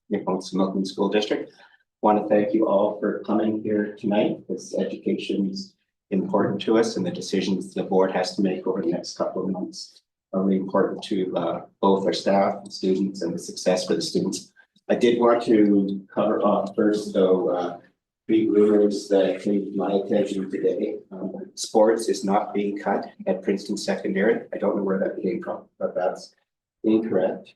Milton School District. Want to thank you all for coming here tonight, because education is important to us, and the decisions the board has to make over the next couple of months are really important to both our staff and students and the success for the students. I did want to cover off first, though, three rumors that came to my attention today. Sports is not being cut at Princeton Secondary. I don't know where that came from, but that's incorrect.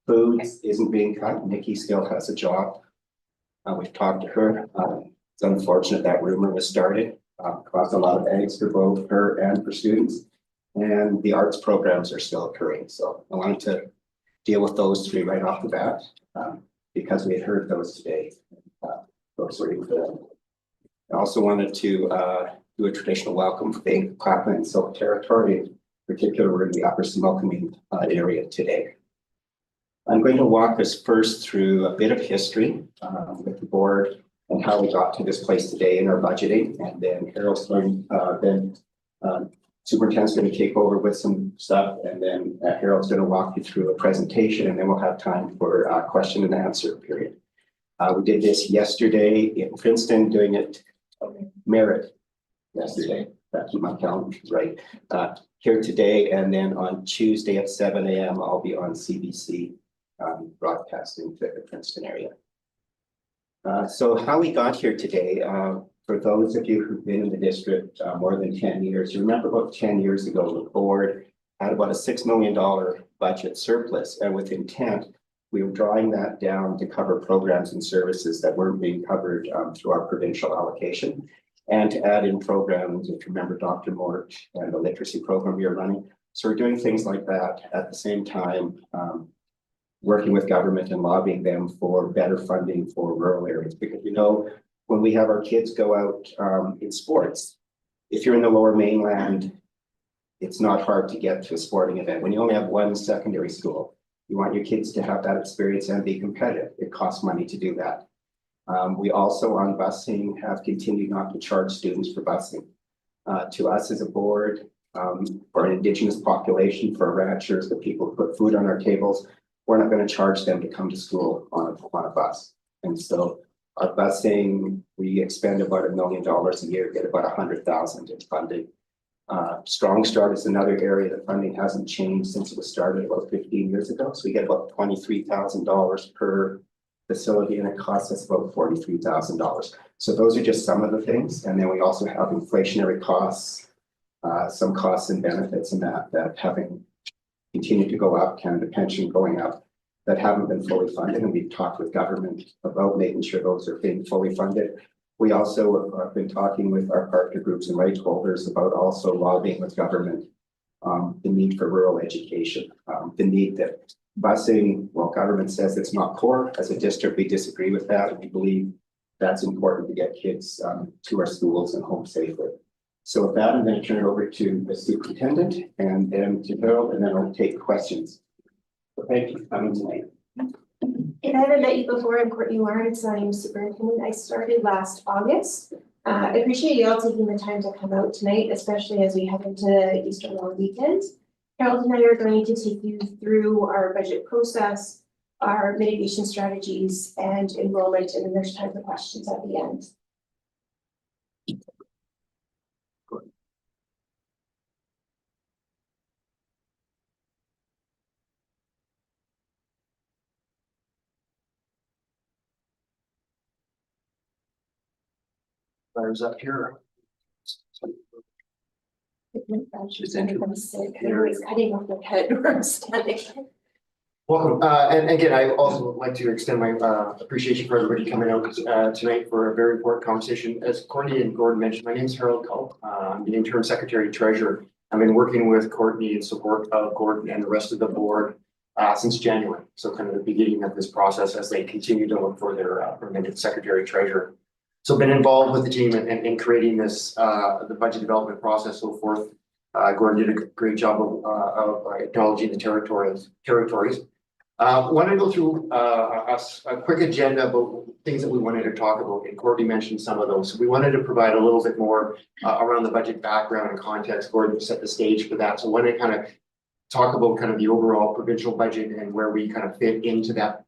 Food isn't being cut. Nikki still has a job. We've talked to her. It's unfortunate that rumor was started. Caused a lot of angst for both her and for students. And the arts programs are still occurring. So I wanted to deal with those three right off the bat, because we had heard those today. Folks were able to. I also wanted to do a traditional welcome for the Clapham and Silk Territory. In particular, we're in the Upper Similkameen area today. I'm going to walk us first through a bit of history with the board and how we got to this place today in our budgeting, and then Harold's going, Superintendent's going to take over with some stuff, and then Harold's going to walk you through a presentation, and then we'll have time for a question and answer period. We did this yesterday in Princeton, doing it merit yesterday. That's my calendar, right? Here today, and then on Tuesday at 7 a.m. I'll be on CBC broadcasting to the Princeton area. So how we got here today, for those of you who've been in the district more than 10 years, you remember about 10 years ago, the board had about a $6 million budget surplus, and with intent, we were drawing that down to cover programs and services that weren't being covered through our provincial allocation, and to add in programs, if you remember Dr. Mort and the literacy program we were running. So we're doing things like that at the same time, working with government and lobbying them for better funding for rural areas. Because when we have our kids go out in sports, if you're in the lower mainland, it's not hard to get to a sporting event. When you only have one secondary school, you want your kids to have that experience and be competitive. It costs money to do that. We also on busing have continued not to charge students for busing. To us as a board, for an Indigenous population, for ranchers, the people who put food on our tables, we're not going to charge them to come to school on a bus. And so our busing, we expend about $1 million a year, get about $100,000 in funding. Strong Start is another area that funding hasn't changed since it was started about 15 years ago. So we get about $23,000 per facility, and it costs us about $43,000. So those are just some of the things. And then we also have inflationary costs, some costs and benefits and that having continued to go up, Canada pension going up, that haven't been fully funded. And we've talked with government about making sure those are being fully funded. We also have been talking with our partner groups and rights holders about also lobbying with government, the need for rural education, the need that busing, well, government says it's not core. As a district, we disagree with that. And we believe that's important to get kids to our schools and home safely. So with that, I'm going to turn it over to the superintendent and then to Harold, and then I'll take questions. So thank you for coming tonight. If I haven't met you before, I'm Courtney Lawrence. I'm superintendent. I started last August. I appreciate you all taking the time to come out tonight, especially as we head into Easter long weekend. Harold and I are going to take you through our budget process, our mitigation strategies, and enrollment, and then there's time for questions at the end. Fires up here. Cutting off the head where I'm standing. Welcome. And again, I also would like to extend my appreciation for everybody coming out tonight for a very important conversation. As Courtney and Gordon mentioned, my name is Harold Culp. I'm the interim secretary treasurer. I've been working with Courtney in support of Gordon and the rest of the board since January. So kind of the beginning of this process as they continue to look for their permanent secretary treasurer. So been involved with the team in creating this, the budget development process, so forth. Gordon did a great job of acknowledging the territories. Want to go through a quick agenda about things that we wanted to talk about, and Courtney mentioned some of those. So we wanted to provide a little bit more around the budget background and context. Gordon set the stage for that. So I want to kind of talk about kind of the overall provincial budget and where we kind of fit into that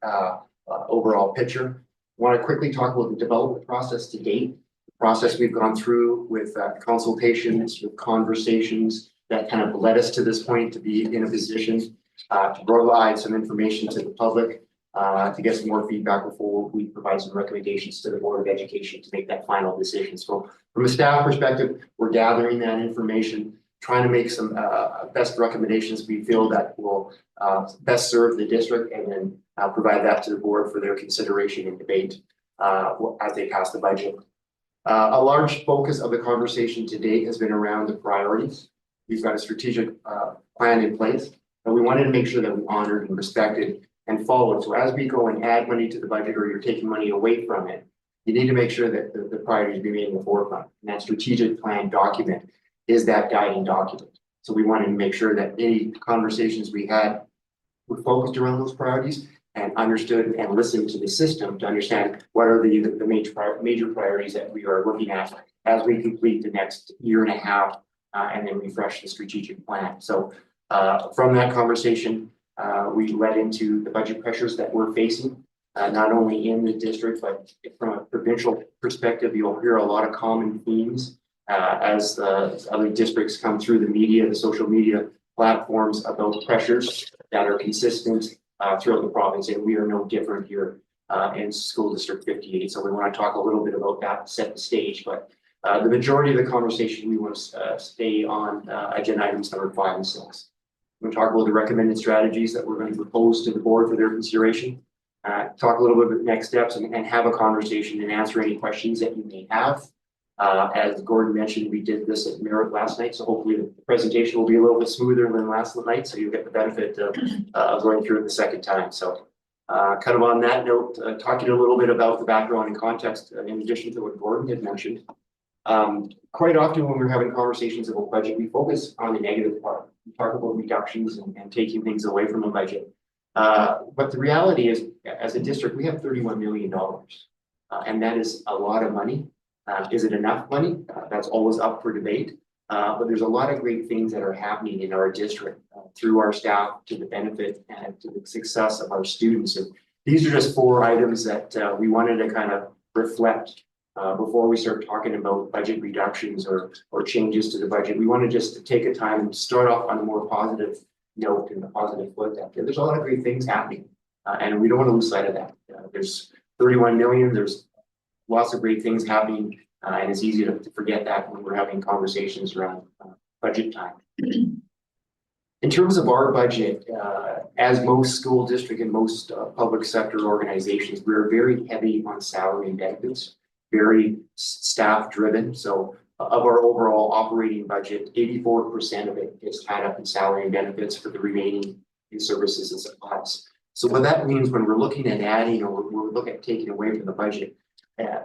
overall picture. Want to quickly talk about the development process to date. The process we've gone through with consultations, with conversations that kind of led us to this point to be in a position to provide some information to the public, to get some more feedback before we provide some recommendations to the Board of Education to make that final decision. So from a staff perspective, we're gathering that information, trying to make some best recommendations we feel that will best serve the district, and then provide that to the board for their consideration and debate as they pass the budget. A large focus of the conversation to date has been around the priorities. We've got a strategic plan in place, and we wanted to make sure that we honored and respected and followed. So as we go and add money to the budget, or you're taking money away from it, you need to make sure that the priorities remain in the forefront. And that strategic plan document is that guiding document. So we wanted to make sure that any conversations we had were focused around those priorities and understood and listened to the system to understand what are the major priorities that we are looking at as we complete the next year and a half and then refresh the strategic plan. So from that conversation, we led into the budget pressures that we're facing, not only in the district, but from a provincial perspective. You'll hear a lot of common themes as the other districts come through the media, the social media platforms, about pressures that are consistent throughout the province, and we are no different here in School District 58. So we want to talk a little bit about that, set the stage, but the majority of the conversation we want to stay on agenda items number 5 and 6. We'll talk about the recommended strategies that we're going to propose to the board for their consideration. Talk a little bit about next steps and have a conversation and answer any questions that you may have. As Gordon mentioned, we did this at Merit last night, so hopefully the presentation will be a little bit smoother than last night, so you'll get the benefit of going through it the second time. So kind of on that note, talking a little bit about the background and context, in addition to what Gordon had mentioned. Quite often when we're having conversations about budget, we focus on the negative part. We talk about reductions and taking things away from a budget. But the reality is, as a district, we have $31 million, and that is a lot of money. Is it enough money? That's always up for debate. But there's a lot of great things that are happening in our district through our staff, to the benefit and to the success of our students. And these are just 4 items that we wanted to kind of reflect before we start talking about budget reductions or changes to the budget. We want to just take a time and start off on a more positive note and a positive foot. That there's a lot of great things happening, and we don't want to lose sight of that. There's 31 million. There's lots of great things happening, and it's easy to forget that when we're having conversations around budget time. In terms of our budget, as most school district and most public sector organizations, we're very heavy on salary and benefits, very staff driven. So of our overall operating budget, 84% of it is tied up in salary and benefits, for the remaining in services and supplies. So what that means when we're looking at adding, or we're looking at taking away from the budget,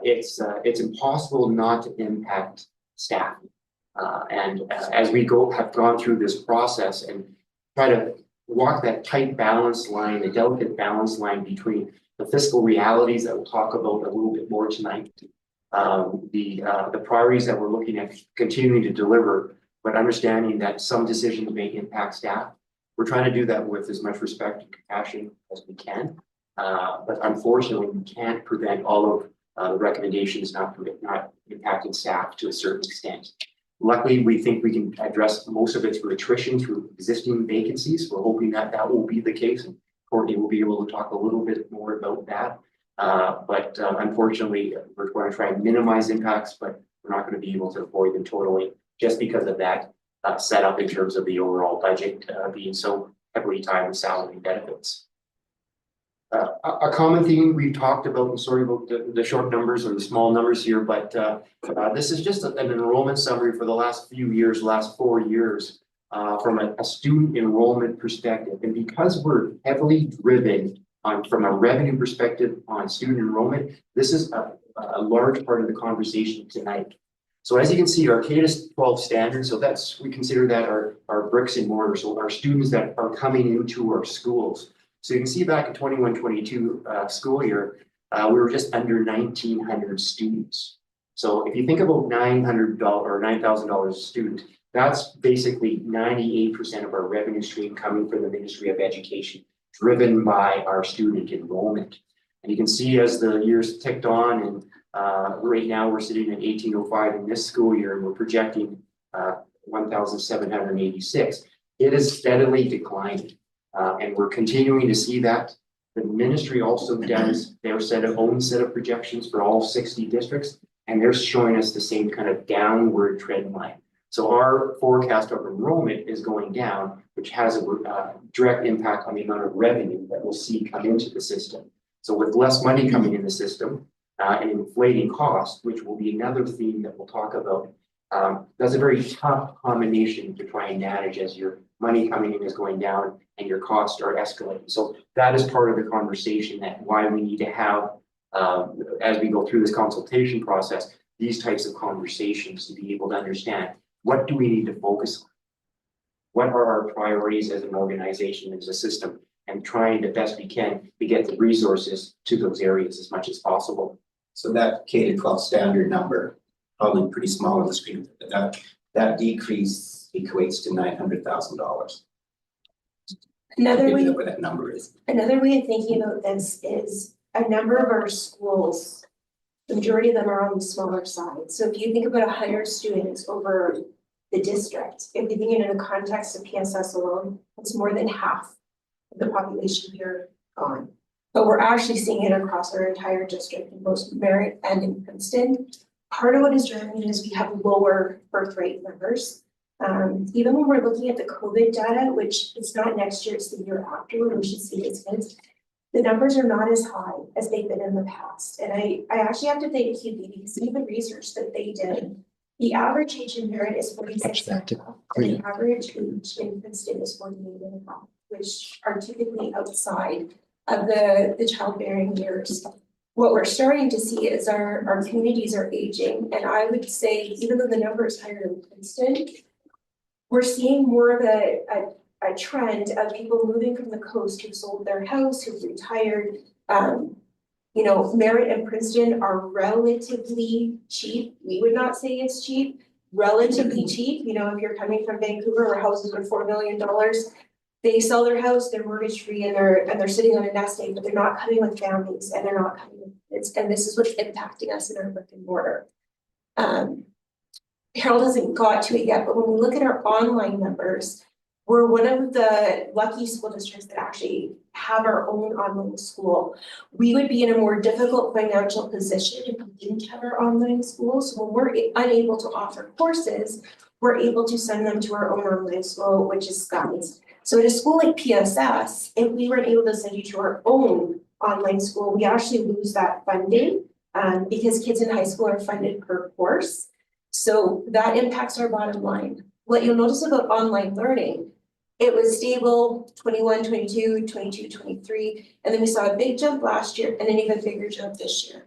it's impossible not to impact staff. As we have gone through this process and try to walk that tight balance line, the delicate balance line between the fiscal realities that we'll talk about a little bit more tonight, the priorities that we're looking at continuing to deliver, but understanding that some decisions may impact staff. We're trying to do that with as much respect and compassion as we can. But unfortunately, we can't prevent all of the recommendations not impacting staff to a certain extent. Luckily, we think we can address most of it through attrition, through existing vacancies. We're hoping that that will be the case, and Courtney will be able to talk a little bit more about that. But unfortunately, we're going to try and minimize impacts, but we're not going to be able to avoid them totally, just because of that setup in terms of the overall budget being so heavily tied with salary and benefits. A common theme we've talked about, and sorry about the short numbers or the small numbers here, but this is just an enrollment summary for the last few years, last 4 years, from a student enrollment perspective. And because we're heavily driven from a revenue perspective on student enrollment, this is a large part of the conversation tonight. So as you can see, our K-12 standards, so we consider that our bricks and mortar, so our students that are coming into our schools. So you can see back in 21-22 school year, we were just under 1,900 students. So if you think about $900 or $9,000 a student, that's basically 98% of our revenue stream coming from the Ministry of Education, driven by our student enrollment. And you can see as the years ticked on and right now we're sitting at 1805 in this school year and we're projecting 1,786. It is steadily declining and we're continuing to see that. The ministry also does their own set of projections for all 60 districts, and they're showing us the same kind of downward trend line. So our forecast of enrollment is going down, which has a direct impact on the amount of revenue that we'll see come into the system. So with less money coming in the system and inflating costs, which will be another theme that we'll talk about, that's a very tough combination to try and manage as your money coming in is going down and your costs are escalating. So that is part of the conversation that why we need to have, as we go through this consultation process, these types of conversations to be able to understand what do we need to focus on? What are our priorities as an organization, as a system, and trying the best we can to get the resources to those areas as much as possible. So that K-12 standard number, probably pretty small on the screen, but that decrease equates to $900,000. Another way, What that number is. another way of thinking about this is a number of our schools, the majority of them are on the smaller side. So if you think about 100 students over the district, if you think in the context of PSS alone, it's more than half of the population here gone. But we're actually seeing it across our entire district in both Merritt and in Princeton. Part of what is driving it is we have lower birth rate numbers. Even when we're looking at the COVID data, which is not next year, it's the year after when we should see these kids, the numbers are not as high as they've been in the past. And I actually have to thank QB because some of the research that they did, the average age in Merritt is 46 and the average age in Princeton is 48 and a half, which are typically outside of the childbearing years. What we're starting to see is our communities are aging. And I would say, even though the number is higher in Princeton, we're seeing more of a trend of people moving from the coast who sold their house, who've retired. You know, Merritt and Princeton are relatively cheap. We would not say it's cheap, relatively cheap. You know, if you're coming from Vancouver where houses are $4 million, they sell their house, they're mortgage free, and they're sitting on a nest egg, but they're not coming with families and they're not coming with kids. And this is what's impacting us in our brick and mortar. Harold hasn't got to it yet, but when we look at our online numbers, we're one of the lucky school districts that actually have our own online school. We would be in a more difficult financial position if we didn't have our online school. So when we're unable to offer courses, we're able to send them to our own online school, which is Scott's. So at a school like PSS, if we weren't able to send you to our own online school, we actually lose that funding because kids in high school are funded per course. So that impacts our bottom line. What you'll notice about online learning, it was stable 21, 22, 22, 23, and then we saw a big jump last year and an even bigger jump this year.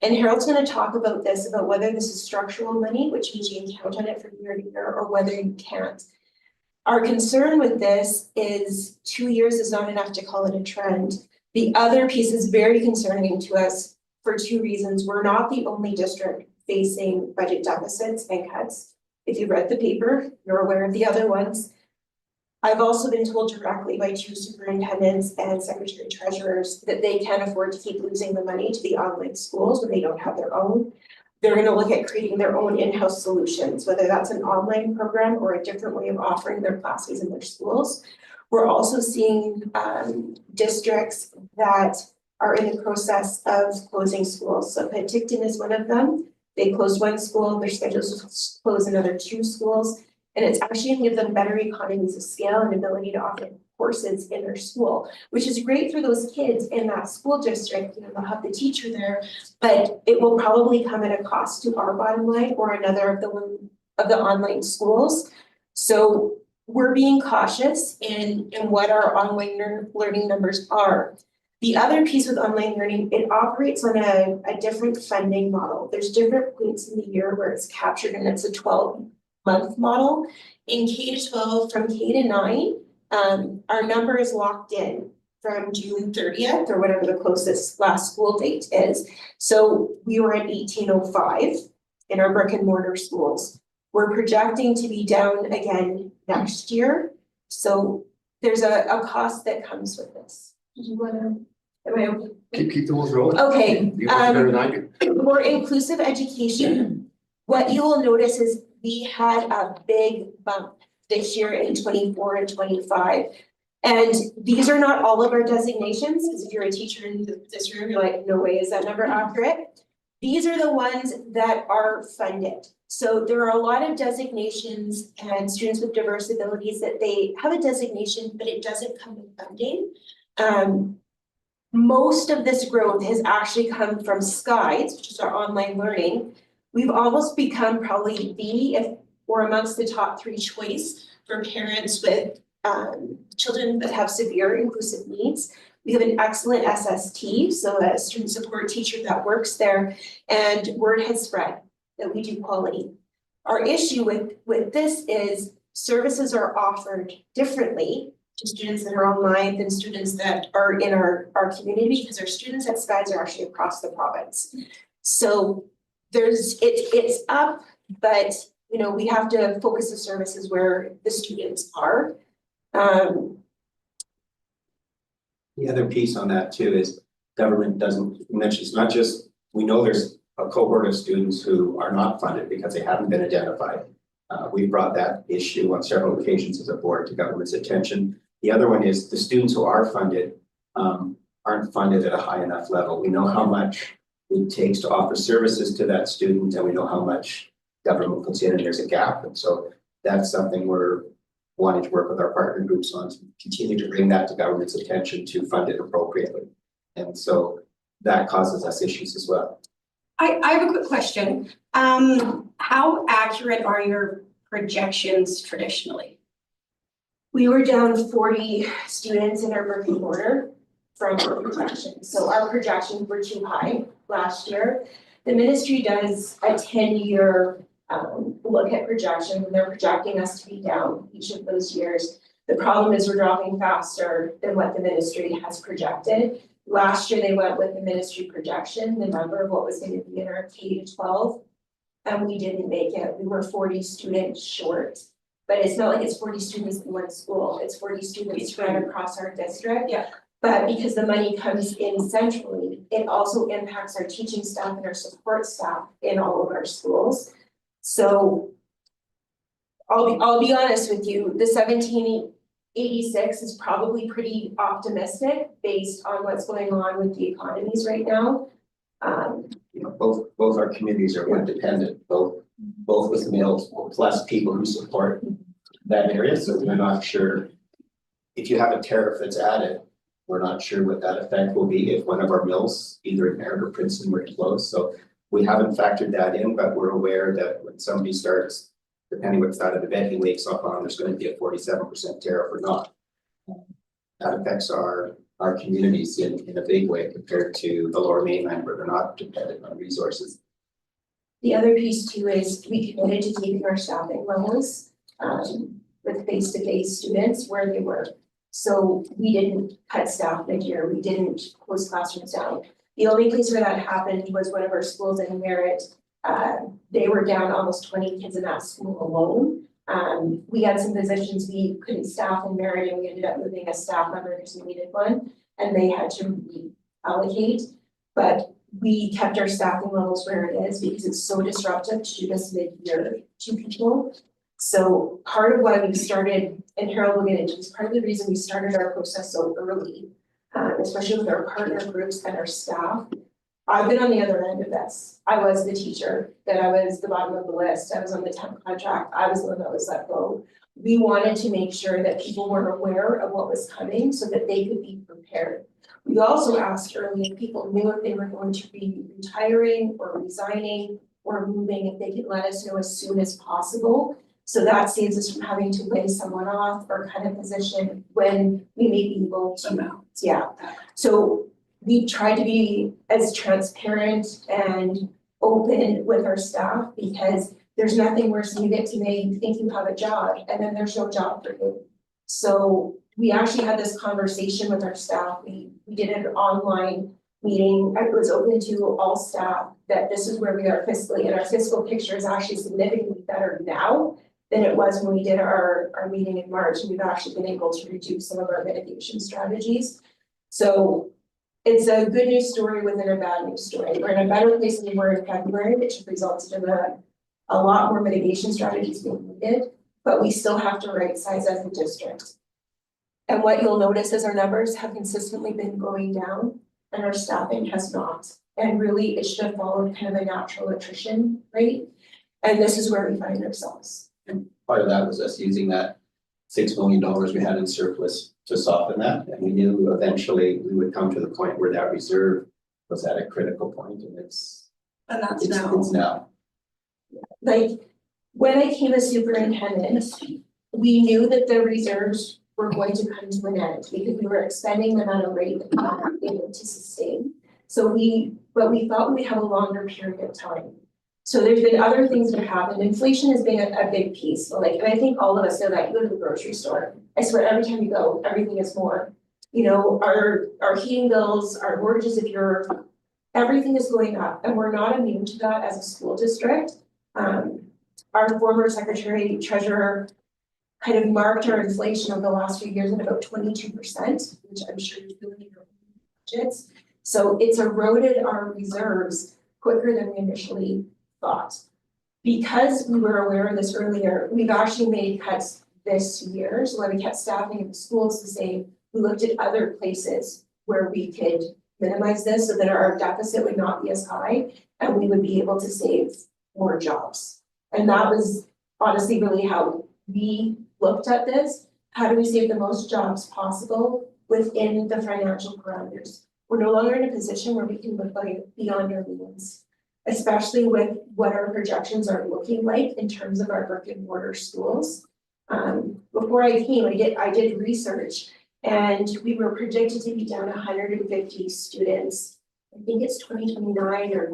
And Harold's going to talk about this, about whether this is structural money, which means you can count on it from year to year, or whether you can't. Our concern with this is 2 years is not enough to call it a trend. The other piece is very concerning to us for two reasons. We're not the only district facing budget deficits and cuts. If you read the paper, you're aware of the other ones. I've also been told directly by two superintendents and secretary treasurers that they can't afford to keep losing the money to the online schools when they don't have their own. They're going to look at creating their own in-house solutions, whether that's an online program or a different way of offering their classes in their schools. We're also seeing districts that are in the process of closing schools. So Penticton is one of them. They closed one school, they're scheduled to close another 2 schools. And it's actually going to give them better economies of scale and ability to offer courses in their school, which is great for those kids in that school district. You know, they'll have the teacher there, but it will probably come at a cost to our bottom line or another of the online schools. So we're being cautious in what our online learning numbers are. The other piece with online learning, it operates on a different funding model. There's different points in the year where it's captured, and it's a 12-month model. In K-12, from K to 9, our number is locked in from June 30th or whatever the closest last school date is. So we were at 1805 in our brick and mortar schools. We're projecting to be down again next year. So there's a cost that comes with this. Did you want to? Am I okay? Keep the wheels rolling. Okay, You do better than I do. more inclusive education. What you will notice is we had a big bump this year in 24 and 25. And these are not all of our designations, because if you're a teacher in this room, you're like, no way is that number accurate. These are the ones that are funded. So there are a lot of designations and students with diverse abilities that they have a designation, but it doesn't come with funding. Most of this growth has actually come from SKIES, which is our online learning. We've almost become probably if we're amongst the top 3 choice for parents with children that have severe inclusive needs. We have an excellent SST, so a student support teacher that works there, and word has spread that we do quality. Our issue with this is services are offered differently to students that are online than students that are in our community, because our students at SKIES are actually across the province. So it's up, but you know, we have to focus the services where the students are. The other piece on that too is government doesn't mention, it's not just, we know there's a cohort of students who are not funded because they haven't been identified. We brought that issue on several occasions as a board to government's attention. The other one is the students who are funded aren't funded at a high enough level. We know how much it takes to offer services to that student, and we know how much government puts in, and there's a gap. And so that's something we're wanting to work with our partner groups on, to continue to bring that to government's attention to fund it appropriately. And so that causes us issues as well. I have a quick question. How accurate are your projections traditionally? We were down 40 students in our brick and mortar from our projections. So our projections were too high last year. The ministry does a 10-year look at projections, and they're projecting us to be down each of those years. The problem is we're dropping faster than what the ministry has projected. Last year, they went with the ministry projection, the number of what was going to be in our K-12, and we didn't make it. We were 40 students short. But it's not like it's 40 students in one school, it's 40 students spread across our district. Yeah. But because the money comes in centrally, it also impacts our teaching staff and our support staff in all of our schools. So I'll be honest with you, the 1786 is probably pretty optimistic based on what's going on with the economies right now. You know, both our communities are independent, both with mills plus people who support that area. So we're not sure if you have a tariff that's added, we're not sure what that effect will be if one of our mills, either in Merritt or Princeton, were to close. So we haven't factored that in, but we're aware that when somebody starts, depending what side of the bed he wakes up on, there's going to be a 47% tariff or not. That affects our communities in a big way compared to the Lower Mainland, where they're not dependent on resources. The other piece too is we committed to keeping our staffing levels with face-to-face students where they were. So we didn't cut staff mid-year, we didn't close classrooms down. The only place where that happened was one of our schools in Merritt. They were down almost 20 kids in that school alone. We had some positions we couldn't staff in Merritt, and we ended up moving a staff member because we needed one, and they had to reallocate. But we kept our staffing levels where it is because it's so disruptive to do this mid-year to people. So part of why we started, and Harold will get into this, part of the reason we started our process so early, especially with our partner groups and our staff. I've been on the other end of this. I was the teacher, that I was the bottom of the list. I was on the temp contract. I was the one that was let go. We wanted to make sure that people were aware of what was coming so that they could be prepared. We also asked early if people knew if they were going to be retiring or resigning or moving, if they could let us know as soon as possible. So that saves us from having to lay someone off or kind of position when we may be able to. Yeah. So we tried to be as transparent and open with our staff, because there's nothing worse than you get to May, you think you have a job, and then there's no job for you. So we actually had this conversation with our staff. We did an online meeting. It was open to all staff that this is where we are fiscally, and our fiscal picture is actually significantly better now than it was when we did our meeting in March. And we've actually been able to reduce some of our mitigation strategies. So it's a good news story within a bad news story. We're in a better place than we were in February, which resulted in a lot more mitigation strategies being needed, but we still have to right size as a district. And what you'll notice is our numbers have consistently been going down and our staffing has not. And really, it should have followed kind of a natural attrition rate. And this is where we find ourselves. And part of that was us using that $6 million we had in surplus to soften that. And we knew eventually we would come to the point where that reserve was at a critical point, and it's now. Like, when I came as superintendent, we knew that the reserves were going to come to an end because we were expending them at a rate that we weren't able to sustain. But we thought we'd have a longer period of time. So there's been other things that have happened. Inflation has been a big piece. So like, and I think all of us know that. You go to the grocery store, I swear every time you go, everything is more. You know, our heating bills, our mortgages, everything is going up, and we're not immune to that as a school district. Our former secretary treasurer kind of marked our inflation over the last few years at about 22%, which I'm sure you're feeling in your own budgets. So it's eroded our reserves quicker than we initially thought. Because we were aware of this earlier, we've actually made cuts this year. So when we kept staffing in the schools the same, we looked at other places where we could minimize this so that our deficit would not be as high and we would be able to save more jobs. And that was honestly really how we looked at this. How do we save the most jobs possible within the financial parameters? We're no longer in a position where we can look like beyond our means, especially with what our projections are looking like in terms of our brick and mortar schools. Before I came, I did research, and we were predicted to be down 150 students. I think it's 2029 or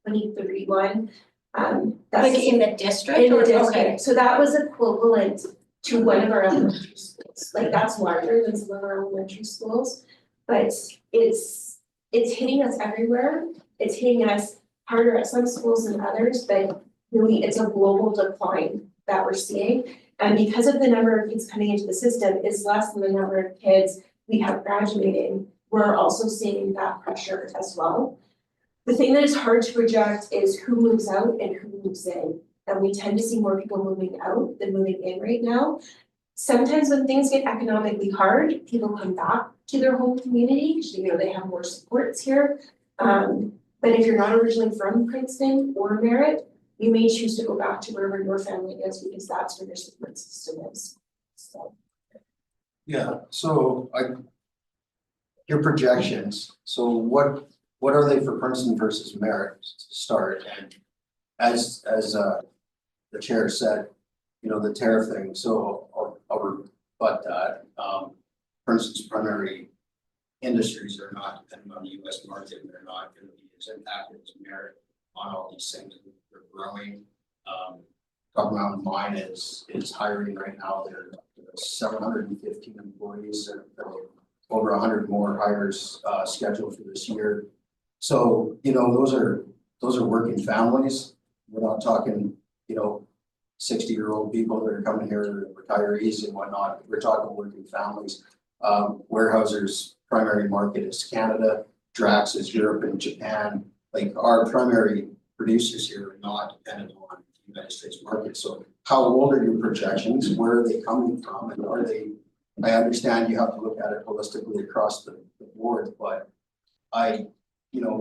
2031. That's Like in the district? in the or- district. okay. So that was equivalent to one of our elementary schools. Like, that's larger than some of our elementary schools. But it's hitting us everywhere. It's hitting us harder at some schools than others, but really it's a global decline that we're seeing. And because of the number of kids coming into the system is less than the number of kids we have graduating, we're also seeing that pressure as well. The thing that is hard to project is who moves out and who moves in. And we tend to see more people moving out than moving in right now. Sometimes when things get economically hard, people come back to their home community because they have more supports here. But if you're not originally from Princeton or Merritt, you may choose to go back to wherever your family is because that's where your support system is. So. Yeah, so your projections, so what are they for Princeton versus Merritt to start? And as the chair said, the tariff thing, so I'll rebut that. Princeton's primary industries are not dependent on the US market, and they're not going to be as impacted as Merritt on all these things. They're growing. Copper Mountain Mine is hiring right now. They're 715 employees, and over 100 more hires scheduled for this year. So those are working families. We're not talking 60-year-old people that are coming here, retirees and whatnot. We're talking working families. Weyerhaeuser's primary market is Canada. Drax is Europe and Japan. Like, our primary producers here are not dependent on the United States market. So how old are your projections? Where are they coming from? And are they, I understand you have to look at it holistically across the board, but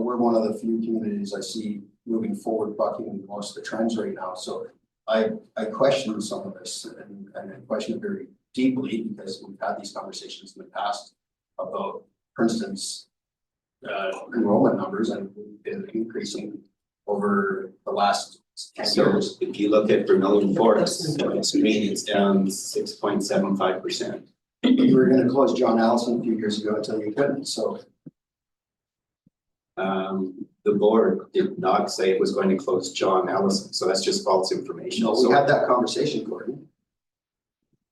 we're one of the few communities I see moving forward, bucking most of the trends right now. So I question some of this and I question it very deeply because we've had these conversations in the past about Princeton's enrollment numbers, and we've been increasing over the last 10 So years. if you look at Vermilion Forest, it's down 6.75%. You were going to close John Allison a few years ago until you couldn't. So The board did not say it was going to close John Allison, so that's just false information. we So had that conversation, Gordon.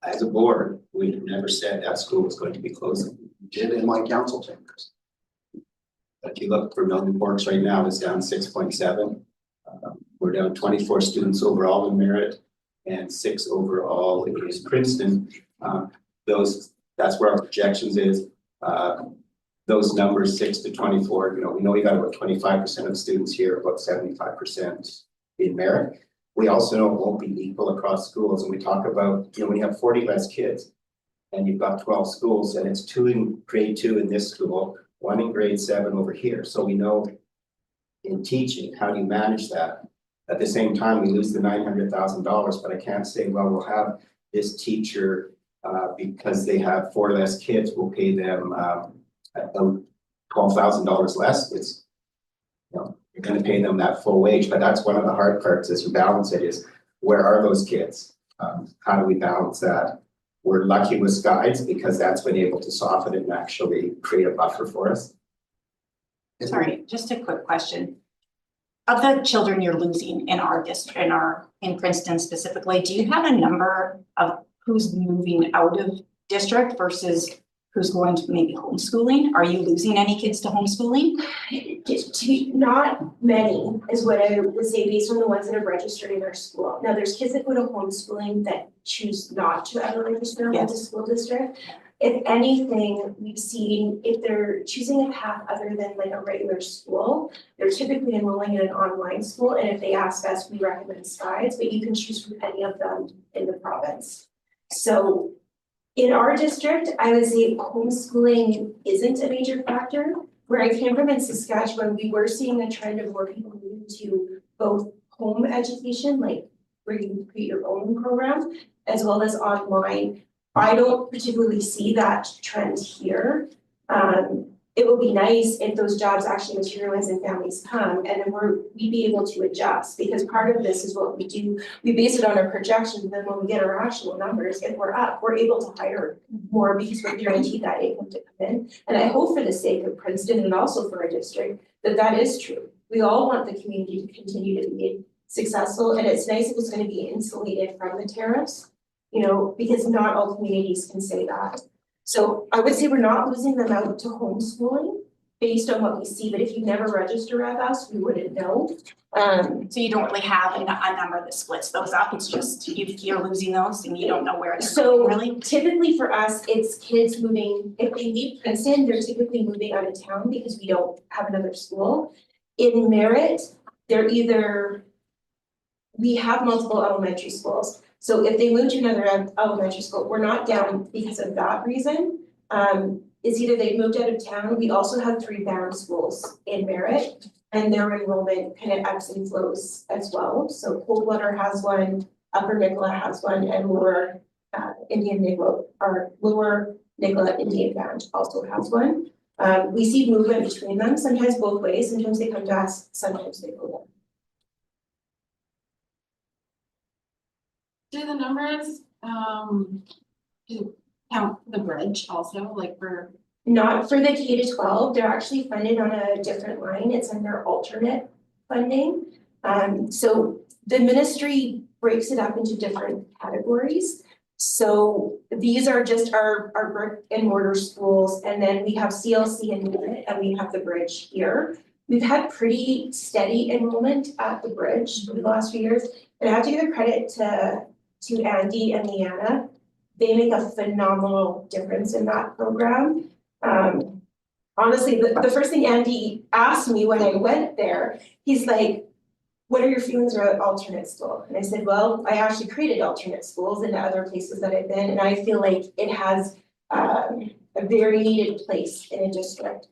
as a board, we never said that school was going to be closing. We did in my council chambers. If you look for Vermilion Forest right now, it's down 6.7. We're down 24 students overall in Merritt and 6 overall in Princeton. That's where our projections is. those numbers, 6 to 24, we know we got about 25% of students here, about 75% in merit. We also know it won't be equal across schools, and we talk about, when you have 40 less kids and you've got 12 schools, and it's 2 in grade 2 in this school, 1 in grade 7 over here. So we know in teaching, how do you manage that? At the same time, we lose the $900,000, but I can't say, well, we'll have this teacher, because they have 4 less kids, we'll pay them $12,000 less. It's, you're gonna pay them that full wage, but that's one of the hard parts as you balance it is, where are those kids? How do we balance that? We're lucky with Skies because that's been able to soften it and actually create a buffer for us. Sorry, just a quick question. Of the children you're losing in our district, in Princeton specifically, do you have a number of who's moving out of district versus who's going to maybe homeschooling? Are you losing any kids to homeschooling? Not many is what I would say based on the ones that have registered in our school. Now, there's kids that go to homeschooling that choose not to ever register with the school district. If anything, we've seen if they're choosing a path other than like a regular school, they're typically enrolling in an online school. And if they ask us, we recommend Skies, but you can choose from any of them in the province. So in our district, I would say homeschooling isn't a major factor. Where I came from in Saskatchewan, we were seeing a trend of more people moving to both home education, like where you create your own program, as well as online. I don't particularly see that trend here. It would be nice if those jobs actually materialize and families come, and then we'd be able to adjust, because part of this is what we do. We base it on our projections, and then when we get our actual numbers, if we're up, we're able to hire more because we're guaranteed that income to come in. And I hope for the sake of Princeton and also for our district, that is true. We all want the community to continue to be successful, and it's nice if it's going to be insulated from the tariffs, because not all communities can say that. So I would say we're not losing them out to homeschooling based on what we see, but if you never register with us, we wouldn't know. So you don't really have a number that splits those up. It's just you're losing those and you don't know where it's going, really. Typically for us, it's kids moving. If they leave Princeton, they're typically moving out of town because we don't have another school. In Merritt, we have multiple elementary schools. So if they move to another elementary school, we're not down because of that reason. It's either they've moved out of town. We also have 3 bound schools in Merritt, and their enrollment kind of ebbs and flows as well. So Coldwater has one, Upper Nicola has one, and Lower Nicola Indian Band also has one. We see movement between them, sometimes both ways. Sometimes they come to us, sometimes they go there. Do the numbers, do count the bridge also, like for? Not for the K to 12, they're actually funded on a different line. It's under alternate funding. So the ministry breaks it up into different categories. So these are just our brick and mortar schools, and then we have CLC and Merritt, and we have the bridge here. We've had pretty steady enrollment at the bridge over the last few years, and I have to give credit to Andy and Leanna. They make a phenomenal difference in that program. Honestly, the first thing Andy asked me when I went there, he's like, what are your feelings about alternate school? And I said, well, I actually created alternate schools in other places that I've been, and I feel like it has a very needed place in a district.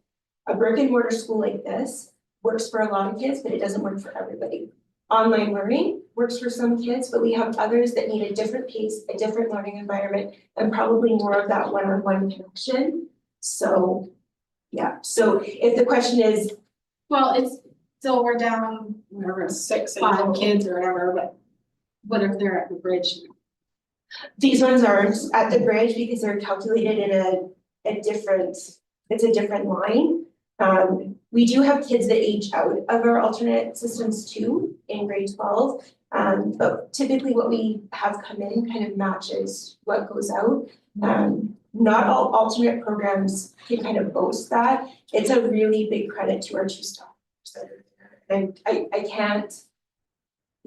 A brick and mortar school like this works for a lot of kids, but it doesn't work for everybody. Online learning works for some kids, but we have others that need a different pace, a different learning environment, and probably more of that one-on-one connection. So, yeah. So if the question is, Well, it's still, we're down, whatever, 5 kids or whatever, but what if they're at the bridge? these ones aren't at the bridge because they're calculated in it's a different line. We do have kids that age out of our alternate systems too in grade 12. But typically what we have come in kind of matches what goes out. Not all alternate programs can kind of boast that. It's a really big credit to our 2 staff that are there. And I can't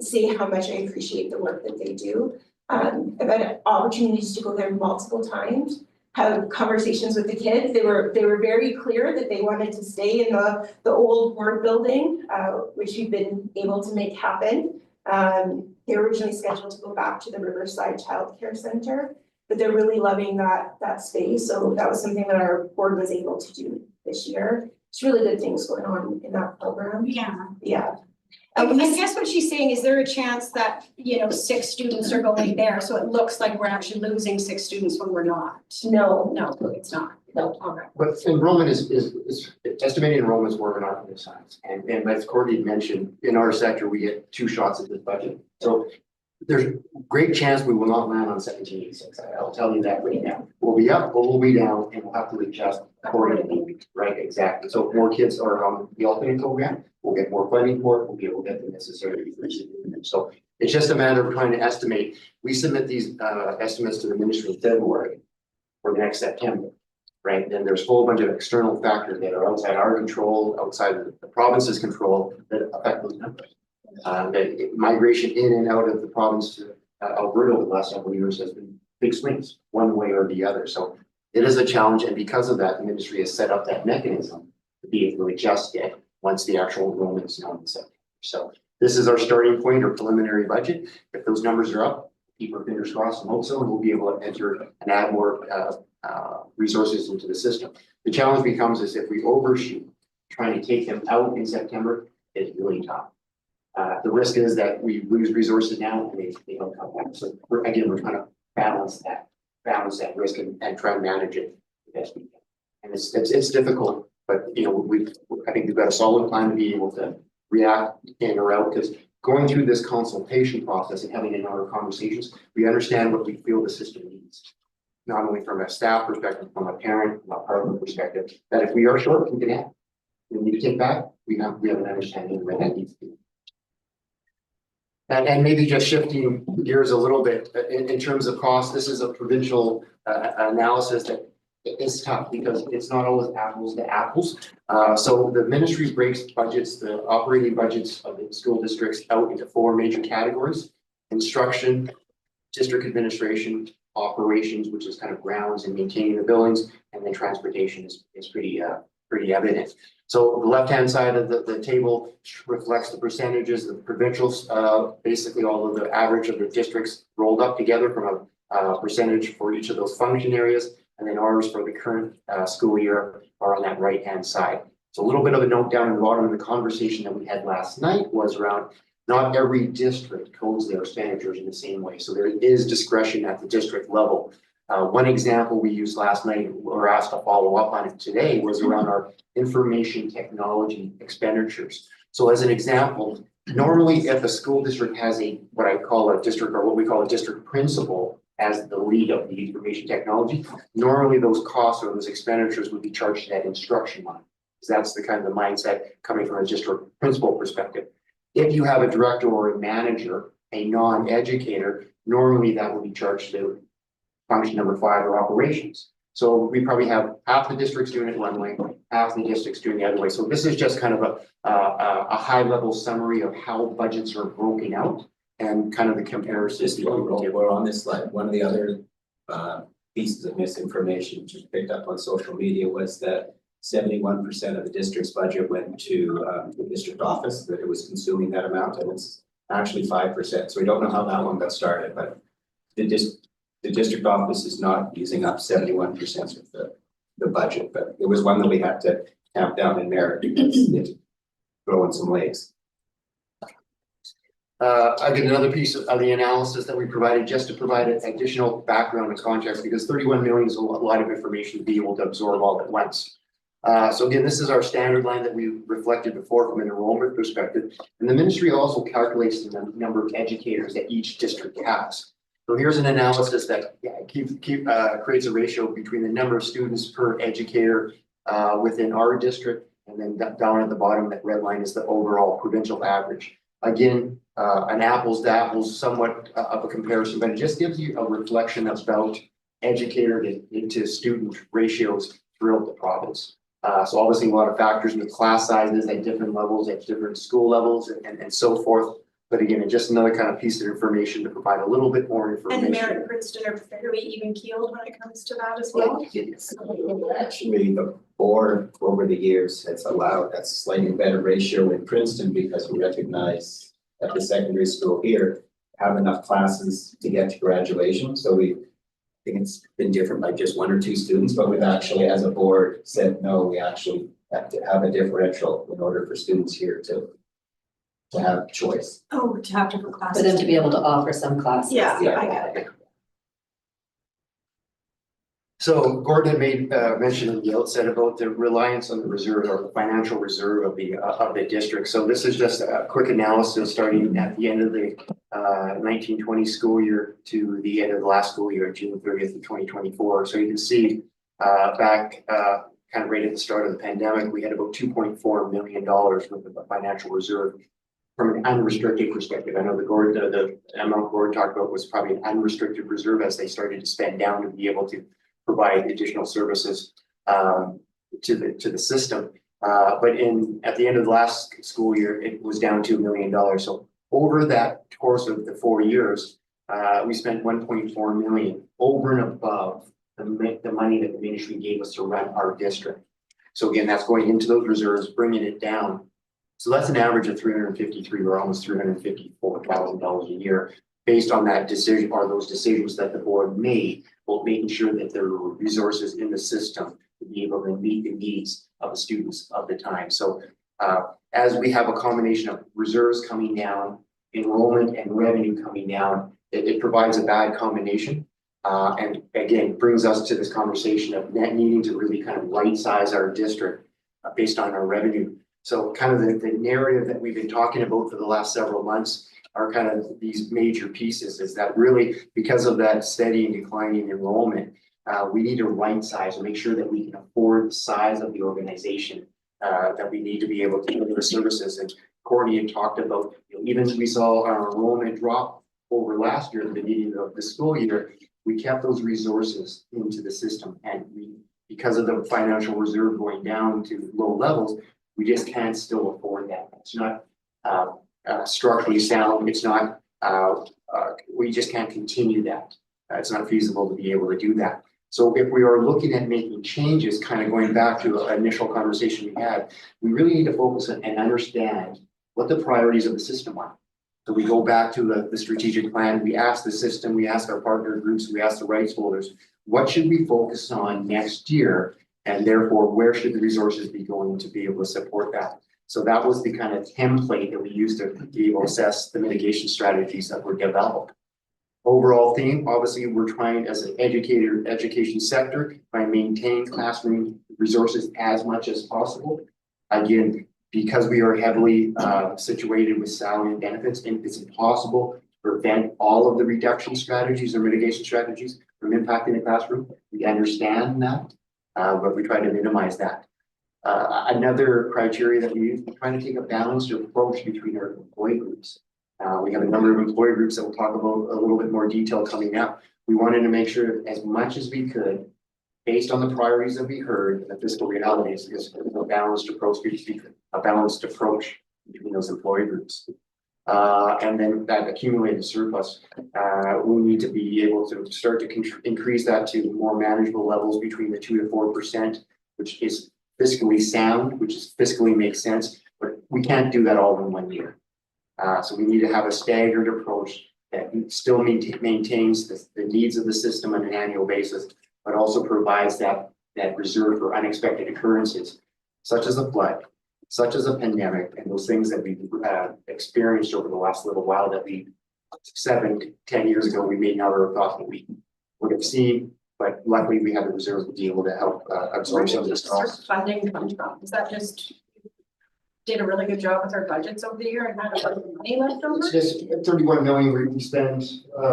say how much I appreciate the work that they do. I've had opportunities to go there multiple times. have conversations with the kids. They were very clear that they wanted to stay in the old board building, which we've been able to make happen. They were originally scheduled to go back to the Riverside Child Care Center, but they're really loving that space. So that was something that our board was able to do this year. It's really good things going on in that program. Yeah. Yeah. I guess what she's saying, is there a chance that, 6 students are going there, so it looks like we're actually losing 6 students when we're not? No, No, it's not. No, all right. But enrollment is estimating enrollment is more of an art than a science. And as Courtney mentioned, in our sector, we get 2 shots at this budget. So there's great chance we will not land on 1786. I'll tell you that right now. We'll be up, or we'll be down, and we'll have to adjust accordingly. Right, exactly. So if more kids are on the alternate program, we'll get more funding for it, we'll be able to get the necessary resources. So it's just a matter of trying to estimate. We submit these estimates to the ministry in February for next September. Right, then there's a whole bunch of external factors that are outside our control, outside of the province's control that affect those numbers. That migration in and out of the province to Alberta over the last several years has been big swings, one way or the other. So it is a challenge, and because of that, the ministry has set up that mechanism to be able to adjust it once the actual enrollment is known in September. So this is our starting point or preliminary budget. If those numbers are up, keep our fingers crossed and hope so, and we'll be able to enter and add more resources into the system. The challenge becomes is if we overshoot, trying to take them out in September is really tough. The risk is that we lose resources now and they don't come back. So we're trying to balance that risk and try and manage it the best we can. And it's difficult, but I think we've got a solid plan to be able to react in or out, because going through this consultation process and having another conversations, we understand what we feel the system needs. Not only from a staff perspective, from a parent, from a partner perspective, that if we are short, we can add. We need to take back, we have an understanding of what that needs to be. And maybe just shifting gears a little bit in terms of cost, this is a provincial analysis that is tough because it's not always apples to apples. So the ministry breaks budgets, the operating budgets of the school districts out into 4 major categories: instruction, district administration, operations, which is kind of grounds and maintaining the buildings, and then transportation is pretty evident. So the left-hand side of the table reflects the percentages, the provincials, basically all of the average of the districts rolled up together from a percentage for each of those function areas, and then ours for the current school year are on that right-hand side. So a little bit of a note down in the bottom of the conversation that we had last night was around not every district codes their expenditures in the same way. So there is discretion at the district level. One example we used last night, or asked to follow up on it today, was around our information technology expenditures. So as an example, normally if a school district has what we call a district principal as the lead of the information technology, normally those costs or those expenditures would be charged to that instruction line. So that's the kind of the mindset coming from a district principal perspective. If you have a director or a manager, a non-educator, normally that would be charged to function number 5 or operations. So we probably have half the districts doing it one way, half the districts doing the other way. So this is just kind of a high level summary of how budgets are broken out and kind of the comparisons. We're on this slide. One of the other pieces of misinformation just picked up on social media was that 71% of the district's budget went to the district office, that it was consuming that amount, and it's actually 5%. So we don't know how that one got started, but the district office is not using up 71% of the budget, but it was one that we had to tamp down in merit because it's throwing some legs. I get another piece of the analysis that we provided just to provide additional background and context, because 31 million is a lot of information to be able to absorb all at once. So again, this is our standard line that we reflected before from an enrollment perspective. And the ministry also calculates the number of educators that each district has. So here's an analysis that creates a ratio between the number of students per educator within our district, and then down at the bottom, that red line is the overall provincial average. Again, an apples to apples, somewhat of a comparison, but it just gives you a reflection about educator to student ratios throughout the province. So obviously a lot of factors in the class sizes at different levels, at different school levels, and so forth. But again, it's just another kind of piece of information to provide a little bit more information. And Merritt and Princeton are fairly even keeled when it comes to that as well. It's actually the board over the years has allowed a slightly better ratio in Princeton because we recognize that the secondary school here have enough classes to get to graduation. So I think it's been different by just 1 or 2 students, but we've actually, as a board, said, no, we actually have to have a differential in order for students here to have choice. Oh, to have different For classes. them to be able to offer some classes. Yeah, I get it. So Gordon had made mention at the outset about the reliance on the reserve or the financial reserve of the district. So this is just a quick analysis starting at the end of the 1920 school year to the end of the last school year, June 30th of 2024. So you can see back kind of right at the start of the pandemic, we had about $2.4 million worth of a financial reserve from an unrestricted perspective. I know the amount Gordon talked about was probably an unrestricted reserve as they started to spend down to be able to provide additional services to the system. But at the end of the last school year, it was down to $1 million. So over that course of the 4 years, we spent 1.4 million over and above the money that the ministry gave us to run our district. So again, that's going into those reserves, bringing it down. So that's an average of $353 or almost $354,000 a year based on that decision or those decisions that the board made, both making sure that there were resources in the system to be able to meet the needs of the students of the time. So as we have a combination of reserves coming down, enrollment and revenue coming down, it provides a bad combination. And again, brings us to this conversation of needing to really kind of right size our district based on our revenue. So kind of the narrative that we've been talking about for the last several months are kind of these major pieces is that really because of that steady and declining enrollment, we need to right size and make sure that we can afford the size of the organization that we need to be able to deliver services. And Courtney had talked about, even as we saw our enrollment drop over last year at the beginning of the school year, we kept those resources into the system. And because of the financial reserve going down to low levels, we just can't still afford that. It's not structurally sound. It's not, we just can't continue that. It's not feasible to be able to do that. So if we are looking at making changes, kind of going back to an initial conversation we had, we really need to focus on and understand what the priorities of the system are. So we go back to the strategic plan, we ask the system, we ask our partner groups, we ask the rights holders, what should we focus on next year? And therefore, where should the resources be going to be able to support that? So that was the kind of template that we used to be able to assess the mitigation strategies that were developed. Overall theme, obviously, we're trying as an education sector, try and maintain classroom resources as much as possible. Again, because we are heavily situated with salary and benefits, and it's impossible to prevent all of the reduction strategies or mitigation strategies from impacting the classroom. We understand that, but we try to minimize that. Another criteria that we use, we're trying to take a balanced approach between our employee groups. We have a number of employee groups that we'll talk about a little bit more detail coming up. We wanted to make sure as much as we could, based on the priorities that we heard, and the fiscal realities, is a balanced approach between those employee groups. And then that accumulated surplus, we need to be able to start to increase that to more manageable levels between the 2 to 4%, which is fiscally sound, which is fiscally makes sense, but we can't do that all in 1 year. So we need to have a staggered approach that still maintains the needs of the system on an annual basis, but also provides that reserve for unexpected occurrences, such as a flood, such as a pandemic, and those things that we've experienced over the last little while that 7 to 10 years ago, we may never have thought that we would have seen, but luckily we have the reserve to be able to help absorb some of this cost. Funding comes from, is that just did a really good job with our budgets over the year and had a lot of money left over? It's just 31 million, we spend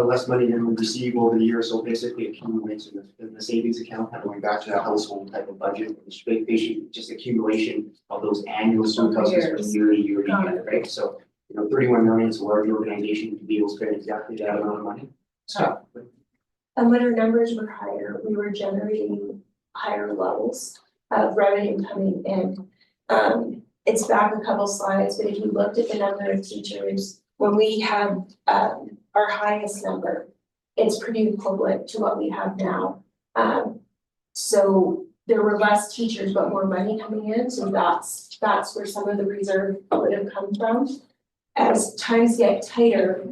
less money than we receive over the year, so basically accumulates in the savings account, kind of going back to that household type of budget, which basically just accumulation of those annual surpluses from year to year to year, right? So, 31 million is a large organization to be able to spend exactly that amount of money. So, And when our numbers were higher, we were generating higher levels of revenue coming in. It's back a couple slides, but if you looked at the number of teachers when we had our highest number, it's pretty equivalent to what we have now. So there were less teachers, but more money coming in, so that's where some of the reserve would have come from. As times get tighter,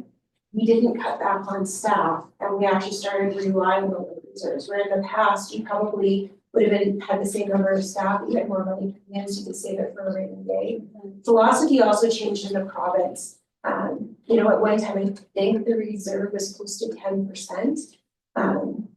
we didn't cut back on staff, and we actually started relying on the reserves, where in the past, you probably would have had the same number of staff, you had more money coming in, so you could save it for a rainy day. Philosophy also changed in the province. You know, at one time, I think the reserve was close to 10%. And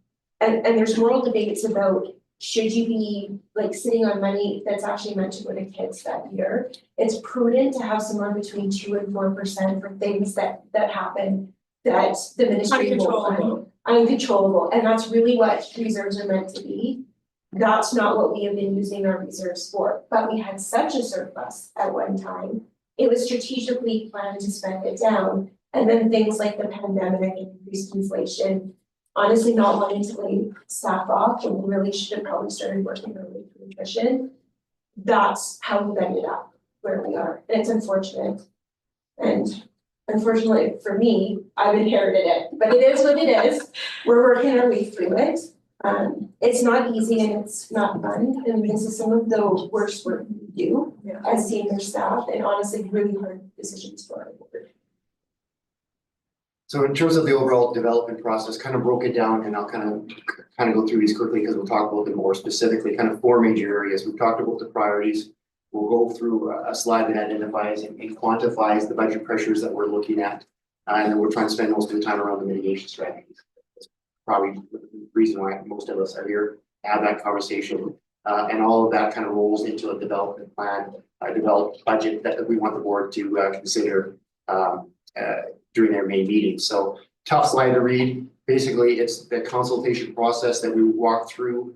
there's moral debates about, should you be like sitting on money that's actually meant to go to kids that year? It's prudent to have somewhere between 2 and 4% for things that happen that the ministry will fund. Uncontrollable, and that's really what reserves are meant to be. That's not what we have been using our reserves for, but we had such a surplus at one time. It was strategically planned to spend it down, and then things like the pandemic and increased inflation, honestly not wanting to lay staff off when we really should have probably started working early through nutrition. That's how we've ended up where we are, and it's unfortunate. And unfortunately for me, I've inherited it, but it is what it is. We're working our way through it. It's not easy and it's not fun, and this is some of the worst work we do as senior staff, and honestly, really hard decisions for our board. So in terms of the overall development process, kind of broke it down, and I'll kind of go through these quickly because we'll talk about them more specifically, kind of 4 major areas. We've talked about the priorities. We'll go through a slide that identifies and quantifies the budget pressures that we're looking at. And then we're trying to spend most of the time around the mitigation strategies. That's probably the reason why most of us are here to have that conversation. And all of that kind of rolls into a development plan, a developed budget that we want the board to consider during their May meeting. So tough slide to read. Basically, it's the consultation process that we walk through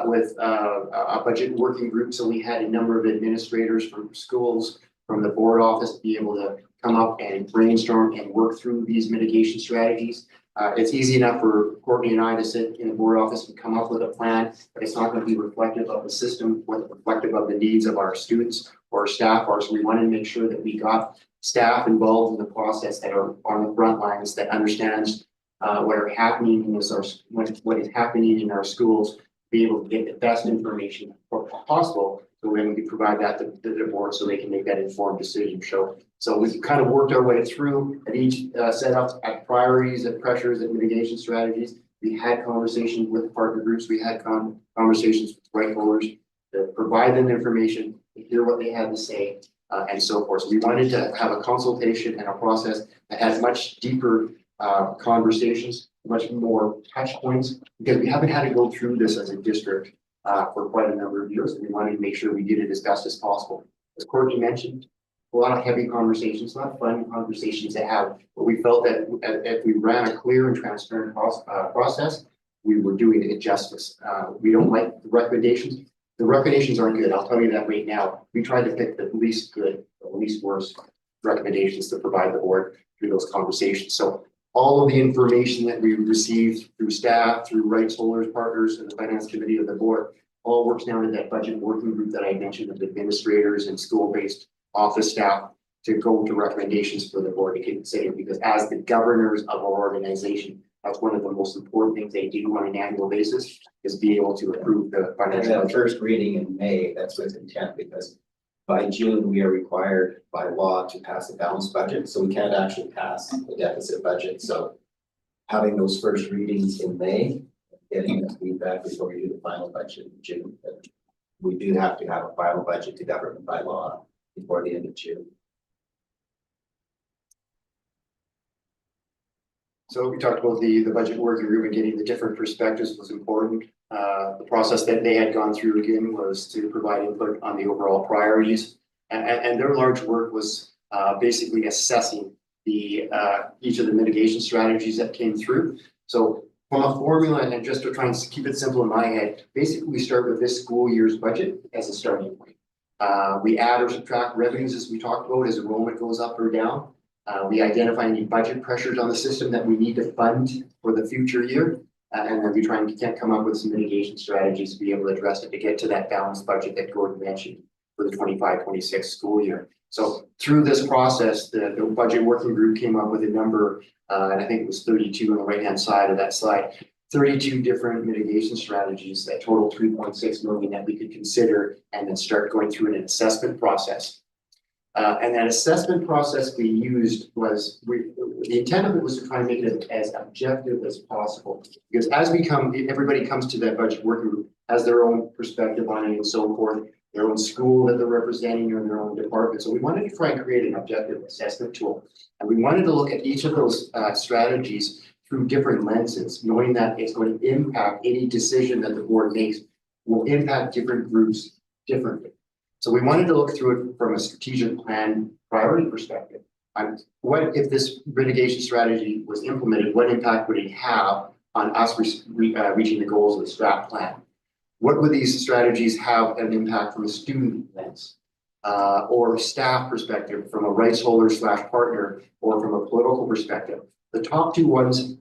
with a budget working group. So we had a number of administrators from schools, from the board office to be able to come up and brainstorm and work through these mitigation strategies. It's easy enough for Courtney and I to sit in the board office and come up with a plan, but it's not going to be reflective of the system, or reflective of the needs of our students or staff. So we wanted to make sure that we got staff involved in the process that are on the front lines, that understands what are happening in what is happening in our schools, be able to get the best information possible, so then we can provide that to the board so they can make that informed decision. So we've kind of worked our way through at each set up at priorities, at pressures, at mitigation strategies. We had conversations with partner groups. We had conversations with right holders to provide them information, to hear what they had to say, and so forth. So we wanted to have a consultation and a process that has much deeper conversations, much more touch points, because we haven't had to go through this as a district for quite a number of years, and we wanted to make sure we did it as best as possible. As Courtney mentioned, a lot of heavy conversations, not fun conversations to have, but we felt that if we ran a clear and transparent process, we were doing it justice. We don't like the recommendations. The recommendations aren't good. I'll tell you that right now. We tried to pick the least good, the least worst recommendations to provide the board through those conversations. So all of the information that we received through staff, through rights holders, partners, and the finance committee of the board, all works down to that budget working group that I mentioned of administrators and school-based office staff to go to recommendations for the board to consider, because as the governors of our organization, that's one of the most important things they do on an annual basis, is be able to approve the And financial that budget. first reading in May, that's with intent, because by June, we are required by law to pass a balanced budget, so we can't actually pass a deficit budget. So having those first readings in May, getting that feedback before we do the final budget in June. But we do have to have a final budget to government by law before the end of June. So we talked about the budget working group and getting the different perspectives was important. The process that they had gone through again was to provide input on the overall priorities. And their large work was basically assessing each of the mitigation strategies that came through. So from a formula, and just to try and keep it simple in my head, basically we start with this school year's budget as a starting point. We add or subtract revenues as we talked about as enrollment goes up or down. We identify any budget pressures on the system that we need to fund for the future year. And then we try and come up with some mitigation strategies to be able to address it to get to that balanced budget that Gordon mentioned for the 25-26 school year. So through this process, the budget working group came up with a number, and I think it was 32 on the right-hand side of that slide. 32 different mitigation strategies that total 3.6 million that we could consider and then start going through an assessment process. And that assessment process we used was, the intent of it was to try and make it as objective as possible. Because as everybody comes to that budget working group, has their own perspective on it and so forth, their own school that they're representing or their own department. So we wanted to try and create an objective assessment tool. And we wanted to look at each of those strategies through different lenses, knowing that it's going to impact any decision that the board makes will impact different groups differently. So we wanted to look through it from a strategic plan priority perspective. What if this mitigation strategy was implemented, what impact would it have on us reaching the goals of the strat plan? What would these strategies have an impact from a student lens or staff perspective, from a rights holder / partner, or from a political perspective? The top two ones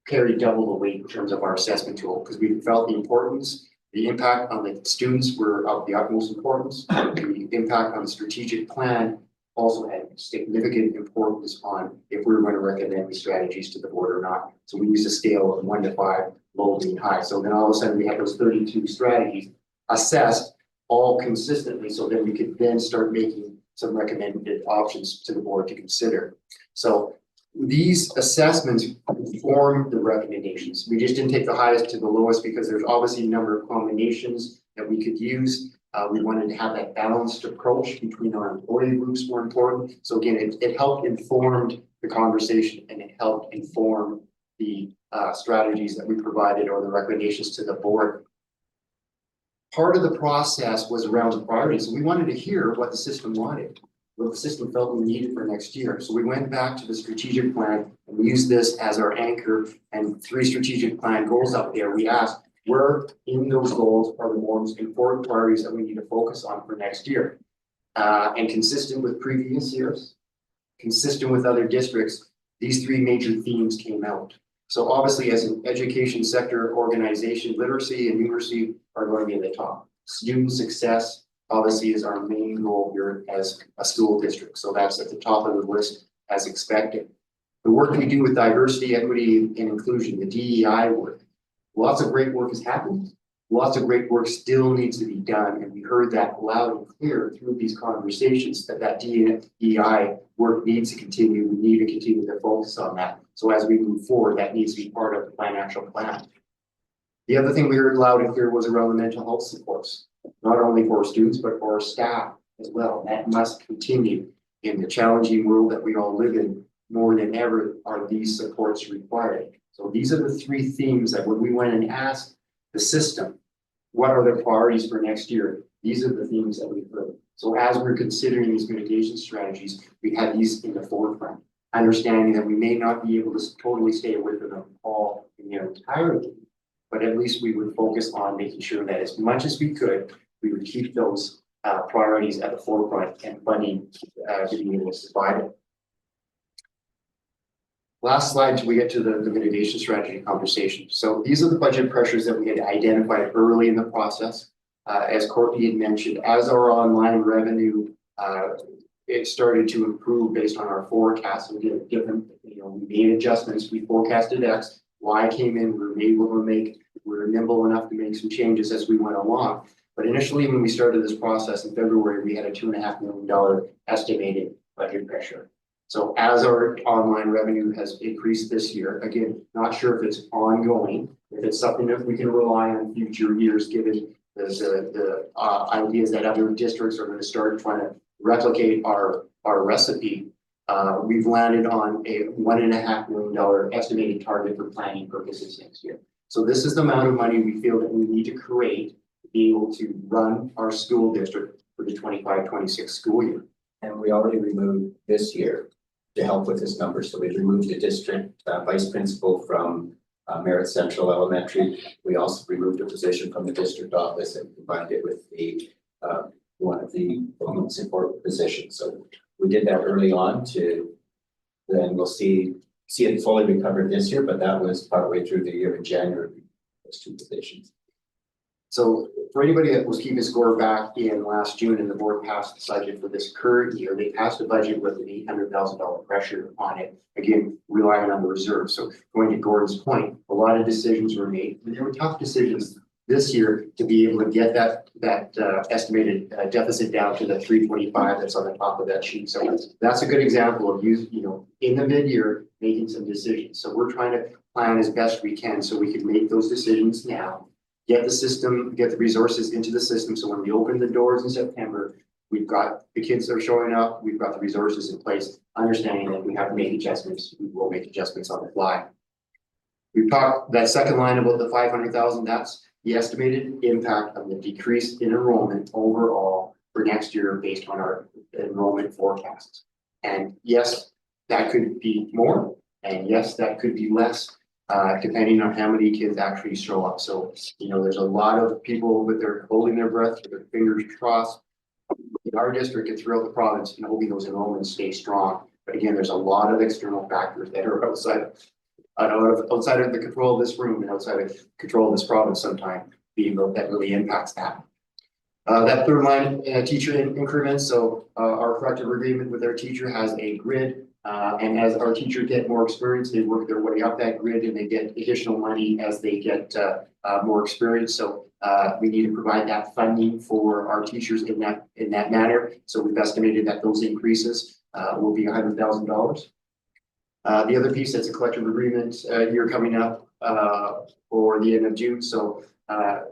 carry double the weight in terms of our assessment tool because we felt the importance, the impact on the students were of the utmost importance. The impact on the strategic plan also had significant importance on if we were going to recommend these strategies to the board or not. So we used a scale of 1 to 5, low, medium, high. So then all of a sudden we had those 32 strategies assessed all consistently, so that we could then start making some recommended options to the board to consider. So these assessments form the recommendations. We just didn't take the highest to the lowest because there's obviously a number of combinations that we could use. We wanted to have that balanced approach between our employee groups more important. So again, it helped inform the conversation and it helped inform the strategies that we provided or the recommendations to the board. Part of the process was around the priorities. So we wanted to hear what the system wanted, what the system felt we needed for next year. So we went back to the strategic plan and we used this as our anchor and 3 strategic plan goals up there. We asked, where in those goals are the most important priorities that we need to focus on for next year? And consistent with previous years, consistent with other districts, these 3 major themes came out. So obviously as an education sector organization, literacy and numeracy are going to be at the top. Student success obviously is our main goal here as a school district. So that's at the top of the list as expected. The work we do with diversity, equity, and inclusion, the DEI work, lots of great work has happened. Lots of great work still needs to be done. And we heard that loud and clear through these conversations that DEI work needs to continue. We need to continue to focus on that. So as we move forward, that needs to be part of the financial plan. The other thing we heard loud and clear was around the mental health supports, not only for students, but for our staff as well. That must continue in the challenging world that we all live in. More than ever are these supports required. So these are the 3 themes that when we went and asked the system, what are the priorities for next year? These are the themes that we've heard. So as we're considering these mitigation strategies, we have these in the forefront, understanding that we may not be able to totally stay away from them all in their entirety, but at least we would focus on making sure that as much as we could, we would keep those priorities at the forefront and funding being able to provide it. Last slide till we get to the mitigation strategy conversation. So these are the budget pressures that we had identified early in the process. As Courtney had mentioned, as our online revenue, it started to improve based on our forecast. We did different, we made adjustments. We forecasted X, Y came in, we were able to we were nimble enough to make some changes as we went along. But initially, when we started this process in February, we had a $2.5 million estimated budget pressure. So as our online revenue has increased this year, again, not sure if it's ongoing, if it's something that we can rely on future years, given the ideas that other districts are going to start trying to replicate our recipe. We've landed on a $1.5 million estimated target for planning purposes next year. So this is the amount of money we feel that we need to create to be able to run our school district for the 25-26 school year. And we already removed this year to help with this number. So we removed the district vice principal from Merritt Central Elementary. We also removed a position from the district office and combined it with the one of the enrollment support positions. So we did that early on to then we'll see it fully recovered this year, but that was partway through the year in January, those 2 positions. So for anybody that was keeping score back in last June and the board passed the budget for this current year, they passed a budget with an $800,000 pressure on it. Again, relying on the reserve. So going to Gordon's point, a lot of decisions were made, and there were tough decisions this year to be able to get that estimated deficit down to the 325 that's on the top of that sheet. So that's a good example of in the mid-year, making some decisions. So we're trying to plan as best we can so we can make those decisions now. Get the resources into the system. So when we open the doors in September, we've got the kids that are showing up, we've got the resources in place, understanding that we have to make adjustments, we will make adjustments on the fly. We've talked that second line about the 500,000, that's the estimated impact of the decrease in enrollment overall for next year based on our enrollment forecasts. And yes, that could be more, and yes, that could be less. Depending on how many kids actually show up. So, there's a lot of people holding their breath with their fingers crossed in our district and throughout the province and hoping those enrollments stay strong. But again, there's a lot of external factors that are outside of the control of this room and outside of control of this province sometimes that really impacts that. That third line, teacher increments. So our collective agreement with our teacher has a grid. And as our teachers get more experience, they work their way up that grid and they get additional money as they get more experience. So we need to provide that funding for our teachers in that manner. So we've estimated that those increases will be $100,000. The other piece, that's a collective agreement year coming up for the end of June. So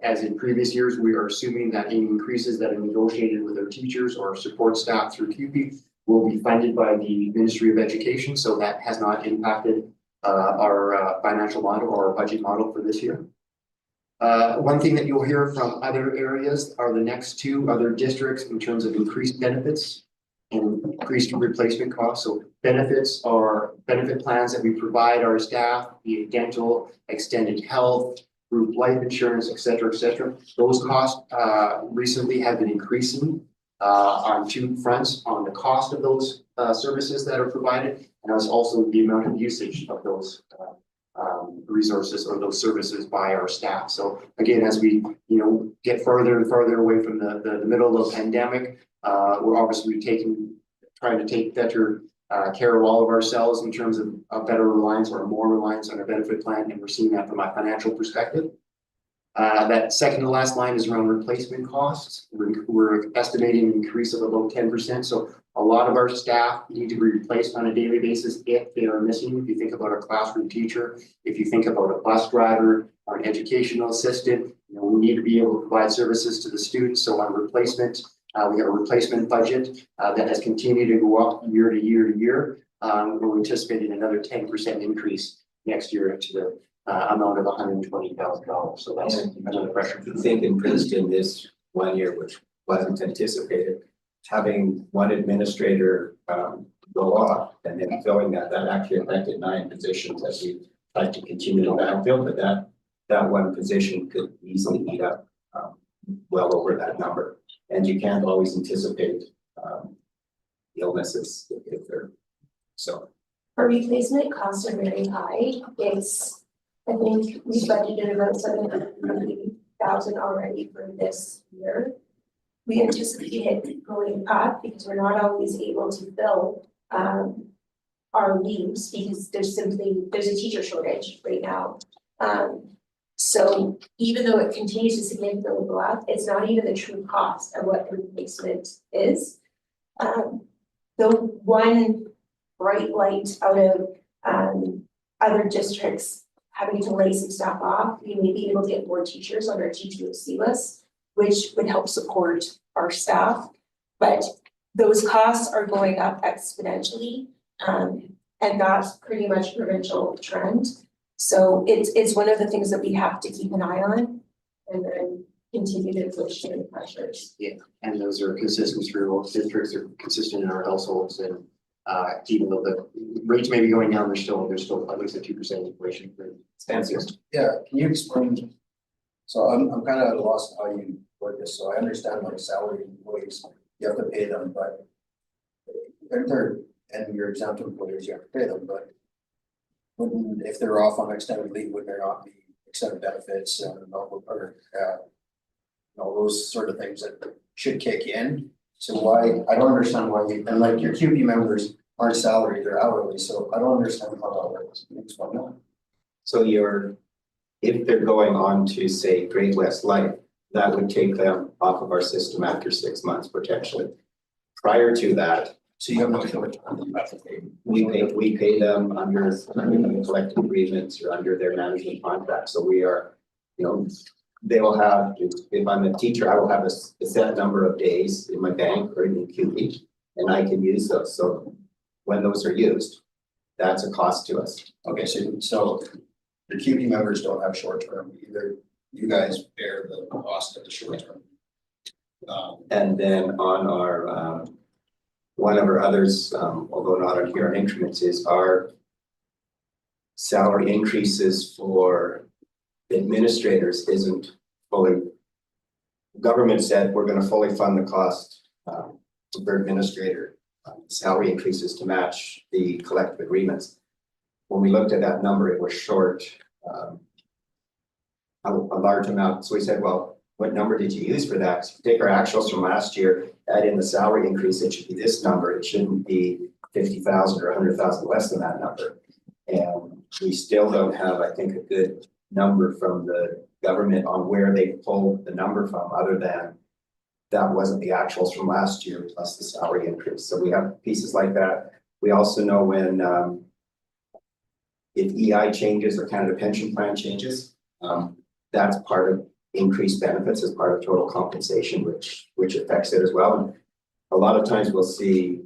as in previous years, we are assuming that any increases that are negotiated with our teachers or support staff through QP will be funded by the Ministry of Education. So that has not impacted our financial model or our budget model for this year. One thing that you'll hear from other areas are the next two other districts in terms of increased benefits and increased replacement costs. So benefits are benefit plans that we provide our staff, be it dental, extended health, group life insurance, et cetera, et cetera. Those costs recently have been increasing on two fronts, on the cost of those services that are provided, and also the amount of usage of those resources or those services by our staff. So again, as we get further and further away from the middle of the pandemic, we're obviously trying to take better care of all of ourselves in terms of a better reliance or more reliance on our benefit plan, and we're seeing that from a financial perspective. That second to last line is around replacement costs. We're estimating an increase of about 10%. So a lot of our staff need to be replaced on a daily basis if they are missing. If you think about a classroom teacher, if you think about a bus driver or an educational assistant, we need to be able to provide services to the students. So on replacement, we have a replacement budget that has continued to go up year to year to year. We're anticipating another 10% increase next year to the amount of $120,000. So that's another pressure. I think in Princeton this 1 year, which wasn't anticipated, having one administrator go off and then filling that actually affected 9 positions as we tried to continue to backfill, but that one position could easily eat up well over that number. And you can't always anticipate illnesses if they're so. Our replacement costs are very high. I think we budgeted about $750,000 already for this year. We anticipate it going up because we're not always able to fill our leaves because there's a teacher shortage right now. So even though it continues to significantly go up, it's not even the true cost of what the replacement is. The one bright light out of other districts having to lay some staff off, we may be able to get more teachers on our TTOC list, which would help support our staff. But those costs are going up exponentially, and that's pretty much a provincial trend. So it's one of the things that we have to keep an eye on and then continue to inflationary pressures. Yeah, and those are consistent through all districts, are consistent in our households, and even though the rates may be going down, there's still at least a 2% inflation for expenses. Yeah, can you explain? So I'm kind of at a loss of how you work this. So I understand like salary employees, you have to pay them, but and your exempt employees, you have to pay them, but if they're off on extended leave, would there not be extended benefits or all those sort of things that should kick in. So why, I don't understand why you, and like your QP members aren't salaried, they're hourly, so I don't understand how that works. Explain that. So if they're going on to, say, Great West Life, that would take them off of our system after 6 months potentially. Prior to that, So you have no short term, you have to pay. we pay them under collective agreements or under their management contract. So we are, they will have, if I'm a teacher, I will have a set number of days in my bank or in QP, and I can use those. So when those are used, that's a cost to us. Okay, so your QP members don't have short term, either you guys bear the cost of the short term. And then on our, one of our others, although not on here on increments, is our salary increases for administrators isn't fully. Government said we're gonna fully fund the cost for administrator salary increases to match the collective agreements. When we looked at that number, it was short a large amount. So we said, well, what number did you use for that? So take our actuals from last year, add in the salary increase, it should be this number. It shouldn't be 50,000 or 100,000 less than that number. And we still don't have, I think, a good number from the government on where they pulled the number from, other than that wasn't the actuals from last year plus the salary increase. So we have pieces like that. We also know when if EI changes or Canada Pension Plan changes, that's part of increased benefits as part of total compensation, which affects it as well. And a lot of times we'll see,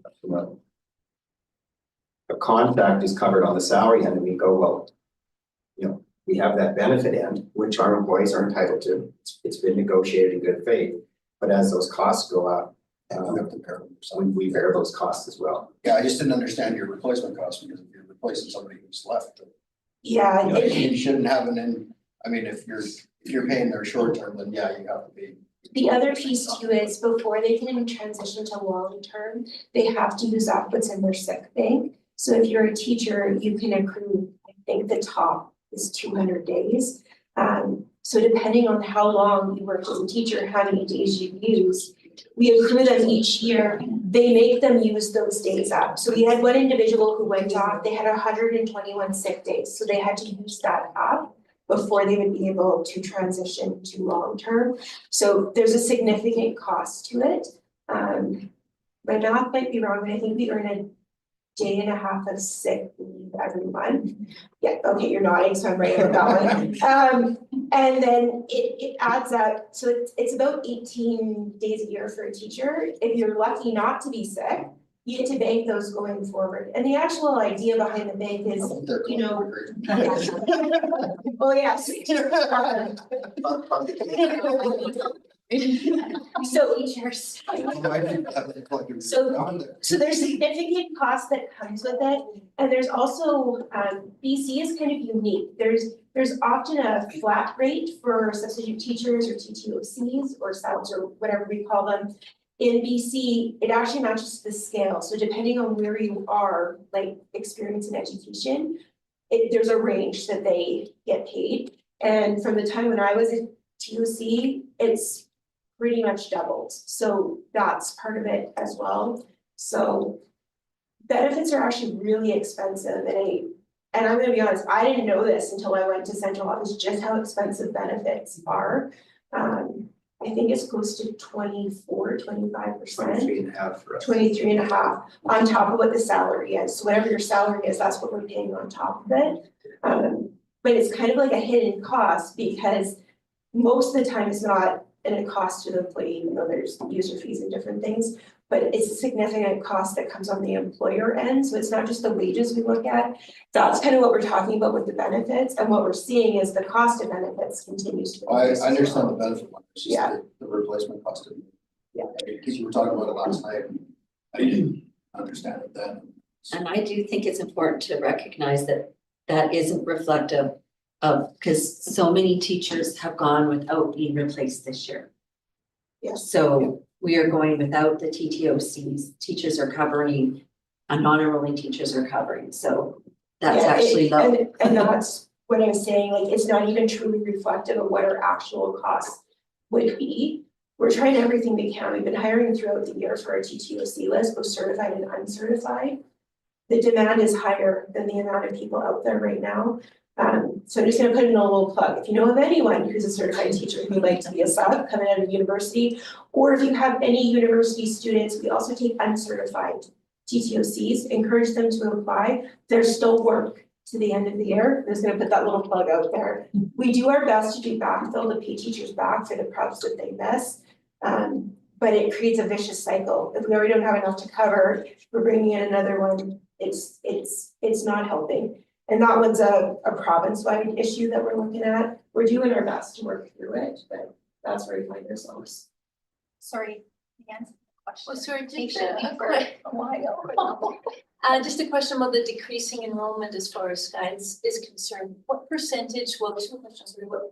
a contract is covered on the salary end, and we go, well, we have that benefit end, which our employees are entitled to. It's been negotiated in good faith, but as those costs go up, we bear those costs as well. Yeah, I just didn't understand your replacement cost, because if you're replacing somebody who's left. Yeah, You shouldn't have I mean, if you're paying their short term, then yeah, you have to be. the other piece too is before they can transition to long-term, they have to use up what's in their sick bank. So if you're a teacher, you can accrue, I think the top is 200 days. So depending on how long you worked as a teacher, how many days you use, we accrue them each year. They make them use those days up. So we had one individual who went off, they had 121 sick days, so they had to use that up before they would be able to transition to long-term. So there's a significant cost to it. My math might be wrong, but I think we earn a day and a half of sick leave every month. Yeah, okay, you're nodding, so I'm right on that one. And then it adds up, so it's about 18 days a year for a teacher. If you're lucky not to be sick, you get to bank those going forward. And the actual idea behind the bank is, oh yes. So there's significant cost that comes with it. And there's also, BC is kind of unique. There's often a flat rate for substitute teachers or TTOCs or subs or whatever we call them. In BC, it actually matches the scale. So depending on where you are, like experience in education, there's a range that they get paid. And from the time when I was a TOC, it's pretty much doubled. So that's part of it as well. So benefits are actually really expensive. And I'm gonna be honest, I didn't know this until I went to central office, just how expensive benefits are. I think it's close to 24, 25%. 23.5 for us. 23.5 on top of what the salary is. So whatever your salary is, that's what we're paying on top of it. But it's kind of like a hidden cost because most of the time it's not a cost to the employee, even though there's user fees and different things. But it's a significant cost that comes on the employer end. So it's not just the wages we look at. That's kind of what we're talking about with the benefits. And what we're seeing is the cost of benefits continues to I increase. understand the benefit one, it's just Yeah. the replacement cost of it. Yeah. Because you were talking about it last night, and I didn't understand it then. And I do think it's important to recognize that that isn't reflective of, because so many teachers have gone without being replaced this year. Yes. So we are going without the TTOCs, teachers are covering, non-enrolling teachers are covering, so that's Yeah, actually low. and that's what I'm saying, like, it's not even truly reflective of what our actual costs would be. We're trying everything we can. We've been hiring throughout the year for our TTOC list, both certified and uncertified. The demand is higher than the amount of people out there right now. So I'm just gonna put in a little plug. If you know of anyone who's a certified teacher who'd like to be a sub coming out of university, or if you have any university students, we also take uncertified TTOCs, encourage them to apply. There's still work to the end of the year. I'm just gonna put that little plug out there. We do our best to do backfill, to pay teachers back for the preps that they miss. But it creates a vicious cycle. If we already don't have enough to cover, we're bringing in another one. It's not helping. And that one's a province-wide issue that we're looking at. We're doing our best to work through it, but that's where we find ourselves. Sorry, again. Well, sorry, just just a question about the decreasing enrollment as far as guides is concerned. What percentage, well, two questions, really.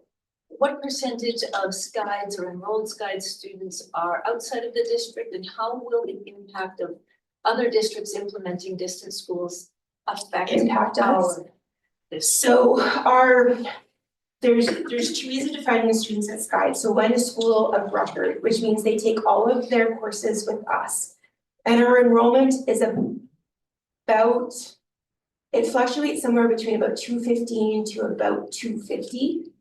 What percentage of guides or enrolled guide students are outside of the district, and how will the impact of other districts implementing distance schools affect Impact us? our So there's two ways of defining students as guides. So one is school of record, which means they take all of their courses with us. And our enrollment is about, it fluctuates somewhere between about 215 to about 250.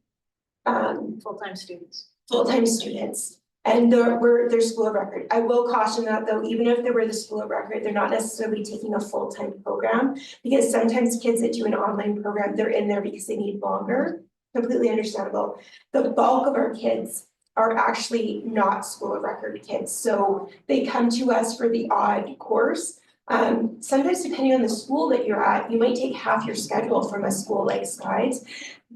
full-time students? Full-time students. And they're school of record. I will caution that though, even if they were the school of record, they're not necessarily taking a full-time program. Because sometimes kids that do an online program, they're in there because they need longer. Completely understandable. The bulk of our kids are actually not school of record kids. So they come to us for the odd course. Sometimes depending on the school that you're at, you might take half your schedule from a school like Skies.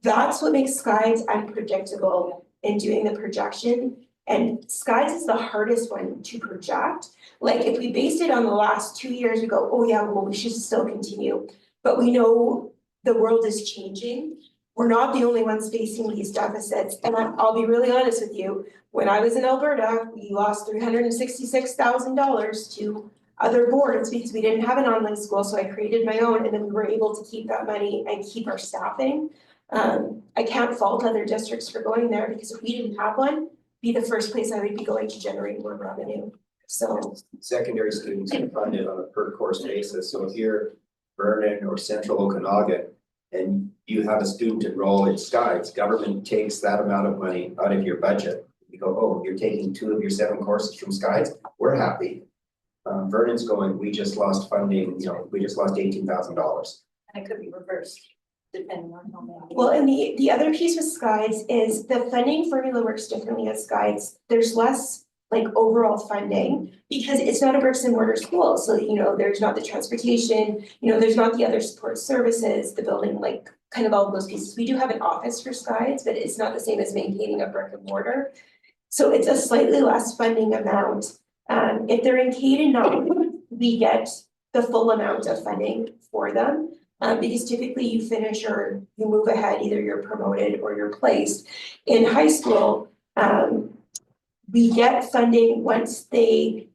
That's what makes Skies unpredictable in doing the projection. And Skies is the hardest one to project. Like if we based it on the last 2 years, we go, oh yeah, well, we should still continue. But we know the world is changing. We're not the only ones facing these deficits. And I'll be really honest with you, when I was in Alberta, we lost $366,000 to other boards because we didn't have an online school. So I created my own, and then we were able to keep that money and keep our staffing. I can't fault other districts for going there, because if we didn't have one, be the first place I would be going to generate more revenue. So Secondary students are funded on a per course basis. So if you're Vernon or Central Okanagan and you have a student enroll in Skies, government takes that amount of money out of your budget. You go, oh, you're taking 2 of your 7 courses from Skies, we're happy. Vernon's going, we just lost funding, we just lost $18,000. And it could be reversed, depending on how many. well, and the other piece with Skies is the funding formula works differently at Skies. There's less like overall funding because it's not a bricks and mortar school. So, there's not the transportation, there's not the other support services, the building, like kind of all of those pieces. We do have an office for Skies, but it's not the same as maintaining a brick and mortar. So it's a slightly less funding amount. If they're in K-9, we get the full amount of funding for them. Because typically you finish or you move ahead, either you're promoted or you're placed. In high school, we get funding once they,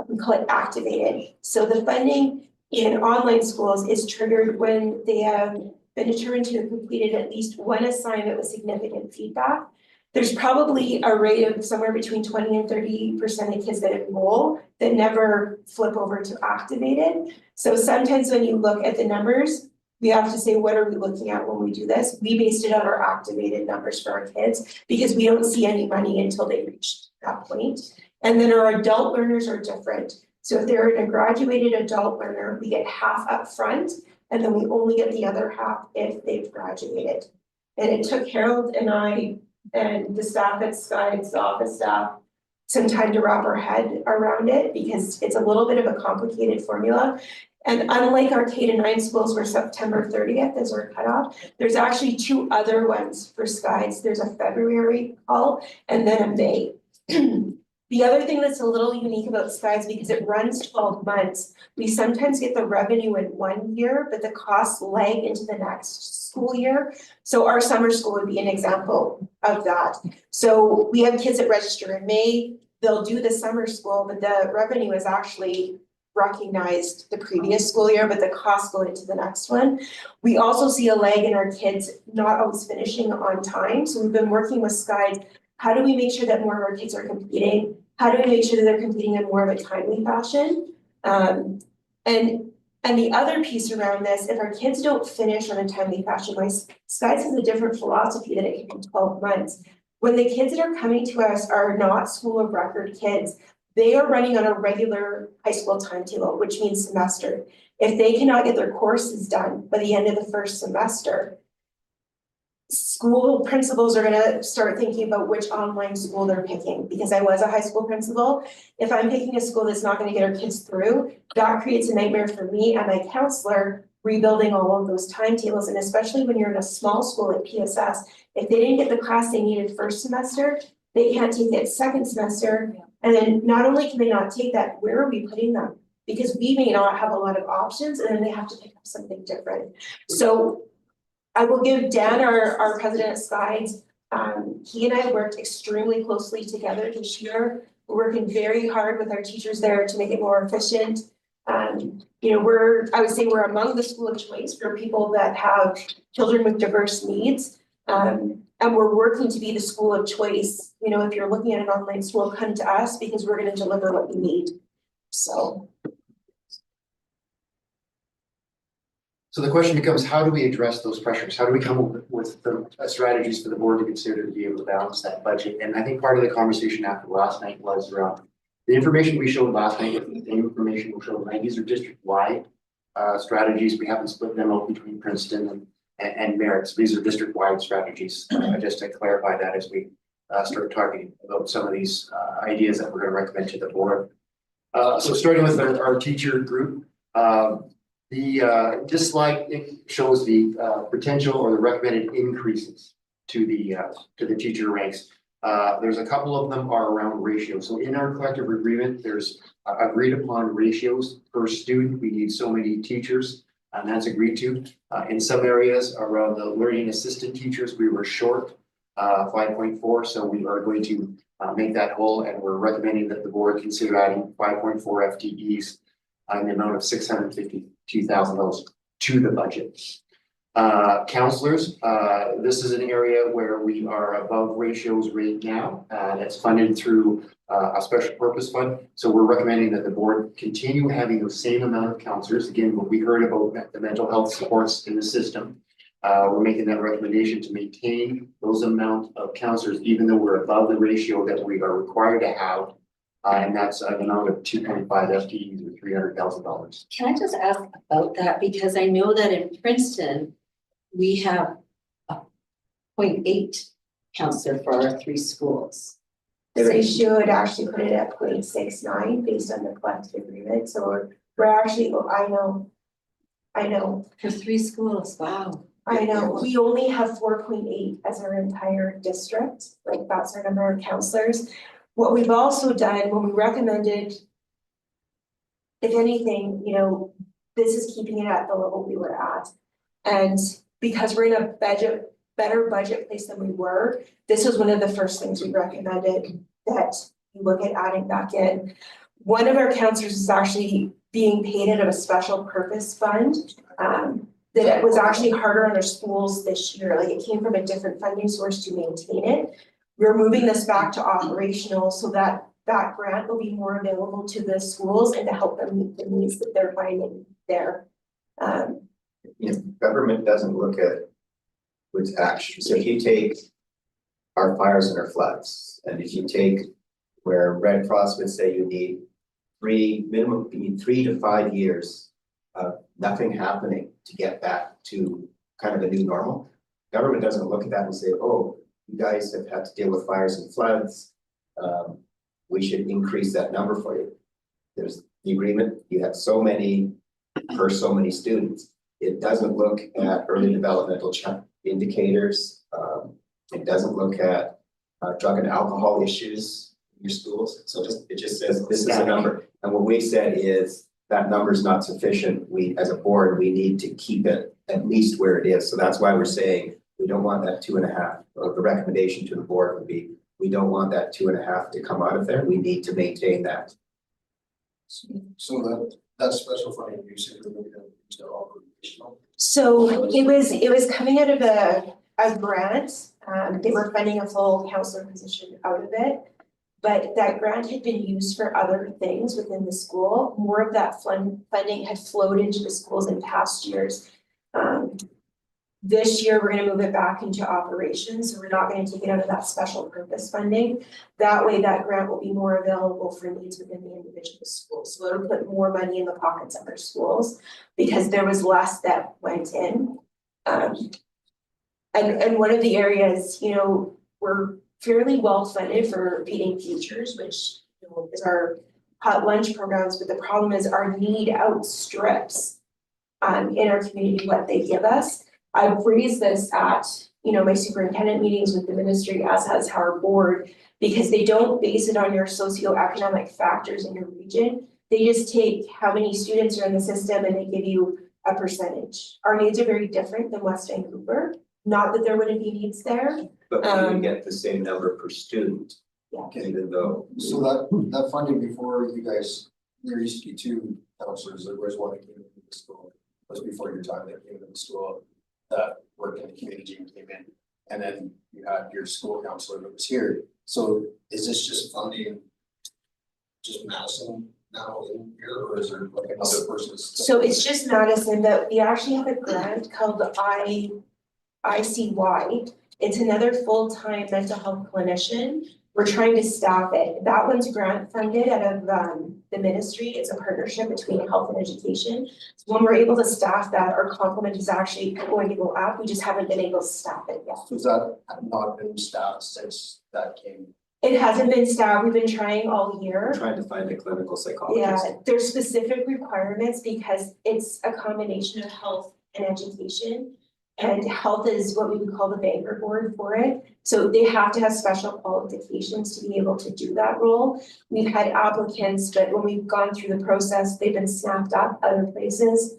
we call it activated. So the funding in online schools is triggered when they have been determined to have completed at least one assignment with significant feedback. There's probably a rate of somewhere between 20 and 30% of kids that enroll that never flip over to activated. So sometimes when you look at the numbers, we have to say, what are we looking at when we do this? We based it on our activated numbers for our kids because we don't see any money until they reach that point. And then our adult learners are different. So if they're a graduated adult learner, we get half up front, and then we only get the other half if they've graduated. And it took Harold and I and the staff at Skies, the office staff, some time to wrap our head around it because it's a little bit of a complicated formula. And unlike our K-9 schools where September 30th is our cutoff, there's actually 2 other ones for Skies. There's a February call and then a May. The other thing that's a little unique about Skies, because it runs 12 months, we sometimes get the revenue in 1 year, but the costs lag into the next school year. So our summer school would be an example of that. So we have kids that register in May, they'll do the summer school, but the revenue is actually recognized the previous school year, but the costs go into the next one. We also see a lag in our kids not always finishing on time. So we've been working with Skies How do we make sure that more of our kids are competing? How do we make sure that they're competing in more of a timely fashion? And the other piece around this, if our kids don't finish on a timely fashion, my Skies has a different philosophy that it can be 12 months. When the kids that are coming to us are not school of record kids, they are running on a regular high school timetable, which means semester. If they cannot get their courses done by the end of the first semester, school principals are gonna start thinking about which online school they're picking, because I was a high school principal. If I'm picking a school that's not gonna get our kids through, that creates a nightmare for me and my counselor rebuilding all of those timetables, and especially when you're in a small school like PSS, if they didn't get the class they needed first semester, they can't take it second semester. And then not only can they not take that, where are we putting them? Because we may not have a lot of options, and then they have to pick up something different. So I will give Dan, our president of Skies, he and I worked extremely closely together this year. We're working very hard with our teachers there to make it more efficient. You know, I would say we're among the school of choice for people that have children with diverse needs. And we're working to be the school of choice. You know, if you're looking at an online school, come to us because we're gonna deliver what you need, so. So the question becomes, how do we address those pressures? How do we come up with the strategies for the board to consider to be able to balance that budget? And I think part of the conversation after last night was around the information we showed last night, the same information we showed tonight. These are district-wide strategies. We haven't split them out between Princeton and Merritt. So these are district-wide strategies. Just to clarify that as we start talking about some of these ideas that we're going to recommend to the board. So starting with our teacher group, this slide, it shows the potential or the recommended increases to the teacher ranks. There's a couple of them are around ratios. So in our collective agreement, there's agreed upon ratios per student. We need so many teachers, and that's agreed to. In some areas around the learning assistant teachers, we were short 5.4. So we are going to make that whole, and we're recommending that the board consider adding 5.4 FTEs in the amount of $652,000 to the budget. Counselors, this is an area where we are above ratios right now. That's funded through a special purpose fund. So we're recommending that the board continue having the same amount of counselors. Again, what we heard about the mental health supports in the system, we're making that recommendation to maintain those amount of counselors, even though we're above the ratio that we are required to have. And that's an amount of 2.5 FTEs or $300,000. Can I just ask about that? Because I know that in Princeton, we have a 0.8 counselor for our 3 schools. The ratio would actually put it at 0.69 based on the collective agreement, so we're actually, I know. For 3 schools, wow. I know, we only have 4.8 as our entire district, like that's our number of counselors. What we've also done when we recommended, if anything, you know, this is keeping it at the level we were at. And because we're in a better budget place than we were, this was one of the first things we recommended that you look at adding back in. One of our counselors is actually being paid out of a special purpose fund. That it was actually harder on our schools this year, like it came from a different funding source to maintain it. We're moving this back to operational so that that grant will be more available to the schools and to help them meet the needs that they're finding there. Government doesn't look at what's action. So if you take our fires and our floods, and if you take where Red Cross would say you need 3 to 5 years of nothing happening to get back to kind of a new normal. Government doesn't look at that and say, oh, you guys have had to deal with fires and floods. We should increase that number for you. There's the agreement, you have so many per so many students. It doesn't look at early developmental indicators. It doesn't look at drug and alcohol issues in your schools. So it just says this is a number. And what we said is that number is not sufficient. We, as a board, we need to keep it at least where it is. So that's why we're saying we don't want that 2.5, or the recommendation to the board would be, we don't want that 2.5 to come out of there. We need to maintain that. So that special funding you said we're going to operational. So it was coming out of a grant They were funding a full counselor position out of it. But that grant had been used for other things within the school. More of that funding had flowed into the schools in past years. This year, we're gonna move it back into operations, so we're not gonna take it out of that special purpose funding. That way, that grant will be more available for needs within the individual schools. So it'll put more money in the pockets of our schools because there was less that went in. And one of the areas, you know, we're fairly well funded for feeding futures, which, you know, is our hot lunch programs, but the problem is our need outstrips in our community what they give us. I've raised this at, you know, my superintendent meetings with the ministry, as has our board, because they don't base it on your socioeconomic factors in your region. They just take how many students are in the system and they give you a percentage. Our needs are very different than West Vancouver. Not that there wouldn't be needs there. But we would get the same number per student. Yeah. Even though. So that funding before you guys, there used to be two counselors, there was one that came into the school. It was before your time that came into the school, that worked in the community and came in. And then you had your school counselor that was here. So is this just funding just Madison now in here, or is there like another person's? So it's just Madison, but we actually have a grant called the ICY. It's another full-time mental health clinician. We're trying to staff it. That one's grant funded out of the ministry. It's a partnership between health and education. So when we're able to staff that, our complement is actually going to go up. We just haven't been able to staff it yet. So has that not been staffed since that came? It hasn't been staffed. We've been trying all year. We're trying to find a clinical Yeah, psychologist. there's specific requirements because it's a combination of health and education. And health is what we would call the banker board for it. So they have to have special qualifications to be able to do that role. We've had applicants, but when we've gone through the process, they've been snapped up other places.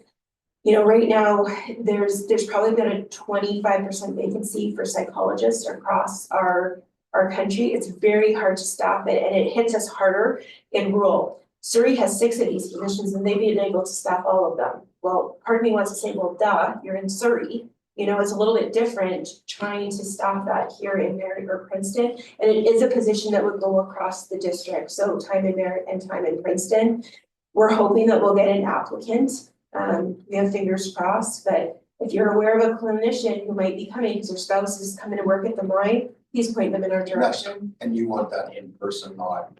You know, right now, there's probably been a 25% vacancy for psychologists across our country. It's very hard to staff it, and it hits us harder in rural. Surrey has 6 of these positions and they've been able to staff all of them. Well, part of me wants to say, well, duh, you're in Surrey. You know, it's a little bit different trying to staff that here in Merritt or Princeton. And it is a position that would go across the district. So time in Merritt and time in Princeton. We're hoping that we'll get an applicant. We have fingers crossed, but if you're aware of a clinician who might be coming because their spouse is coming to work at the mine, please point them in our direction. And you want that in person, not?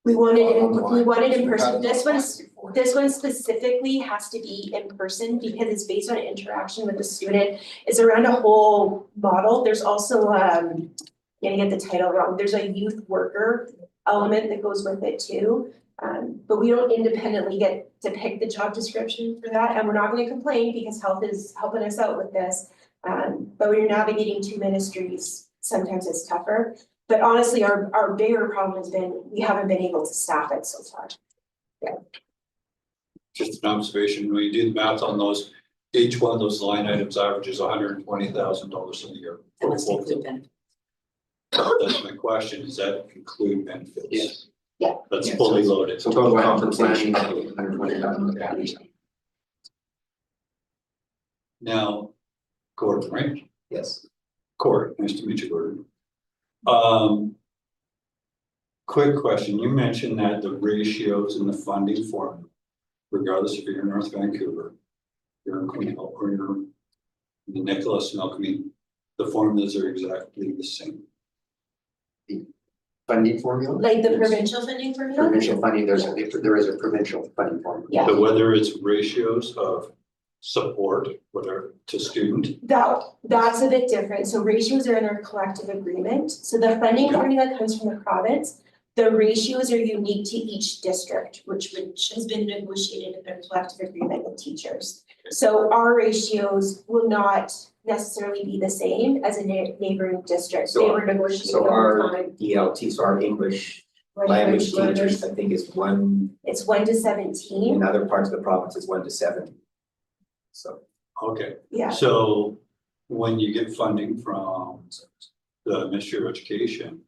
We wanted in We've person. had This one's before. This one specifically has to be in person because it's based on interaction with the student. It's around a whole model. There's also, I'm gonna get the title wrong. There's a youth worker element that goes with it too. But we don't independently get to pick the job description for that. And we're not gonna complain because health is helping us out with this. But when you're navigating 2 ministries, sometimes it's tougher. But honestly, our bigger problem has been, we haven't been able to staff it so far. Just an observation, when you do the math on those, each one of those line items averages $120,000 a year. That must include benefits. That's my question, does that include benefits? Yes. Yeah. That's Yes. fully loaded. So total compensation, $120,000. Now, Gordon, right? Yes. Corey, nice to meet you, Gordon. Quick question, you mentioned that the ratios in the funding formula, regardless if you're in North Vancouver, you're in Queen Hill, or you're in the Nicholas, Milkmead, the formulas are exactly the same. Funding formula? Like the provincial funding formula? Provincial funding, there is a provincial funding formula. Yeah. So whether it's ratios of support, whatever, to student, That's a bit different. So ratios are in our collective agreement. So the funding formula comes from the province. The ratios are unique to each district, which has been negotiated in their collective agreement with teachers. So our ratios will not necessarily be the same as a neighboring district. They were negotiated So over our time. ELT, so our English language teachers, I think is 1, It's 1 to 17. in other parts of the province is 1 to 7. So. okay. Yeah. So when you get funding from the Ministry of Education,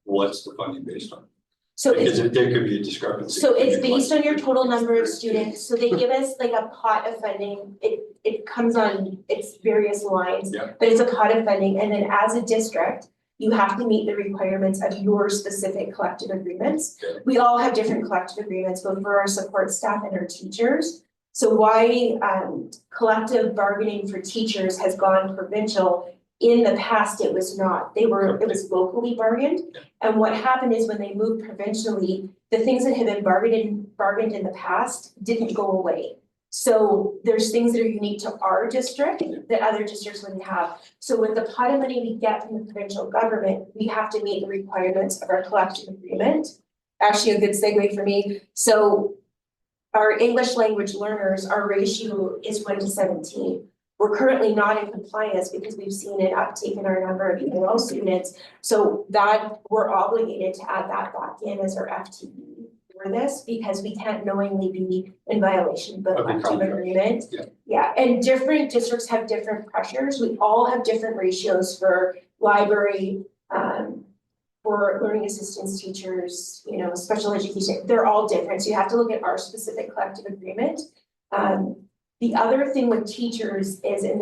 what's the funding based on? So it's Because there could be a discrepancy. So it's based on your total number of students, so they give us like a pot of funding, it it comes on its various lines. Yeah. But it's a pot of funding, and then as a district, you have to meet the requirements of your specific collective agreements. Okay. We all have different collective agreements, both for our support staff and our teachers. So why collective bargaining for teachers has gone provincial, in the past it was not. It was locally bargained. And what happened is when they moved provincially, the things that had been bargained in the past didn't go away. So there's things that are unique to our district that other districts wouldn't have. So with the pot of money we get from the provincial government, we have to meet the requirements of our collective agreement. Actually, a good segue for me. So our English language learners, our ratio is 1:17. We're currently not in compliance because we've seen an uptake in our number of ELL students. So that we're obligated to add that back in as our FTE for this, because we can't knowingly be in violation of the collective agreement. Yeah, and different districts have different pressures. We all have different ratios for library, for learning assistance teachers, you know, special education. They're all different. So you have to look at our specific collective agreement. The other thing with teachers is, and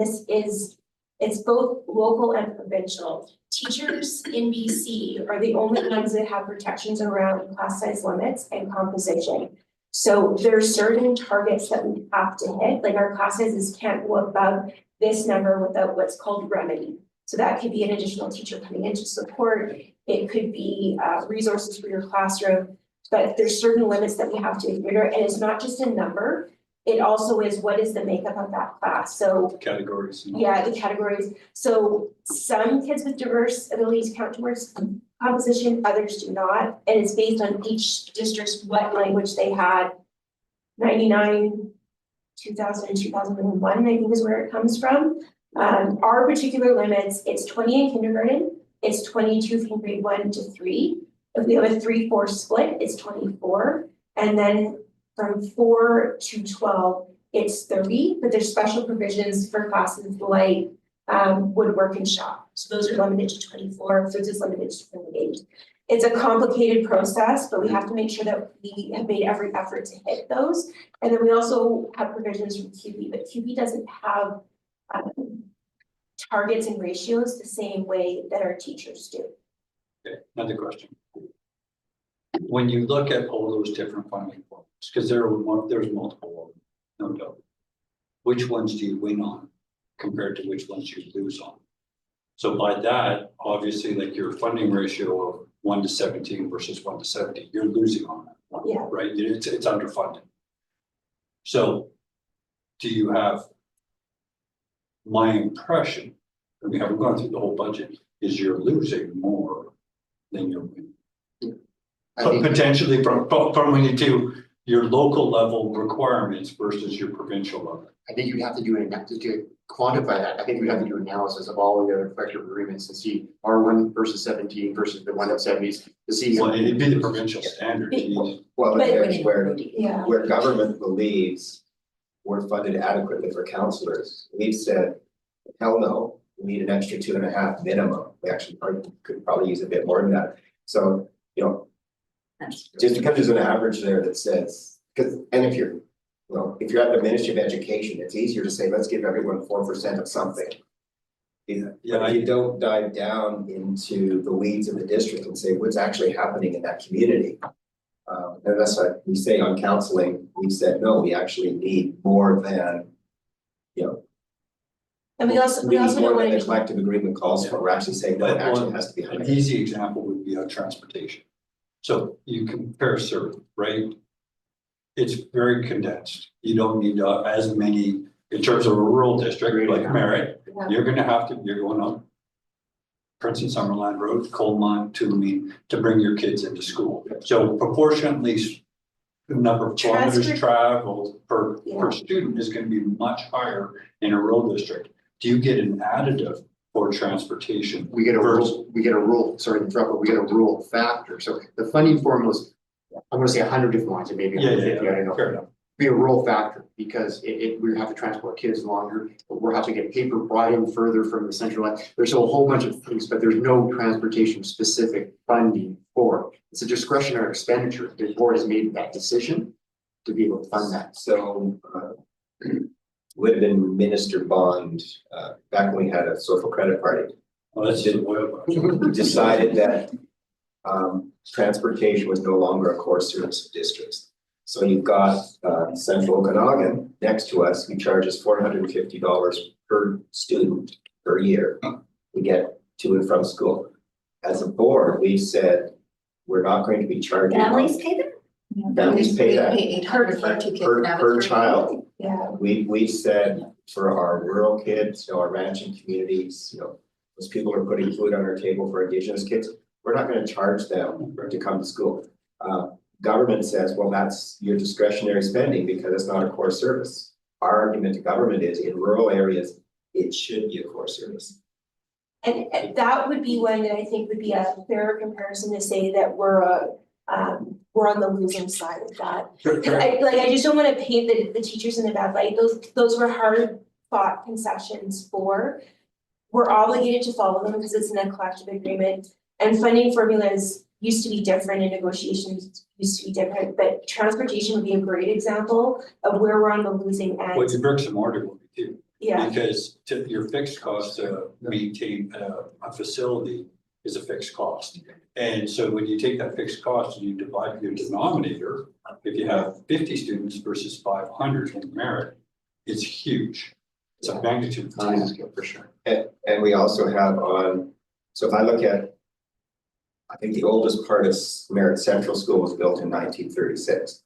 it's both local and provincial. Teachers in BC are the only ones that have protections around class size limits and composition. So there's certain targets that we have to hit, like our class sizes can't go above this number without what's called remedy. So that could be an additional teacher coming in to support. It could be resources for your classroom, but there's certain limits that we have to adhere to, and it's not just a number. It also is, what is the makeup of that class? So Categories. yeah, the categories. So some kids with diverse abilities count towards composition, others do not. And it's based on each district's what language they had. 99, 2000, 2001, I think is where it comes from. Our particular limits, it's 20 in kindergarten, it's 22 from grade 1 to 3. If we have a 3-4 split, it's 24. And then from 4 to 12, it's 30, but there's special provisions for classes like woodwork and shop. So those are limited to 24, so it's limited to 28. It's a complicated process, but we have to make sure that we have made every effort to hit those. And then we also have provisions from QB, but QB doesn't have targets and ratios the same way that our teachers do. Okay, another question. When you look at all those different funding forms, because there's multiple of them, no doubt. Which ones do you win on compared to which ones you lose on? So by that, obviously, like your funding ratio of 1:17 versus 1:70, you're losing on that one, Yeah. right? It's underfunded. So do you have, my impression, and we haven't gone through the whole budget, is you're losing more than you're winning. But potentially from when you do your local level requirements versus your provincial level. I think you have to do to quantify that. I think we have to do analysis of all the other collective agreements and see R1 versus 17 versus the one at 70s to see. Well, it'd be the provincial standard. Well, But- there's Yeah. where government believes we're funded adequately for counselors, we've said, hell no, we need an extra 2.5 minimum. We actually could probably use a bit more than that. So, you know, just because there's an average there that says, and if you're at the Ministry of Education, it's easier to say, let's give everyone 4% of something. Yeah, you don't dive down into the weeds of the district and say what's actually happening in that community. And that's what we say on counseling. We said, no, we actually need more than, And we also more don't than want the to. collective agreement calls for. We're actually saying, no, it actually has to be An higher. easy example would be on transportation. So you compare CERT, right? It's very condensed. You don't need as many, in terms of a rural district like Merritt, you're going on Princeton, Summerland Road, Coalmine, Toomey, to bring your kids into school. So proportionately, the number of kilometers traveled per student is going to be much higher in a rural district. Do you get an additive for transportation? We get a rural, sorry to interrupt, but we get a rural factor. So the funding formulas, I'm gonna say 100 different ones, and maybe 150, I don't know. Fair enough. Be a rural factor because we have to transport kids longer, but we're having to get paper brought in further from the central line. There's a whole bunch of things, but there's no transportation specific funding for it. It's a discretionary expenditure. The board has made that decision to be able to fund that. So would have been Minister Bond, back when we had a social credit party. Well, that's just well. We decided that transportation was no longer a core service of districts. So you've got Central Okanagan next to us, who charges $450 per student per year. We get to and from school. As a board, we said, we're not going to be charging. Families pay that? Families pay that. Per child. Yeah, We said for our rural kids, our ranching communities, those people are putting food on our table for Indigenous kids. We're not gonna charge them to come to school. Government says, well, that's your discretionary spending because it's not a core service. Our argument to government is in rural areas, it should be a core service. and that would be one that I think would be a fairer comparison to say that we're on the losing side of that. I just don't wanna paint the teachers in a bad light. Those were hard fought concessions for. We're obligated to follow them because it's in a collective agreement, and funding formulas used to be different and negotiations used to be different, but transportation would be a great example of where we're on the losing end. Well, your bricks and mortar will be too. Yeah, Because your fixed cost to maintain a facility is a fixed cost. And so when you take that fixed cost and you divide your denominator, if you have 50 students versus 500 in merit, it's huge. It's a magnitude. For sure. And we also have so if I look at, I think the oldest part of Merritt Central School was built in 1936.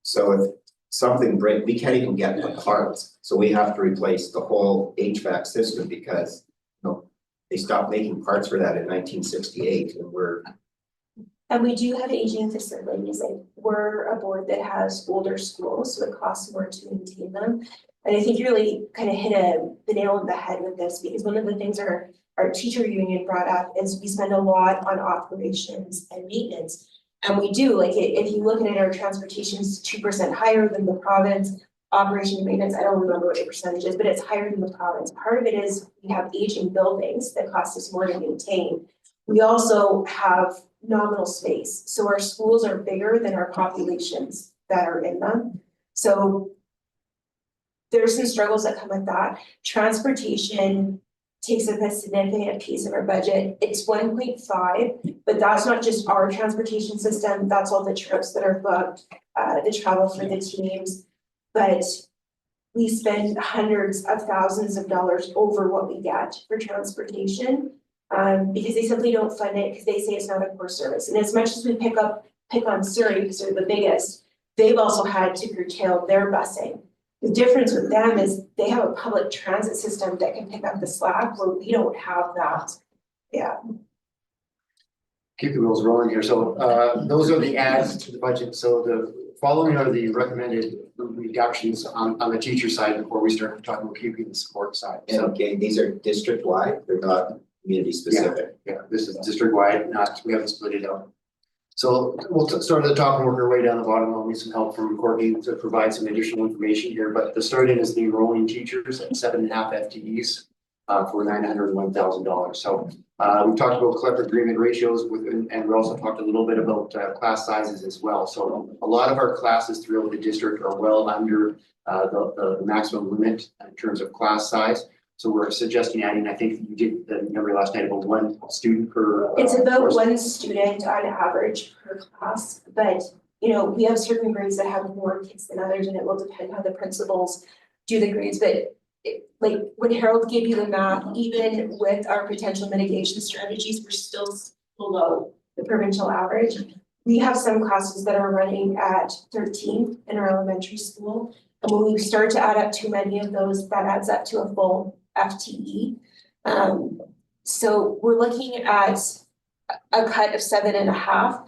So if something breaks, we can't even get the parts. So we have to replace the whole HVAC system because, they stopped making parts for that in 1968 and we do have aging facilities, and we're a board that has older schools, so it costs more to maintain them. And I think you really kind of hit the nail on the head with this, because one of the things our teacher union brought up is we spend a lot on operations and maintenance. And we do, like, if you look at it, our transportation is 2% higher than the province. Operation and maintenance, I don't remember what the percentage is, but it's higher than the province. Part of it is we have aging buildings that cost us more to maintain. We also have nominal space. So our schools are bigger than our populations that are in them. So there's some struggles that come with that. Transportation takes up a significant piece of our budget. It's 1.5, but that's not just our transportation system. That's all the trips that are booked, the travel for the teams. But we spend hundreds of thousands of dollars over what we get for transportation, because they simply don't fund it because they say it's not a core service. And as much as we pick on Surrey because they're the biggest, they've also had to curtail their busing. The difference with them is they have a public transit system that can pick up the slack where we don't have that. Yeah. Keep the wheels rolling here. So those are the adds to the budget. So the following are the recommended reductions on the teacher side before we start talking about keeping the support side. And okay, these are district wide, they're not community specific. Yeah, this is district wide, we haven't split it out. So we'll start at the top and work our way down the bottom. I'll need some help from Courtney to provide some additional information here, but the start in is the enrolling teachers at 7.5 FTEs for $901,000. So we talked about collective agreement ratios and we also talked a little bit about class sizes as well. So a lot of our classes throughout the district are well under the maximum limit in terms of class size. So we're suggesting adding, I think you did the number last night, about one student per. It's about course. one student on average per class, but we have certain grades that have more kids than others, and it will depend how the principals do the grades. But like when Harold gave you the math, even with our potential mitigation strategies, we're still below the provincial average. We have some classes that are running at 13 in our elementary school. And when we start to add up too many of those, that adds up to a full FTE. So we're looking at a cut of 7.5,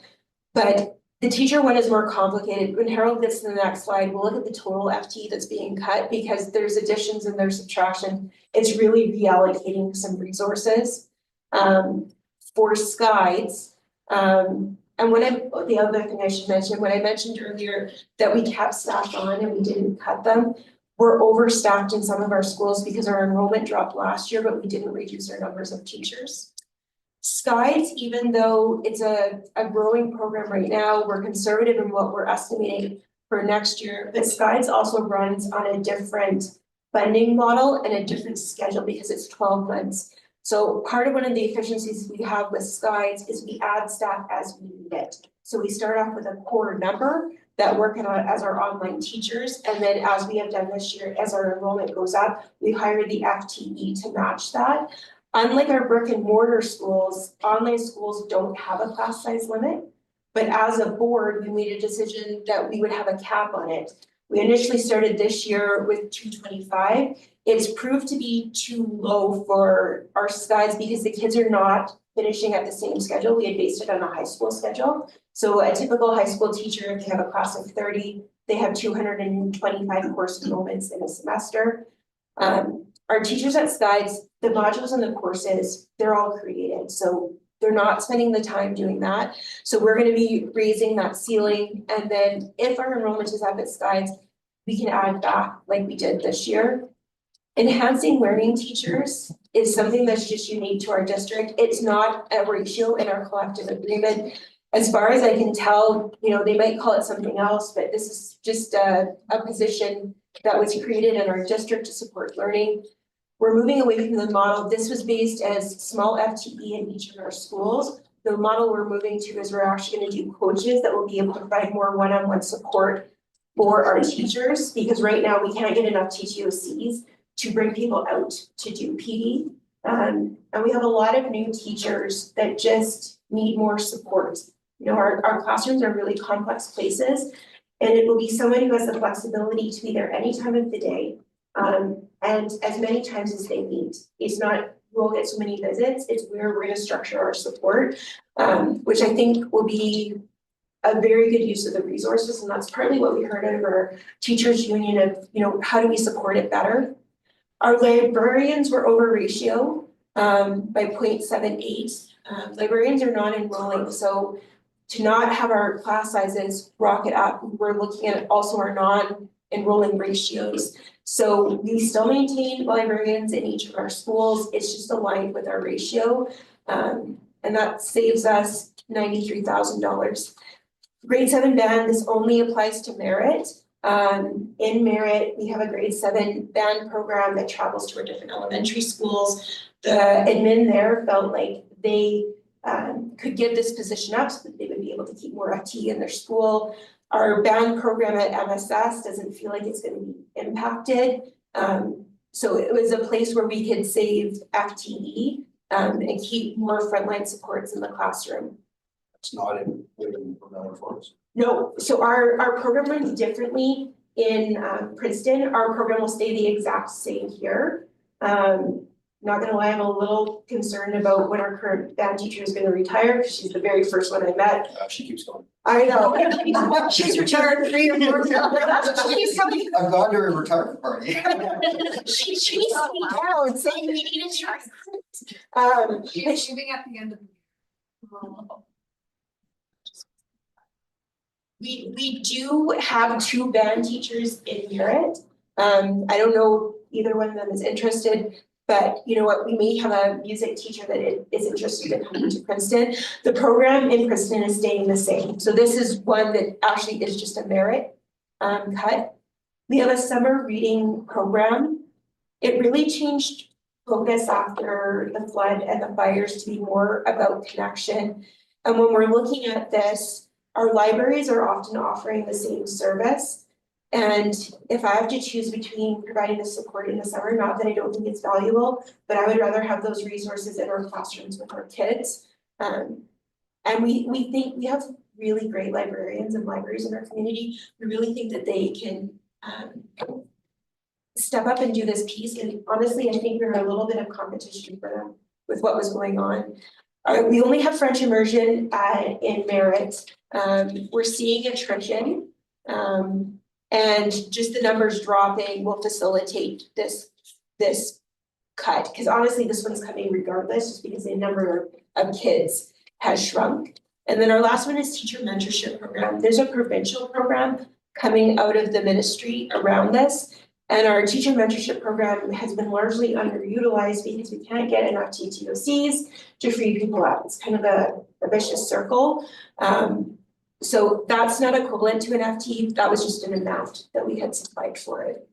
but the teacher one is more complicated. When Harold gets to the next slide, we'll look at the total FTE that's being cut because there's additions and there's subtraction. It's really reallocating some resources for Skides. And the other thing I should mention, when I mentioned earlier that we kept staff on and we didn't cut them, we're overstaffed in some of our schools because our enrollment dropped last year, but we didn't reduce our numbers of teachers. Skides, even though it's a growing program right now, we're conservative in what we're estimating. for next year, but Skies also runs on a different funding model and a different schedule because it's 12 months. So part of one of the efficiencies we have with Skies is we add staff as we need it. So we start off with a core number that work as our online teachers, and then as we have done this year, as our enrollment goes up, we hire the FTE to match that. Unlike our brick and mortar schools, online schools don't have a class size limit. But as a board, we made a decision that we would have a cap on it. We initially started this year with 225. It's proved to be too low for our Skies because the kids are not finishing at the same schedule. We had based it on a high school schedule. So a typical high school teacher, if they have a class of 30, they have 225 course enrollments in a semester. Our teachers at Skies, the modules and the courses, they're all created. So they're not spending the time doing that. So we're going to be raising that ceiling. And then if our enrollment is up at Skies, we can add back like we did this year. Enhancing learning teachers is something that's just unique to our district. It's not a ratio in our collective agreement. As far as I can tell, you know, they might call it something else, but this is just a position that was created in our district to support learning. We're moving away from the model. This was based as small FTE in each of our schools. The model we're moving to is we're actually going to do coaches that will be able to provide more one-on-one support for our teachers, because right now we can't get enough TTOCs to bring people out to do PD. And we have a lot of new teachers that just need more support. You know, our classrooms are really complex places, and it will be someone who has the flexibility to be there any time of the day, and as many times as they need. It's not, we'll get so many visits, it's where we're going to structure our support, which I think will be a very good use of the resources. And that's partly what we heard out of our teachers union of, you know, how do we support it better? Our librarians were over ratio by 0.78. Librarians are non-enrolling, so to not have our class sizes rocket up, we're looking at also our non-enrolling ratios. So we still maintain librarians in each of our schools. It's just aligned with our ratio, and that saves us $93,000. Grade 7 band, this only applies to merit. In merit, we have a grade 7 band program that travels to our different elementary schools. The admin there felt like they could give this position up so that they would be able to keep more FTE in their school. Our band program at MSS doesn't feel like it's going to be impacted. So it was a place where we could save FTE and keep more frontline supports in the classroom. It's not in Vermont Forest. No, so our program runs differently in Princeton. Our program will stay the exact same here. Not gonna lie, I'm a little concerned about when our current band teacher is gonna retire, because she's the very first one I met. She keeps going. I know. She's retired 3 or 4 times. She's coming. I've gone to a retirement party. She chased me down saying we need a chart. She's leaving at the end of the year. We do have 2 band teachers in merit. I don't know either one of them is interested, but you know what, we may have a music teacher that is interested in coming to Princeton. The program in Princeton is staying the same. So this is one that actually is just a merit cut. We have a summer reading program. It really changed focus after the flood and the fires to be more about connection. And when we're looking at this, our libraries are often offering the same service. And if I have to choose between providing the support in the summer, not that I don't think it's valuable, but I would rather have those resources in our classrooms with our kids. And we think we have really great librarians and libraries in our community. We really think that they can step up and do this piece. And honestly, I think we're a little bit of competition for them with what was going on. We only have French immersion in merit. We're seeing attrition, and just the numbers dropping will facilitate this cut. Because honestly, this one's coming regardless, just because the number of kids has shrunk. And then our last one is teacher mentorship program. There's a provincial program coming out of the ministry around this. And our teacher mentorship program has been largely underutilized because we can't get enough TTOCs to free people up. It's kind of a vicious circle. So that's not equivalent to an FTE, that was just an amount that we had supplied for it.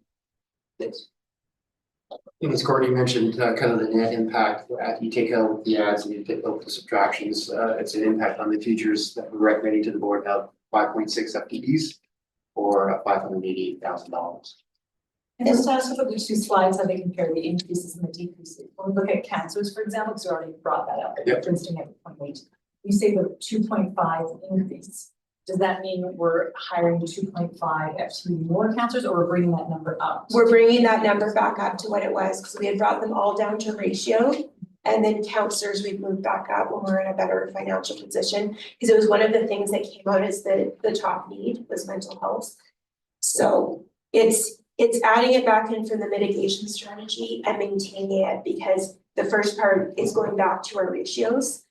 And as Courtney mentioned, kind of the net impact, you take out the adds and you take out the subtractions, it's an impact on the teachers that we're recommending to the board have 5.6 FTEs or $588,000. And just to ask about which two slides, how they compare the increases and the decreases. When we look at cancers, for example, because we already brought that up, Yep. Princeton at 0.8. You say the 2.5 increase. Does that mean we're hiring 2.5 FTE more counselors, or we're bringing that number up? We're bringing that number back up to what it was, because we had brought them all down to ratio. And then counselors, we've moved back up when we're in a better financial position, because it was one of the things that came out as the top need was mental health. So it's adding it back in from the mitigation strategy and maintaining it, because the first part is going back to our ratios.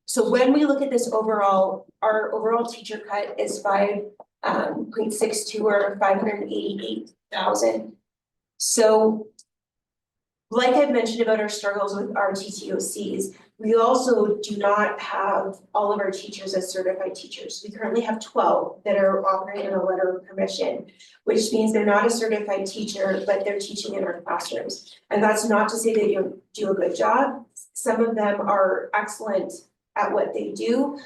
So when we look at this overall, our overall teacher cut is 5.62 or 588,000. So like I've mentioned about our struggles with our TTOCs, we also do not have all of our teachers as certified teachers. We currently have 12 that are operating on a letter of permission, which means they're not a certified teacher, but they're teaching in our classrooms. And that's not to say they don't do a good job. Some of them are excellent at what they do,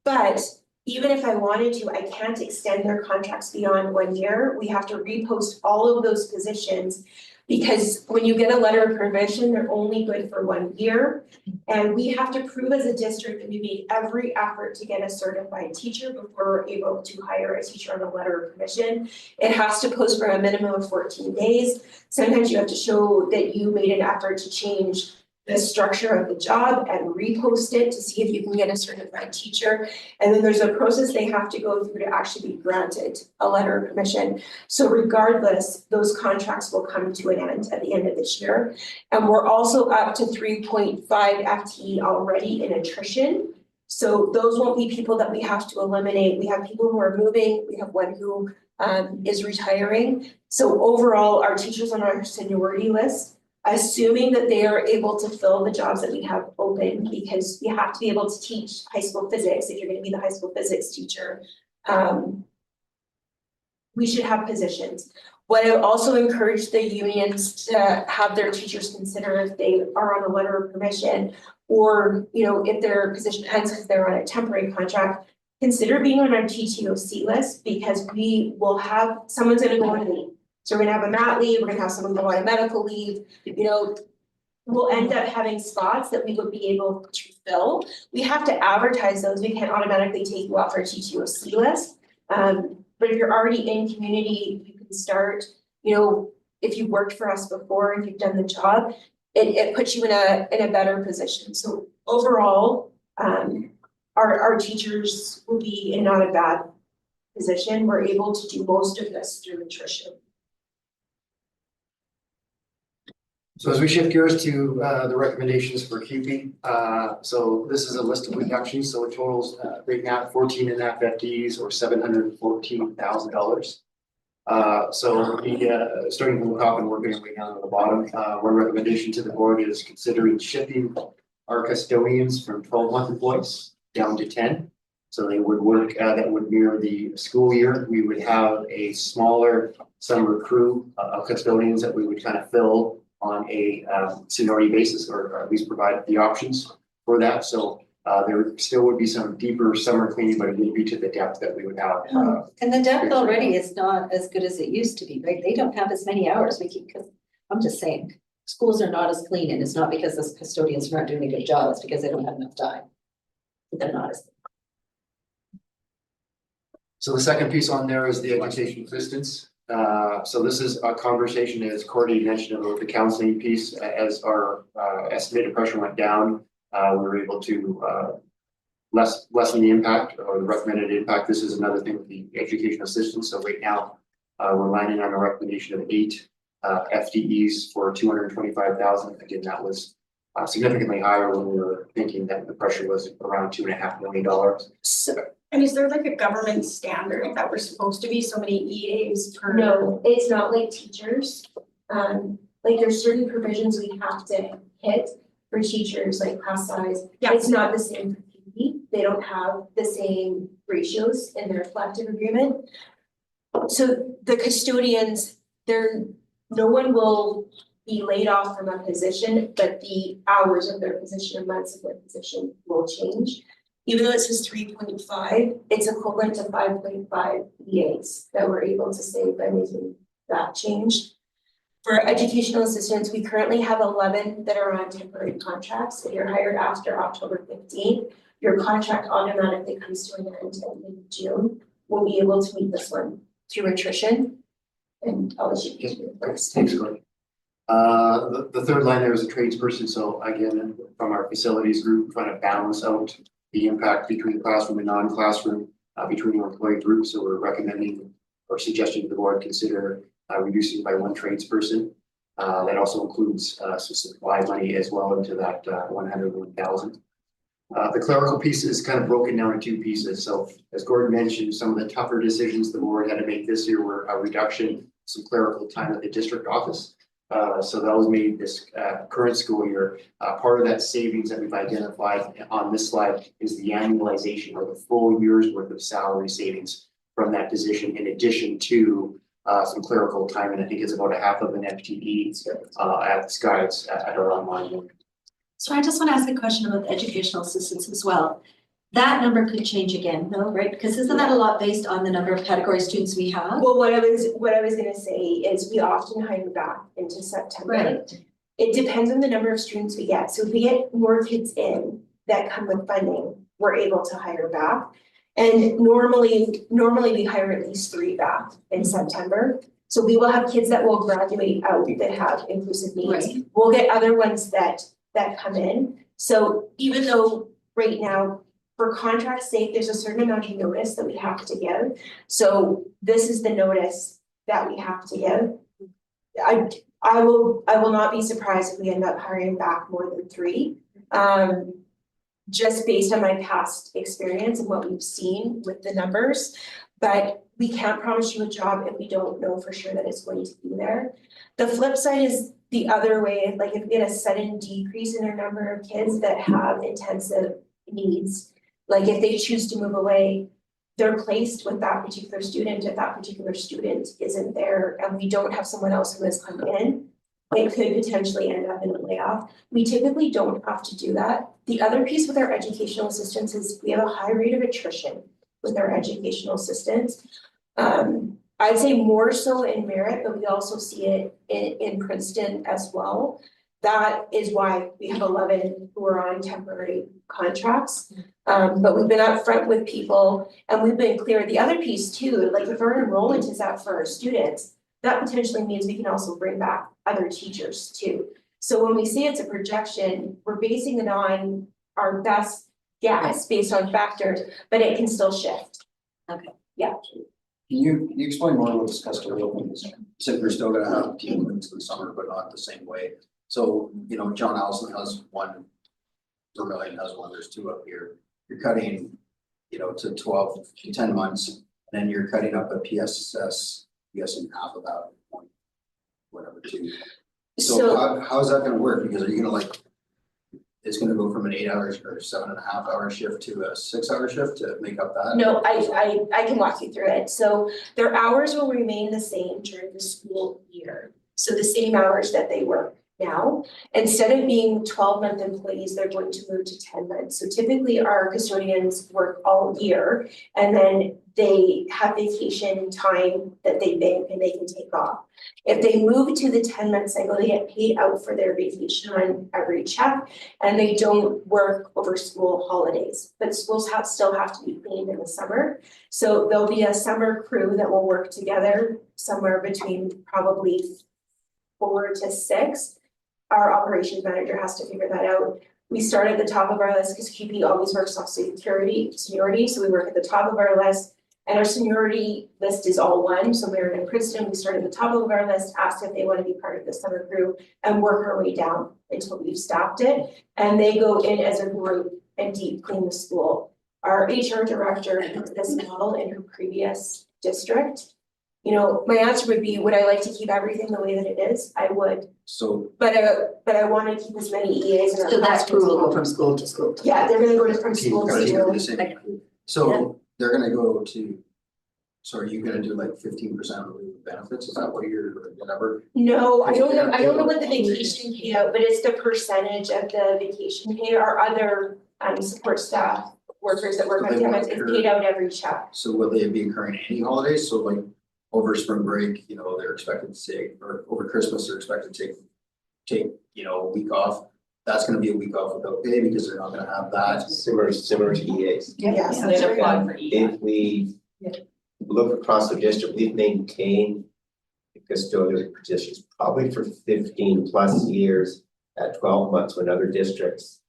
but even if I wanted to, I can't extend their contracts beyond 1 year. We have to repost all of those positions, because when you get a letter of permission, they're only good for 1 year. And we have to prove as a district that we made every effort to get a certified teacher before we're able to hire a teacher on a letter of permission. It has to post for a minimum of 14 days. Sometimes you have to show that you made an effort to change the structure of the job and repost it to see if you can get a certified teacher. And then there's a process they have to go through to actually be granted a letter of permission. So regardless, those contracts will come to an end at the end of this year. And we're also up to 3.5 FTE already in attrition. So those won't be people that we have to eliminate. We have people who are moving, we have one who is retiring. So overall, our teachers on our seniority list, assuming that they are able to fill the jobs that we have open, because you have to be able to teach high school physics if you're going to be the high school physics teacher. We should have positions. What I also encourage the unions to have their teachers consider if they are on a letter of permission, or if their position ends because they're on a temporary contract, consider being on our TTOC list, because we will have someone's going to go on leave. So we're gonna have a mat leave, we're gonna have someone go on a medical leave, we'll end up having spots that we would be able to fill. We have to advertise those, we can't automatically take you off our TTOC list. But if you're already in community, you can start, if you've worked for us before, if you've done the job, it puts you in a better position. So overall, our teachers will be in not a bad position. We're able to do most of this through attrition. So as we shift gears to the recommendations for QP, so this is a list of reductions, so it totals right now 14.5 FTEs or $714,000. So starting from the top and working our way down to the bottom, one recommendation to the board is considering shifting our custodians from 12-month employees down to 10. So they would work, that would mirror the school year. We would have a smaller summer crew of custodians that we would kind of fill on a seniority basis, or at least provide the options for that. So there still would be some deeper summer cleaning, but it would be to the depth that we would have. And the depth already is not as good as it used to be, right? They don't have as many hours. Because I'm just saying, schools are not as clean, and it's not because the custodians are not doing a good job, it's because they don't have enough time. They're not as. So the second piece on there is the education assistance. So this is a conversation, as Courtney mentioned, about the counseling piece. As our estimated pressure went down, we were able to lessen the impact or the recommended impact. This is another thing with the education assistance. So right now, we're landing on a recommendation of 8 FTEs for $225,000. Again, that was significantly higher when we were thinking that the pressure was around $2.5 million. And is there like a government standard that we're supposed to be so many EAs per? No, it's not like teachers. Like there's certain provisions we have to hit for teachers, like class size. Yeah. It's not the same for PE. They don't have the same ratios in their collective agreement. So the custodians, no one will be laid off from a position, but the hours of their position and months of their position will change. Even though it says 3.5, it's equivalent to 5.5 EAs that we're able to save by making that change. For educational assistants, we currently have 11 that are on temporary contracts. If you're hired after October 15th, your contract automatically comes to an end in June. We'll be able to meet this one through attrition. And I'll let you get it first. Thanks, Courtney. The third line there is a tradesperson, so again, from our facilities group, trying to balance out the impact between classroom and non-classroom, between our employee groups, so we're recommending or suggesting to the board consider reducing by one tradesperson. That also includes some supply money as well into that 101,000. The clerical piece is kind of broken down in two pieces. So as Gordon mentioned, some of the tougher decisions the board had to make this year were a reduction, some clerical time at the district office. So that was made this current school year. Part of that savings that we've identified on this slide is the annualization or the full year's worth of salary savings from that position, in addition to some clerical time, and I think it's about a half of an FTE at Skies at our online work. So I just want to ask a question about the educational assistants as well. That number could change again, though, right? Because isn't that a lot based on the number of category students we have? Well, what I was gonna say is we often hire back into September. Right. It depends on the number of students we get. So if we get more kids in that come with funding, we're able to hire back. And normally we hire at least 3 back in September. So we will have kids that will graduate out that have inclusive needs. Right. We'll get other ones that come in. So even though right now, for contract's sake, there's a certain amount of notice that we have to give. So this is the notice that we have to give. I will not be surprised if we end up hiring back more than 3. Just based on my past experience and what we've seen with the numbers. But we can't promise you a job if we don't know for sure that it's going to be there. The flip side is the other way, like if we get a sudden decrease in our number of kids that have intensive needs, like if they choose to move away, they're placed with that particular student. If that particular student isn't there and we don't have someone else who has come in, it could potentially end up in a layoff. We typically don't have to do that. The other piece with our educational assistants is we have a high rate of attrition with our educational assistants. I'd say more so in Merritt, but we also see it in Princeton as well. That is why we have 11 who are on temporary contracts. But we've been upfront with people and we've been clear. The other piece too, like if our enrollment is up for our students, that potentially means we can also bring back other teachers too. So when we say it's a projection, we're basing it on our best guess based on factors, but it can still shift. Okay. Yeah. Can you explain more about this custodial thing? Said we're still gonna have team meetings in the summer, but not the same way. So, you know, John Allison has one, Vermillion has one, there's 2 up here. You're cutting, you know, to 10 months, and then you're cutting up a PSS, I'm guessing half of that point, whatever, 2. So how's that gonna work? Because are you gonna like, it's gonna go from an 8 hours or 7.5 hour shift to a 6 hour shift to make up that? No, I can walk you through it. So their hours will remain the same during the school year. So the same hours that they work now. Instead of being 12-month employees, they're going to move to 10 months. So typically our custodians work all year and then they have vacation time that they bank and they can take off. If they move to the 10-month cycle, they get paid out for their vacation on every check and they don't work over school holidays. But schools still have to be cleaned in the summer. So there'll be a summer crew that will work together somewhere between probably 4 to 6. Our operations manager has to figure that out. We start at the top of our list because QP always works off seniority, so we work at the top of our list. And our seniority list is all one. So we're in Princeton, we start at the top of our list, asked if they want to be part of the summer crew and work our way down until we've staffed it. And they go in as a group and deep clean the school. Our HR director has this model in her previous district. You know, my answer would be, would I like to keep everything the way that it is? I would. So, But I want to keep as many EAs in our So that classrooms. crew will go from school to school. Yeah, they're gonna go from team, school to team school. of the same. So they're gonna go to, so are you gonna do like 15% of the benefits? Is that what you're, whatever? No, I don't know what the vacation payout, but it's the percentage of the vacation pay. Our other support staff workers that work So on they campus, won't it's incur- paid out every check. So will they be incurring any holidays? So like over spring break, they're expected to take, or over Christmas, they're expected to take, a week off. That's gonna be a week off without pay because they're not gonna have that. Similar to EAs. Yeah, so They they're apply for EI. If we look across the district, we've maintained the custodial positions probably for 15+ years at 12 months, when other districts,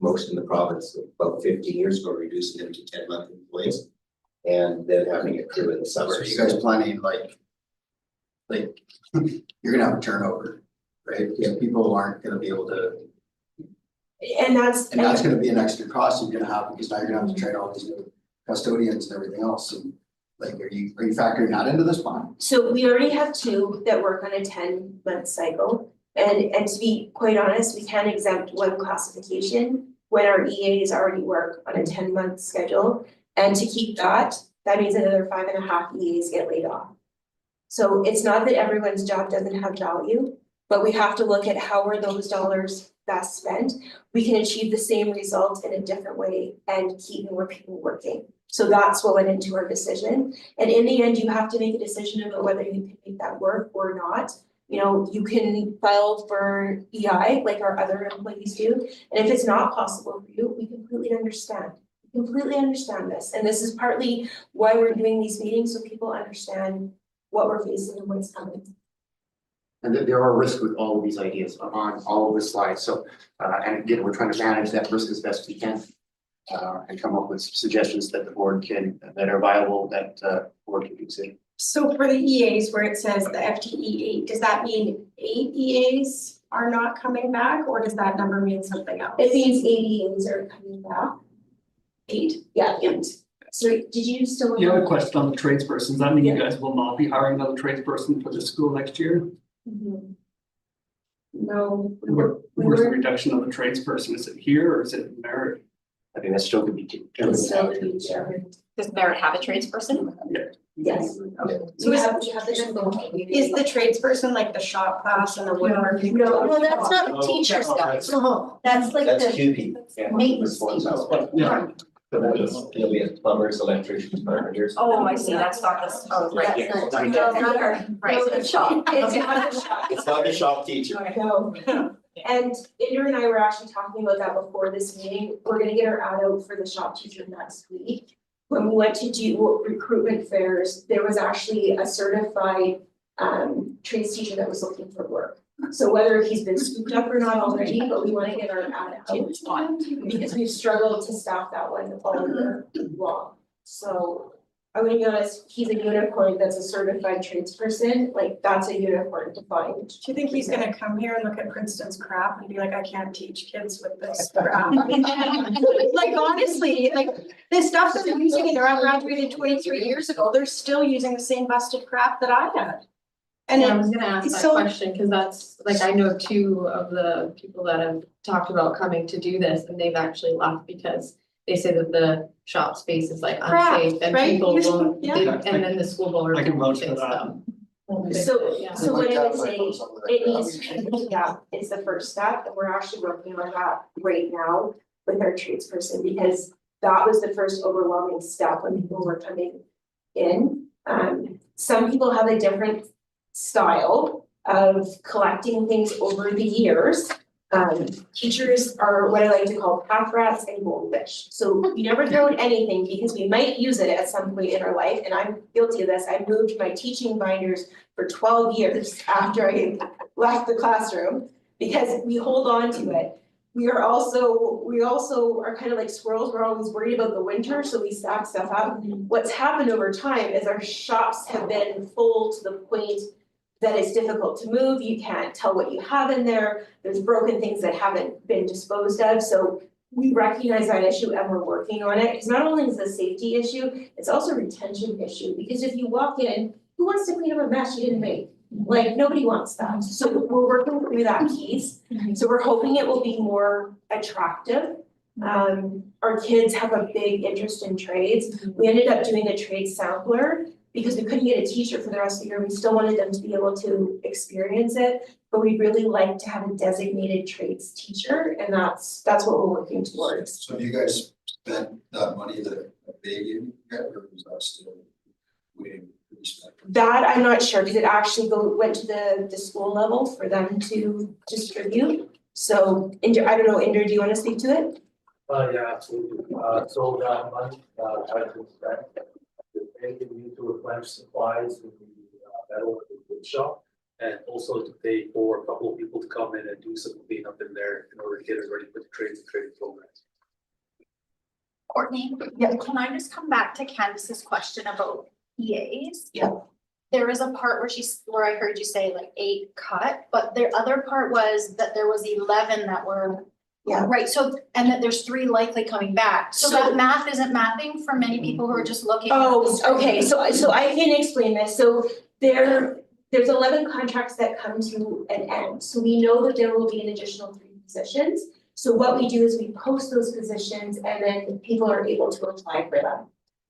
most in the province, about 50 years ago, reducing them to 10-month employees. And then having it crew in the So summer. are you guys planning like you're gonna have a turnover, right? Because people aren't gonna be able to, And that's gonna be an extra cost you're gonna have because now you're gonna have to train all these new custodians and everything else. And like, are you factoring that into this plan? so we already have two that work on a 10-month cycle. And to be quite honest, we can't exempt one classification when our EAs already work on a 10-month schedule. And to keep that means another 5.5 EAs get laid off. So it's not that everyone's job doesn't have value, but we have to look at how are those dollars best spent. We can achieve the same result in a different way and keep more people working. So that's what went into our decision. And in the end, you have to make a decision about whether you can make that work or not. You can file for EI like our other employees do. And if it's not possible for you, we completely understand. We completely understand this. And this is partly why we're doing these meetings, so people understand what we're facing and what's coming. And that there are risks with all of these ideas on all of the slides. So, and again, we're trying to manage that risk as best we can. And come up with suggestions that the board that are viable, that the board can consider. So for the EAs where it says the FTE 8, does that mean 8 EAs are not coming back, or does that number mean something else? It means 80 EAs are coming back. 8. Yeah. So did you still? You have a question on the tradesperson. Does that mean you guys will not be hiring another tradesperson for the school next year? Mhm. No, we Where's the were. reduction of the tradesperson? Is it here or is it in merit? I think that still could be. Does Merit have a tradesperson? Yes. So We is- have the. Is the tradesperson like the shop class and the woodworking? No, Well, that's not teachers, guys. No, that's like That's the QP. Yeah. maintenance That's one people. house. Yeah. So it'll be plumbers, electricians, carpenters. Oh, I see, that's not this, oh, right here. That's not- Right. No, it's shop. It's not a shop. It's not the shop teacher. No. And Andrew and I were actually talking about that before this meeting. We're gonna get our ad out for the shop teacher next week. When we went to do recruitment fairs, there was actually a certified trades teacher that was looking for work. So whether he's been scooped up or not already, but we wanna get our ad out because we've struggled to staff that one all year long. So I'm gonna be honest, he's a unicorn that's a certified tradesperson, like that's a unicorn to find. Do you think he's gonna come here and look at Princeton's crap and be like, I can't teach kids with this crap? Like honestly, like the stuff that they're using, and I graduated 23 years ago, they're still using the same busted crap that I had. And Yeah, I it, was gonna ask it's that so- question, cause that's, like, I know two of the people that have talked about coming to do this, and they've actually left because they say that the shop space is like Crap, unsafe and right? people You're- won't, yeah. and then the school board. I can won't vouch for fix that. them. So what I would say, it needs to. to be, yeah, it's the first step, and we're actually working on that right now with our tradesperson, because that was the first overwhelming step when people were coming in. Some people have a different style of collecting things over the years. Teachers are what I like to call path rats and goldfish. So you never throw in anything because we might use it at some point in our life, and I'm guilty of this. I moved my teaching binders for 12 years after I left the classroom because we hold on to it. We also are kind of like squirrels. We're always worried about the winter, so we stack stuff up. What's happened over time is our shops have been full to the point that it's difficult to move. You can't tell what you have in there. There's broken things that haven't been disposed of. So we recognize that issue and we're working on it. Because not only is it a safety issue, it's also a retention issue. Because if you walk in, who wants to clean up a mess you didn't make? Like, nobody wants that. So we're working through that piece. So we're hoping it will be more attractive Our kids have a big interest in trades. We ended up doing a trade sampler because we couldn't get a teacher for the rest of the year. We still wanted them to be able to experience it, but we'd really like to have a designated trades teacher, and that's what we're working towards. So you guys spent that money that they gave you, or was that still waiting to be spent? That I'm not sure, because it actually went to the school level for them to distribute. So, Inder, I don't know, Inder, do you want to speak to it? Yeah, absolutely. So that money, has been spent. They need to replenish supplies in the metal and the wood shop. And also to pay for a couple of people to come in and do some cleanup in there in order to get it ready for the trades and trade programs. Courtney? Yeah. Can I just come back to Candace's question about EAs? Yeah. There is a part where I heard you say like 8 cut, but the other part was that there was 11 that were. Yeah. Right, so, and that there's 3 likely coming back, so So- that math isn't mapping for many people who are just looking. Oh, okay, so I can explain this. So there's 11 contracts that come to an end. So we know that there will be an additional 3 positions. So what we do is we post those positions and then people are able to apply for them.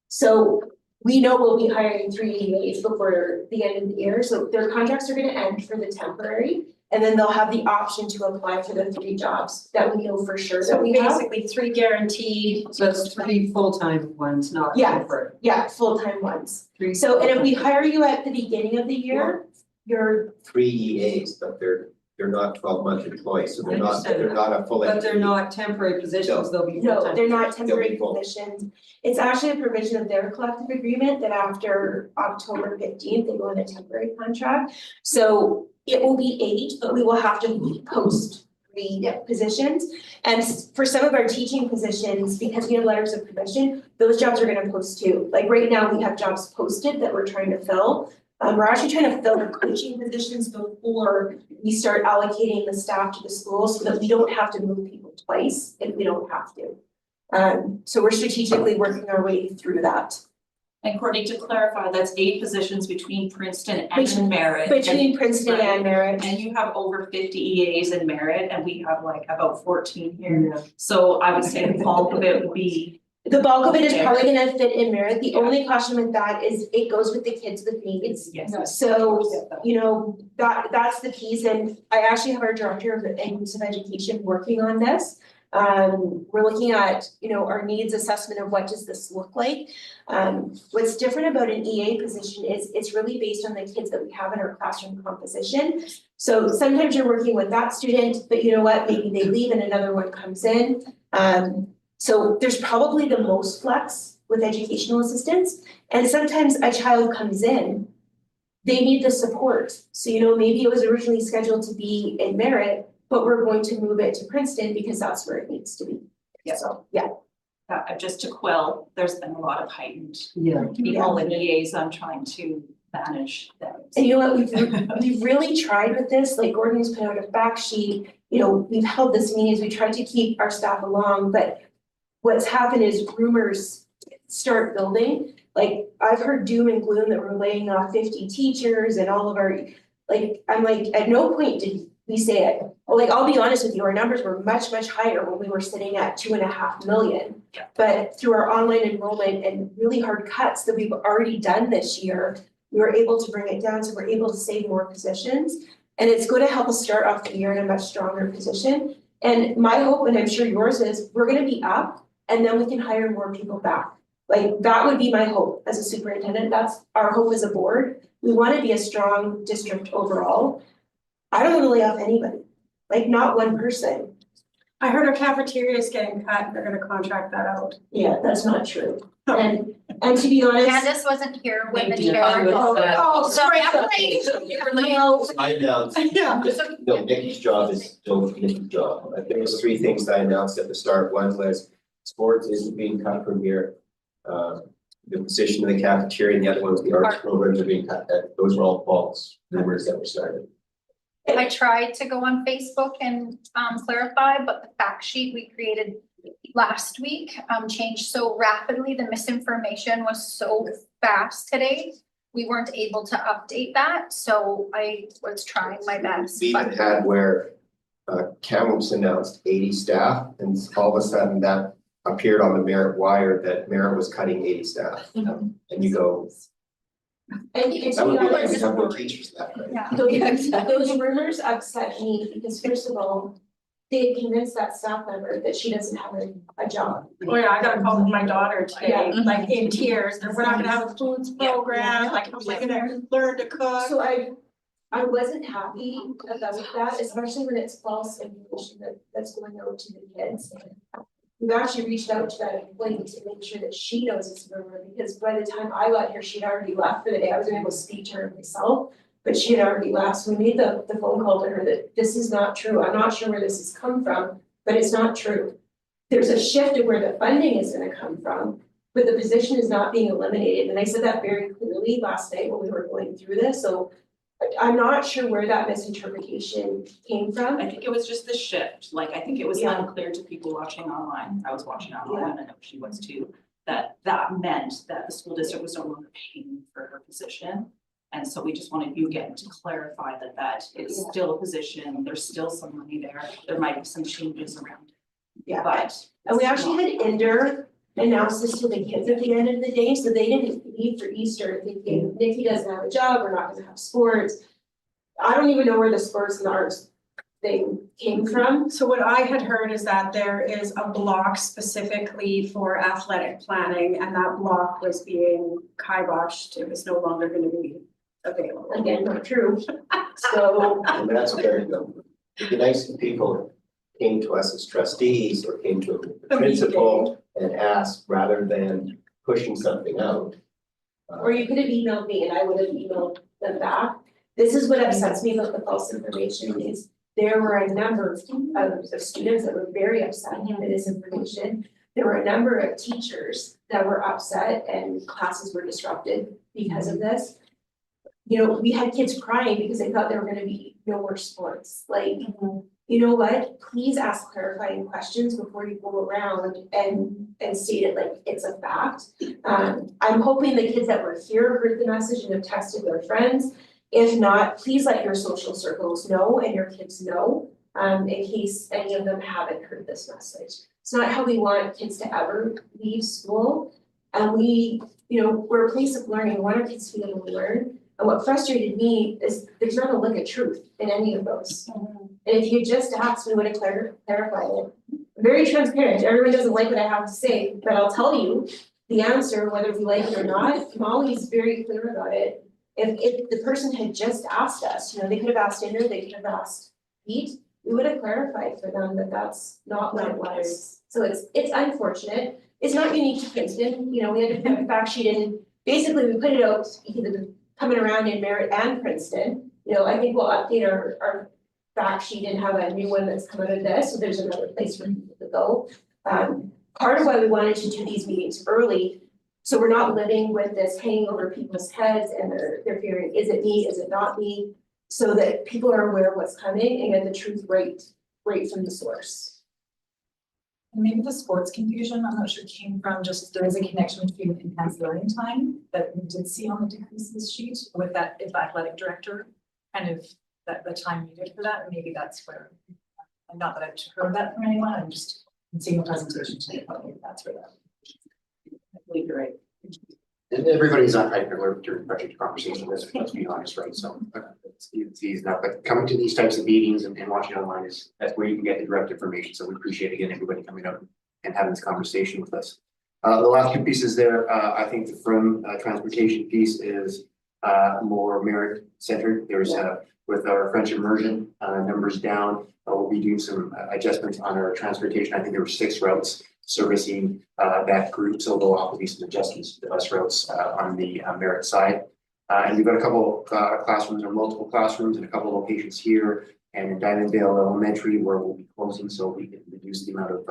So we know we'll be hiring 3 EAs before the end of the year, so their contracts are gonna end for the temporary. And then they'll have the option to apply for the 3 jobs that we know for sure So that we have. basically 3 guaranteed. So it's 3 full-time ones, not Yeah. temporary. Yeah, full-time ones. 3 So, and if we full-time. hire you at the beginning of the year, you're, 3 EAs, but they're not 12-month employees, so I understand they're not a full. But they're not temporary positions, they'll be no, full-time. they're not temporary full. positions. It's actually a provision of their collective agreement that after October 15th, they go on a temporary contract. So it will be 8, but we will have to post 3 positions. And for some of our teaching positions, because we have letters of permission, those jobs are gonna post too. Like right now, we have jobs posted that we're trying to fill. We're actually trying to fill the coaching positions before we start allocating the staff to the school so that we don't have to move people twice if we don't have to. So we're strategically working our way through that. And Courtney, to clarify, that's 8 positions between Princeton Between- and Merit. Between Princeton Right. and Merritt. And you have over 50 EAs in Merit, and we have like about 14 here. Yeah. So I would say the bulk of it would be. The bulk of it is Okay. probably gonna fit in Merritt. The Yeah. only caution with that is it goes with the kids with needs. Yes. So, you know, that's the piece, and I actually have our director of inclusive education working on this. We're looking at, you know, our needs assessment of what does this look like. What's different about an EA position is it's really based on the kids that we have in our classroom composition. So sometimes you're working with that student, but you know what, maybe they leave and another one comes in. So there's probably the most flex with educational assistants, and sometimes a child comes in, they need the support. So, you know, maybe it was originally scheduled to be in Merritt, but we're going to move it to Princeton because that's where it needs to be. Yeah. So, yeah. Just to quell, there's been a lot of heightened Yeah. people and EAs on trying to manage them. And you know what, we've really tried with this, like Gordon's put out a fact sheet, you know, we've held this meetings, we tried to keep our staff along, but what's happened is rumors start building. Like, I've heard doom and gloom that we're laying off 50 teachers and all of our, like, I'm like, at no point did we say it. Well, like, I'll be honest with you, our numbers were much, much higher when we were sitting at 2.5 million. Yeah. But through our online enrollment and really hard cuts that we've already done this year, we were able to bring it down, so we're able to save more positions. And it's going to help us start off the year in a much stronger position. And my hope, and I'm sure yours is, we're gonna be up and then we can hire more people back. Like, that would be my hope as a superintendent. That's our hope as a board. We want to be a strong district overall. I don't want to lay off anybody, like not one person. I heard our cafeteria is getting cut, they're gonna contract that out. Yeah, that's not true. And to be honest. Candace wasn't here when the Thank you. chair. Oh, Sorry, I'm No, I announced, Yeah. no, Nikki's job is still Nikki's job. There was 3 things that I announced at the start. One was sports isn't being cut from here. The position of the cafeteria, and the other one was the arts programs are being cut. Those were all false rumors that were started. I tried to go on Facebook and clarify, but the fact sheet we created last week changed so rapidly. The misinformation was so fast today. We weren't able to update that, so I was trying my best. We even but- had where Kamloops announced 80 staff, and all of a sudden that appeared on the Merit wire that Merit was cutting 80 staff. And you go, And to that would be be like honest, we have no teachers left, right? Yeah. those rumors upset me because first of all, they convinced that staff member that she doesn't have a job. Oh yeah, I got a call from my daughter today, Yeah. like in tears, that we're not gonna have a foods program, like I'm like gonna learn to cook. So I wasn't happy about that, especially when it's false information that's going out to the kids. We've actually reached out to that employee to make sure that she knows it's a rumor, because by the time I got here, she'd already left for the day. I was able to speak to her myself, but she had already left. So we made the phone call to her that this is not true. I'm not sure where this has come from, but it's not true. There's a shift of where the funding is gonna come from, but the position is not being eliminated. And I said that very clearly last night when we were going through this. So I'm not sure where that misinterpretation came from. I think it was just the shift, like, I think it was Yeah. unclear to people watching online, I was watching online, and I know she was too. That meant that the school district was no longer paying for her position. And so we just wanted you again to clarify that is still a position, there's still some money there might be some changes around it. Yeah. But. And we actually had Ender announce this to the kids at the end of the day, so they didn't leave for Easter thinking Nikki doesn't have a job, we're not gonna have sports. I don't even know where the sports and the arts thing came from. So what I had heard is that there is a block specifically for athletic planning, and that block was being kiboshed, it was no longer gonna be available. Again, not true. So And that's where the nice people came to us as trustees or came to a principal and asked rather than pushing something out. or you could have emailed me and I would have emailed them back. This is what upsets me about the false information is there were a number of students that were very upset by this information. There were a number of teachers that were upset and classes were disrupted because of this. You know, we had kids crying because they thought there were gonna be no more sports, like, you know what, please ask clarifying questions before you go around and state it like it's a fact. I'm hoping the kids that were here heard the message and have texted their friends. If not, please let your social circles know and your kids know, in case any of them haven't heard this message. It's not how we want kids to ever leave school. And we, you know, we're a place of learning, we want our kids to be able to learn. And what frustrated me is there's not a lick of truth in any of those. And if you just asked, we would have clarified it. I'm very transparent, everyone doesn't like what I have to say, but I'll tell you the answer, whether we like it or not. Molly's very clear about it. If the person had just asked us, you know, they could have asked Ender, they could have asked Pete, we would have clarified for them that that's not what it was. So it's unfortunate, it's not unique to Princeton, you know, we had to put a fact sheet in, basically we put it out either coming around in Merritt and Princeton. You know, I think we'll update our fact sheet and have a new one that's come out of this, so there's another place for people to go. Part of why we wanted to do these meetings early, so we're not living with this hanging over people's heads and they're fearing, is it me, is it not me? So that people are aware of what's coming and get the truth right from the source. And maybe the sports confusion, I'm not sure came from just there is a connection between enhanced learning time that we did see on the decreases sheet with that, if athletic director, kind of that the time needed for that, and maybe that's where, and not that I've heard that from anyone, I'm just seeing the presentation today, but maybe that's where that. I believe you're right. And everybody's on hype alert during budget conversation, let's be honest, right? So it's easy enough, but coming to these types of meetings and watching online that's where you can get the direct information. So we appreciate again, everybody coming out and having this conversation with us. The last two pieces there, I think the from transportation piece is more merit centered. There's with our French immersion numbers down, we'll be doing some adjustments on our transportation. I think there were 6 routes servicing that group, so there'll also be some adjustments to the bus routes on the merit side. And we've got a couple classrooms or multiple classrooms in a couple locations here and in Diamondvale Elementary where we'll be closing, so we can reduce the amount of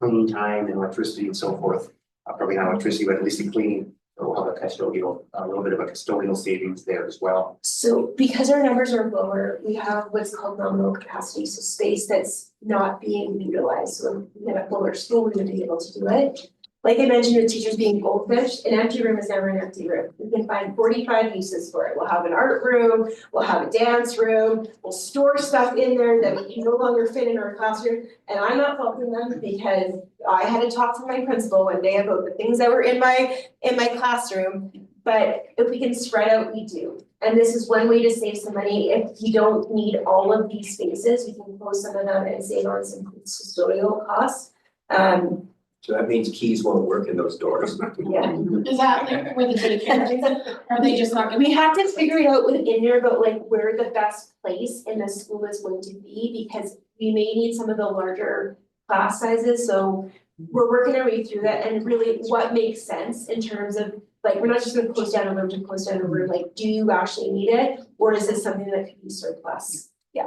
cleaning time and electricity and so forth. Probably not electricity, but at least the cleaning. So we'll have a little bit of a custodial savings there as well. So because our numbers are lower, we have what's called nominal capacity, so space that's not being utilized. So we had a fuller school, we would be able to do it. Like I mentioned, with teachers being goldfish, an empty room is never an empty room. We can find 45 uses for it. We'll have an art room, we'll have a dance room, we'll store stuff in there that we can no longer fit in our classroom. And I'm not faulting them because I had to talk to my principal one day about the things that were in my classroom. But if we can spread out, we do. And this is one way to save some money. If you don't need all of these spaces, we can close some of them and save on some custodial costs. So that means keys won't work in those doors. Yeah. Is that like where the daycare is? Are they just not gonna We have to figure it out within there, but like where the best place in the school is going to be, because we may need some of the larger class sizes, so we're working our way through that and really what makes sense in terms of, like, we're not just gonna close down a room to close down a room, like, do you actually need it? Or is this something that could be surplus? Yeah.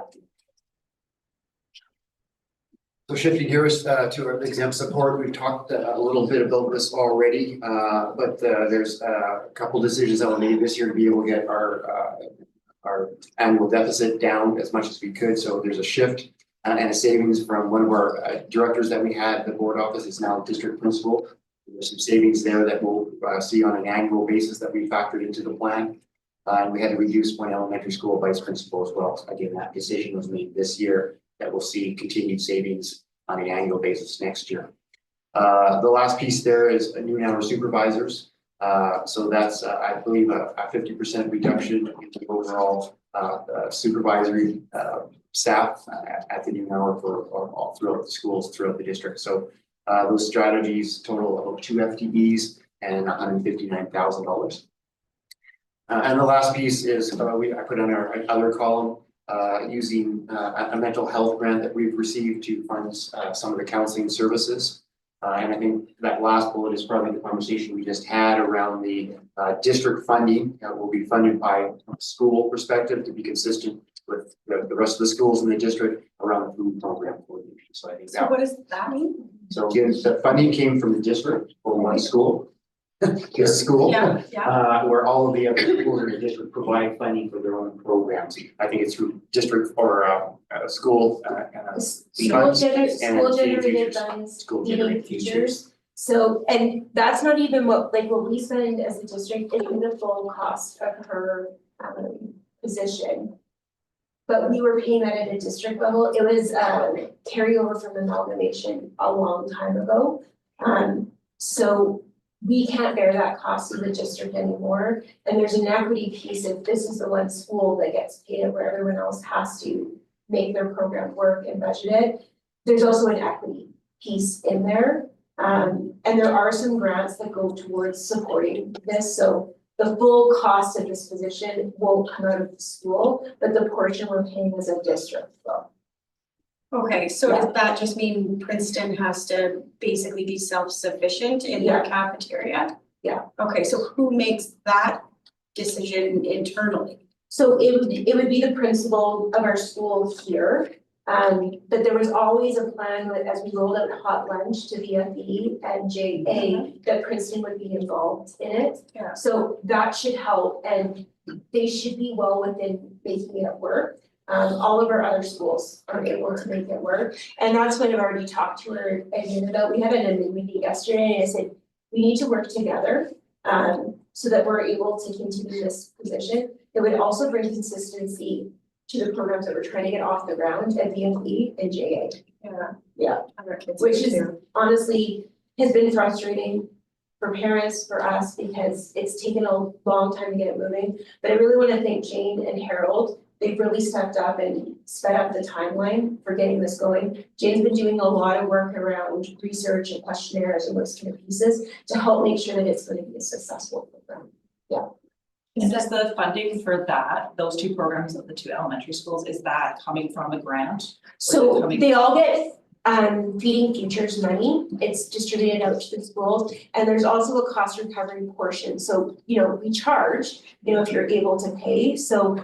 So shifting gears to our exempt support, we've talked a little bit about this already, but there's a couple decisions that were made this year to be able to get our annual deficit down as much as we could. So there's a shift and a savings from one of our directors that we had. The board office is now district principal. There's some savings there that we'll see on an annual basis that we factored into the plan. And we had to reduce one elementary school vice principal as well. So again, that decision was made this year that we'll see continued savings on an annual basis next year. The last piece there is a new number of supervisors. So that's, I believe, a 50% reduction in the overall supervisory staff at the new number for all throughout the schools, throughout the district. So those strategies total about 2 FTEs and $159,000. And the last piece is I put on our other column using a mental health grant that we've received to fund some of the counseling services. And I think that last bullet is probably the conversation we just had around the district funding that will be funded by a school perspective to be consistent with the rest of the schools in the district around the food program coordination. So I think So that, what does that mean? so again, the funding came from the district for one school. This school, where all of the other schools in the district provide funding for their own programs. I think it's through district or school School generated funds, School feeding generated teachers. So, and that's not even what we spend as a district, isn't the full cost of her position. But we were paying that at a district level. It was carryover from amalgamation a long time ago. So we can't bear that cost of the district anymore. And there's an equity piece if this is the one school that gets paid where everyone else has to make their program work and budget it. There's also an equity piece in there. And there are some grants that go towards supporting this. So the full cost of this position won't come out of the school, but the portion we're paying as a district will. Okay, so does that just mean Princeton has to basically be self-sufficient in their cafeteria? Yeah. Okay, so who makes that decision internally? So it would be the principal of our school here. But there was always a plan that as we rolled out hot lunch to VFE and JA, that Princeton would be involved in it. Yeah. So that should help and they should be well within making it work. All of our other schools are able to make it work. And that's what I've already talked to her again about. We had an meeting yesterday and I said, we need to work together so that we're able to continue this position. It would also bring consistency to the programs that we're trying to get off the ground at VFE and JA. Yeah. Other kids. Which is honestly has been frustrating for parents, for us, because it's taken a long time to get it moving. But I really want to thank Jane and Harold. They've really stepped up and sped up the timeline for getting this going. Jane's been doing a lot of work around research and questionnaires and those kind of pieces to help make sure that it's going to be a successful program. Yeah. And does the funding for that, those two programs of the two elementary schools, is that coming from a grant? So they all get Feeding Futures money. It's distributed out to the schools. And there's also a cost recovery portion. So, we charge, if you're able to pay. So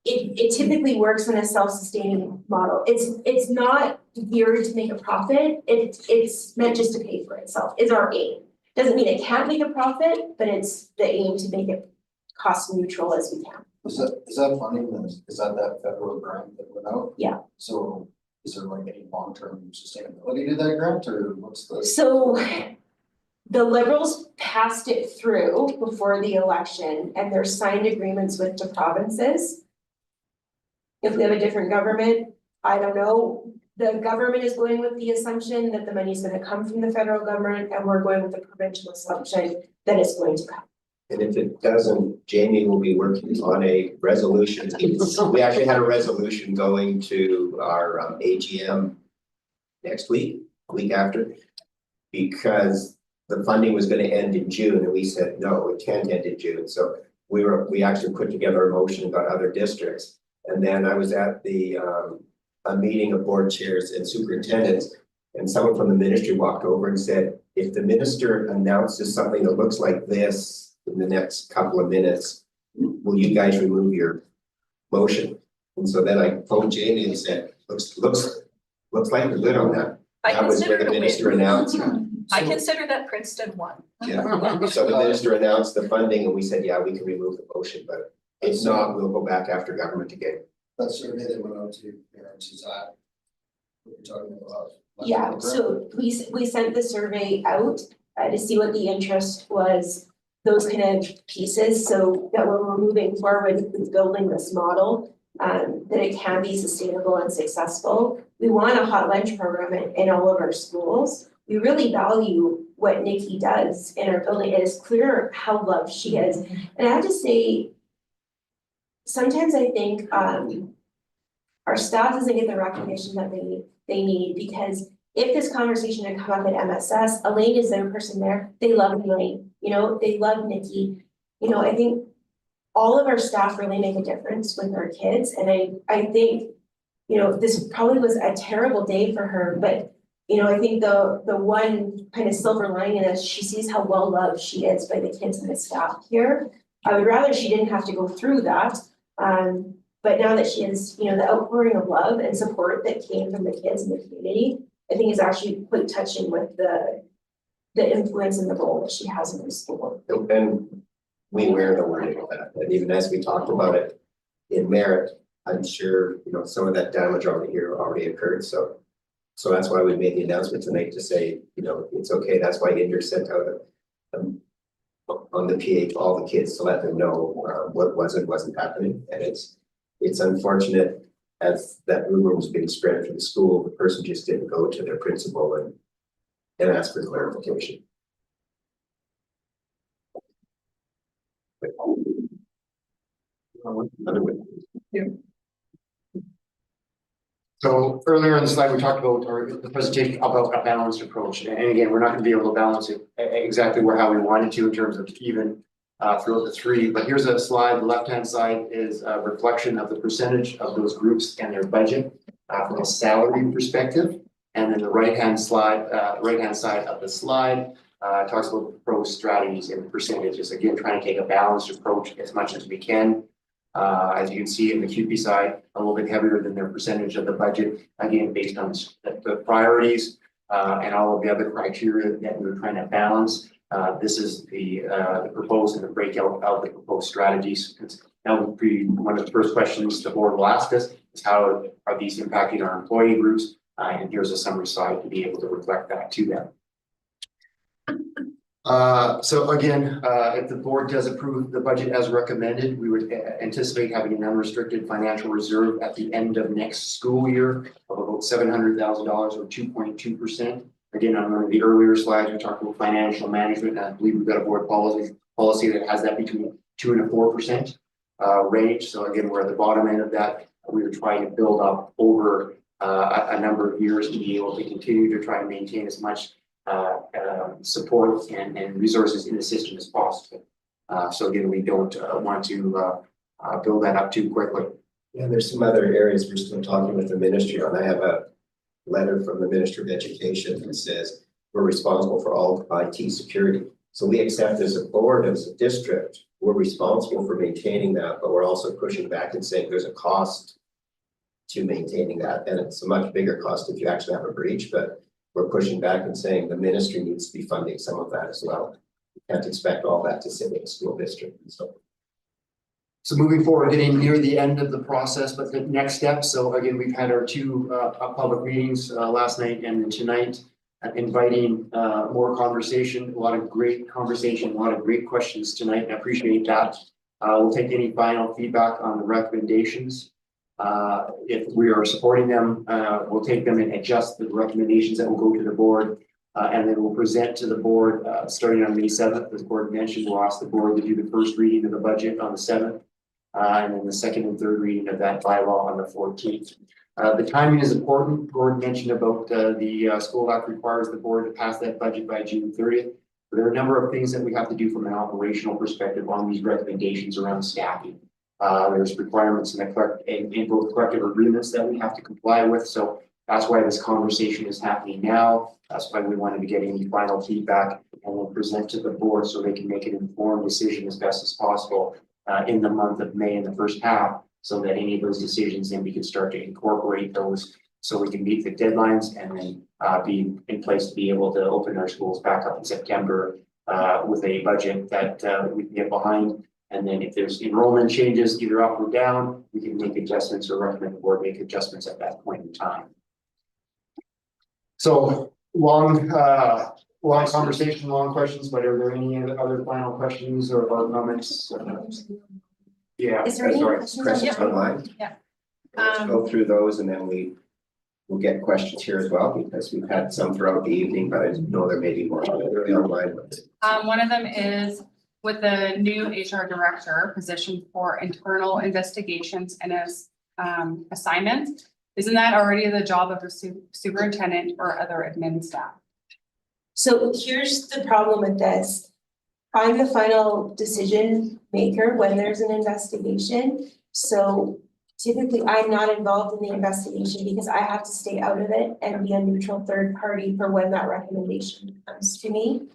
it typically works in a self-sustaining model. It's not geared to make a profit. It's meant just to pay for itself, is our aim. Doesn't mean it can't make a profit, but it's the aim to make it cost neutral as we can. Is that funding, is that federal grant that went out? Yeah. So is there like any long-term sustainability to that grant or what's the? So the Liberals passed it through before the election and there's signed agreements with the provinces. If we have a different government, I don't know. The government is going with the assumption that the money is gonna come from the federal government and we're going with the provincial assumption that it's going to come. And if it doesn't, Jamie will be working on a resolution. We actually had a resolution going to our AGM next week, week after. Because the funding was gonna end in June and we said, no, it can't end in June. So we actually put together a motion and got other districts. And then I was at a meeting of board chairs and superintendents. And someone from the ministry walked over and said, if the minister announces something that looks like this in the next couple of minutes, will you guys remove your motion? And so then I phoned Jamie and said, looks like we're good on that. That was where the minister announced. I consider that Princeton won. Yeah, so the minister announced the funding and we said, yeah, we can remove the motion, but if not, we'll go back after government again. That survey that went out to parents, is that what you're talking about? Yeah, so we sent the survey out to see what the interest was, those kind of pieces, so that when we're moving forward with building this model, that it can be sustainable and successful. We want a hot lunch program in all of our schools. We really value what Nikki does in our building. It is clear how loved she is. And I have to say, sometimes I think our staff doesn't get the recognition that they need, because if this conversation had come up at MSS, Elaine is their person there. They love Elaine, they love Nikki. I think all of our staff really make a difference with our kids. And I think, this probably was a terrible day for her, but I think the one kind of silver lining is she sees how well loved she is by the kids and the staff here. I would rather she didn't have to go through that. But now that she is, the outpouring of love and support that came from the kids in the community, I think is actually quite touching with the influence and the role that she has in the school. And we wear the wording of that, and even as we talked about it in Merit, I'm sure, some of that damage already occurred, so that's why we made the announcement tonight to say, it's okay, that's why Indra sent out on the PA to all the kids to let them know what wasn't happening, and it's unfortunate as that rumor was being spread through the school, the person just didn't go to their principal and ask for clarification. So earlier in the slide, we talked about, or the presentation about a balanced approach. And again, we're not going to be able to balance it exactly how we wanted to in terms of even throughout the three. But here's a slide. The left-hand side is a reflection of the percentage of those groups and their budget from a salary perspective. And then the right-hand side of the slide talks about the proposed strategies and percentages. Again, trying to take a balanced approach as much as we can. As you can see in the QP side, a little bit heavier than their percentage of the budget, again, based on the priorities and all of the other criteria that we were trying to balance. This is the proposed and the breakout of the proposed strategies. That would be one of the first questions the board will ask us is how are these impacting our employee groups? And here's a summary slide to be able to reflect that to them. So again, if the board does approve the budget as recommended, we would anticipate having an unrestricted financial reserve at the end of next school year of about $700,000 or 2.2%. Again, on one of the earlier slides, we talked about financial management. I believe we've got a board policy that has that between 2% and 4% range. So again, we're at the bottom end of that. We were trying to build up over a number of years to be able to continue to try and maintain as much support and resources in the system as possible. So again, we don't want to build that up too quickly. Yeah, there's some other areas we're still talking with the ministry on. I have a letter from the Minister of Education that says we're responsible for all IT security. So we accept as a board, as a district, we're responsible for maintaining that, but we're also pushing back and saying there's a cost to maintaining that. And it's a much bigger cost if you actually have a breach, but we're pushing back and saying the ministry needs to be funding some of that as well. You can't expect all that to sit in a school district and so. So moving forward, getting near the end of the process, but the next step. So again, we've had our two public meetings last night and tonight. inviting more conversation, a lot of great conversation, a lot of great questions tonight, and I appreciate that. We'll take any final feedback on the recommendations. If we are supporting them, we'll take them and adjust the recommendations that will go to the board. And then we'll present to the board, starting on May 7th, as Gordon mentioned, we'll ask the board to do the first reading of the budget on the 7th. And then the second and third reading of that bylaw on the 14th. The timing is important. Gordon mentioned about the school act requires the board to pass that budget by June 30th. But there are a number of things that we have to do from an operational perspective on these recommendations around staffing. There's requirements in both collective agreements that we have to comply with. So that's why this conversation is happening now. That's why we wanted to get any final feedback and then present to the board so they can make an informed decision as best as possible in the month of May in the first half, so that any of those decisions then we can start to incorporate those so we can meet the deadlines and then be in place to be able to open our schools back up in September with a budget that we can get behind. And then if there's enrollment changes, either up or down, we can make adjustments or recommend the board make adjustments at that point in time. So long conversation, long questions, but are there any other final questions or comments? Yeah. Is there any Sorry, questions questions online? Yeah. Let's go through those and then we'll get questions here as well, because we've had some throughout the evening, but I know there may be more online. One of them is with the new HR director position for internal investigations and as assignments. Isn't that already the job of the superintendent or other admin staff? So here's the problem with this. I'm the final decision maker when there's an investigation. So typically I'm not involved in the investigation because I have to stay out of it and be a neutral third party for when that recommendation comes to me.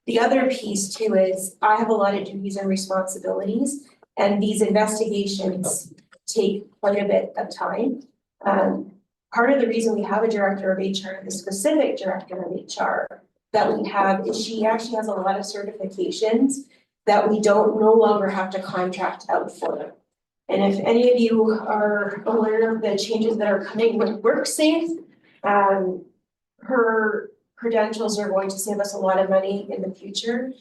The other piece too is I have a lot of duties and responsibilities, and these investigations take quite a bit of time. Part of the reason we have a director of HR, the specific director of HR that we have, is she actually has a lot of certifications that we don't no longer have to contract out for them. And if any of you are aware of the changes that are coming with WorkSafe, her credentials are going to save us a lot of money in the future.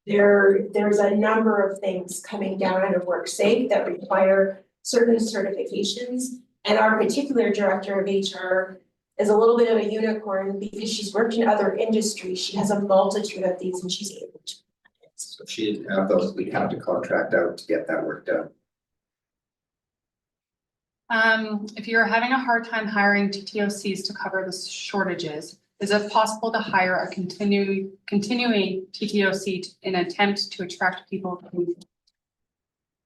There's a number of things coming down out of WorkSafe that require certain certifications. And our particular director of HR is a little bit of a unicorn because she's worked in other industries. She has a multitude of these and she's able to. So if she didn't have those, we'd have to contract out to get that work done. If you're having a hard time hiring TTOCs to cover the shortages, is it possible to hire a continuing TTOC in an attempt to attract people?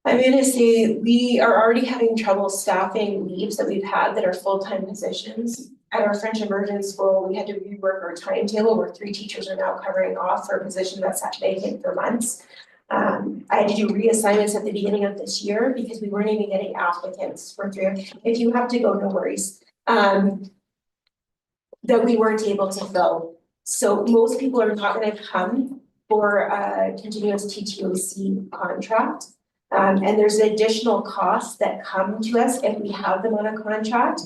I'm gonna say we are already having trouble staffing leaves that we've had that are full-time positions. At our French immersion school, we had to rework our timetable where 3 teachers are now covering off for a position that's sat vacant for months. I had to do reassignments at the beginning of this year because we weren't even getting applicants for 3. If you have to go, no worries. That we weren't able to fill. So most people are not gonna come for a continuous TTOC contract. And there's additional costs that come to us if we have them on a contract.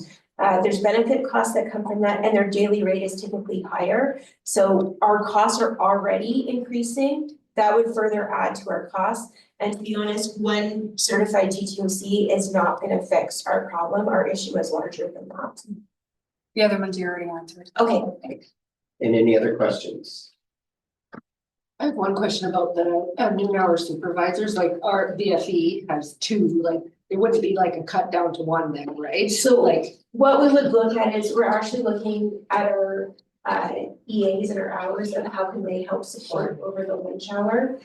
There's benefit costs that come from that, and their daily rate is typically higher. So our costs are already increasing. That would further add to our costs. And to be honest, one certified TTOC is not gonna fix our problem. Our issue is larger than that. The other ones you already answered. Okay. And any other questions? I have one question about the noon hour supervisors, like our VFE has 2, like it wouldn't be like a cut down to 1 then, right? So like what we would look at is we're actually looking at our EAs and our hours and how can they help support over the lunch hour.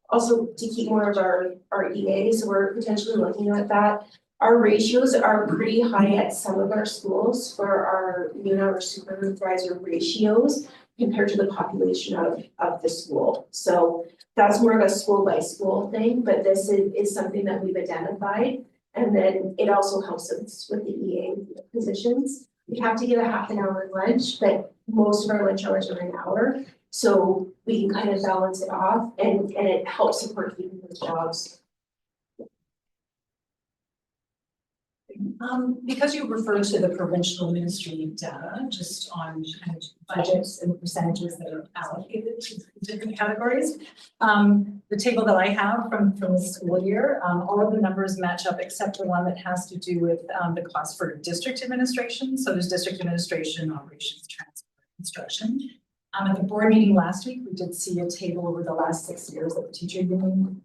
Also to keep more of our EAs, so we're potentially looking at that. Our ratios are pretty high at some of our schools for our noon hour supervisor ratios compared to the population of the school. So that's more of a school by school thing, but this is something that we've identified. And then it also helps us with the EA positions. We have to give a half an hour lunch, but most of our lunch hours are an hour. So we can kind of balance it off and it helps support keeping those jobs. Because you referred to the provincial ministry data, just on kind of budgets and percentages that are allocated to different categories. The table that I have from the school year, all of the numbers match up except the one that has to do with the cost for district administration. So there's district administration, operations, transport, construction. At the board meeting last week, we did see a table over the last 6 years that the teacher union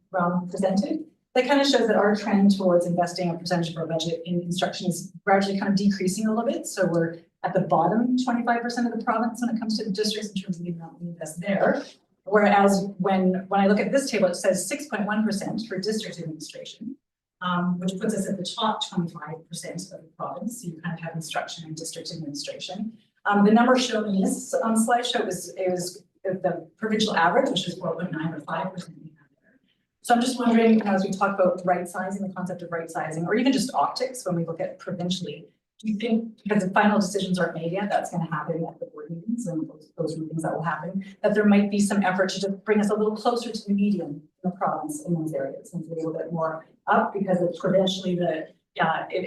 presented. That kind of shows that our trend towards investing a percentage of our budget in instruction is gradually kind of decreasing a little bit. So we're at the bottom 25% of the province when it comes to the districts in terms of the amount we invest there. Whereas when I look at this table, it says 6.1% for district administration, which puts us at the top 25% of the province. So you kind of have instruction and district administration. The number shown in this slideshow is the provincial average, which is 4.9 or 5%. So I'm just wondering, as we talk about right sizing, the concept of right sizing, or even just optics, when we look at provincially, do you think, because the final decisions aren't made yet, that's going to happen at the board meetings and those meetings that will happen, that there might be some effort to just bring us a little closer to the median in the province in those areas and a little bit more up, because it's provincially the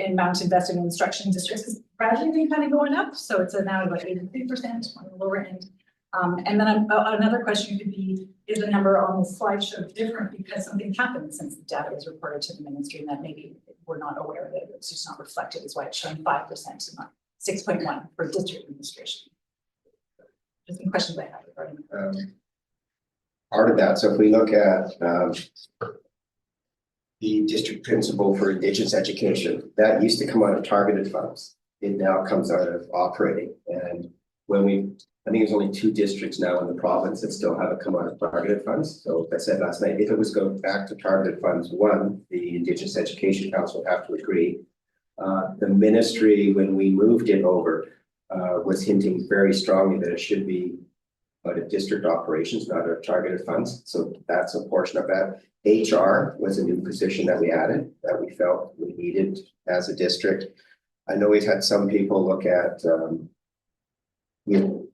amount invested in instruction districts is gradually been kind of going up. So it's now about 83% on the lower end. And then another question could be, is the number on the slideshow different because something happened since the data was reported to the ministry and that maybe we're not aware of it, it's just not reflected, is why it's showing 5% and not 6.1 for district administration. Just some questions I have regarding part of that. So if we look at the district principal for Indigenous education, that used to come out of targeted funds. It now comes out of operating. And when I think there's only 2 districts now in the province that still haven't come out of targeted funds. So I said last night, if it was going back to targeted funds, one, the Indigenous Education Council would have to agree. The ministry, when we moved it over, was hinting very strongly that it should be out of district operations, not out of targeted funds. So that's a portion of that. HR was a new position that we added that we felt we needed as a district. I know we've had some people look at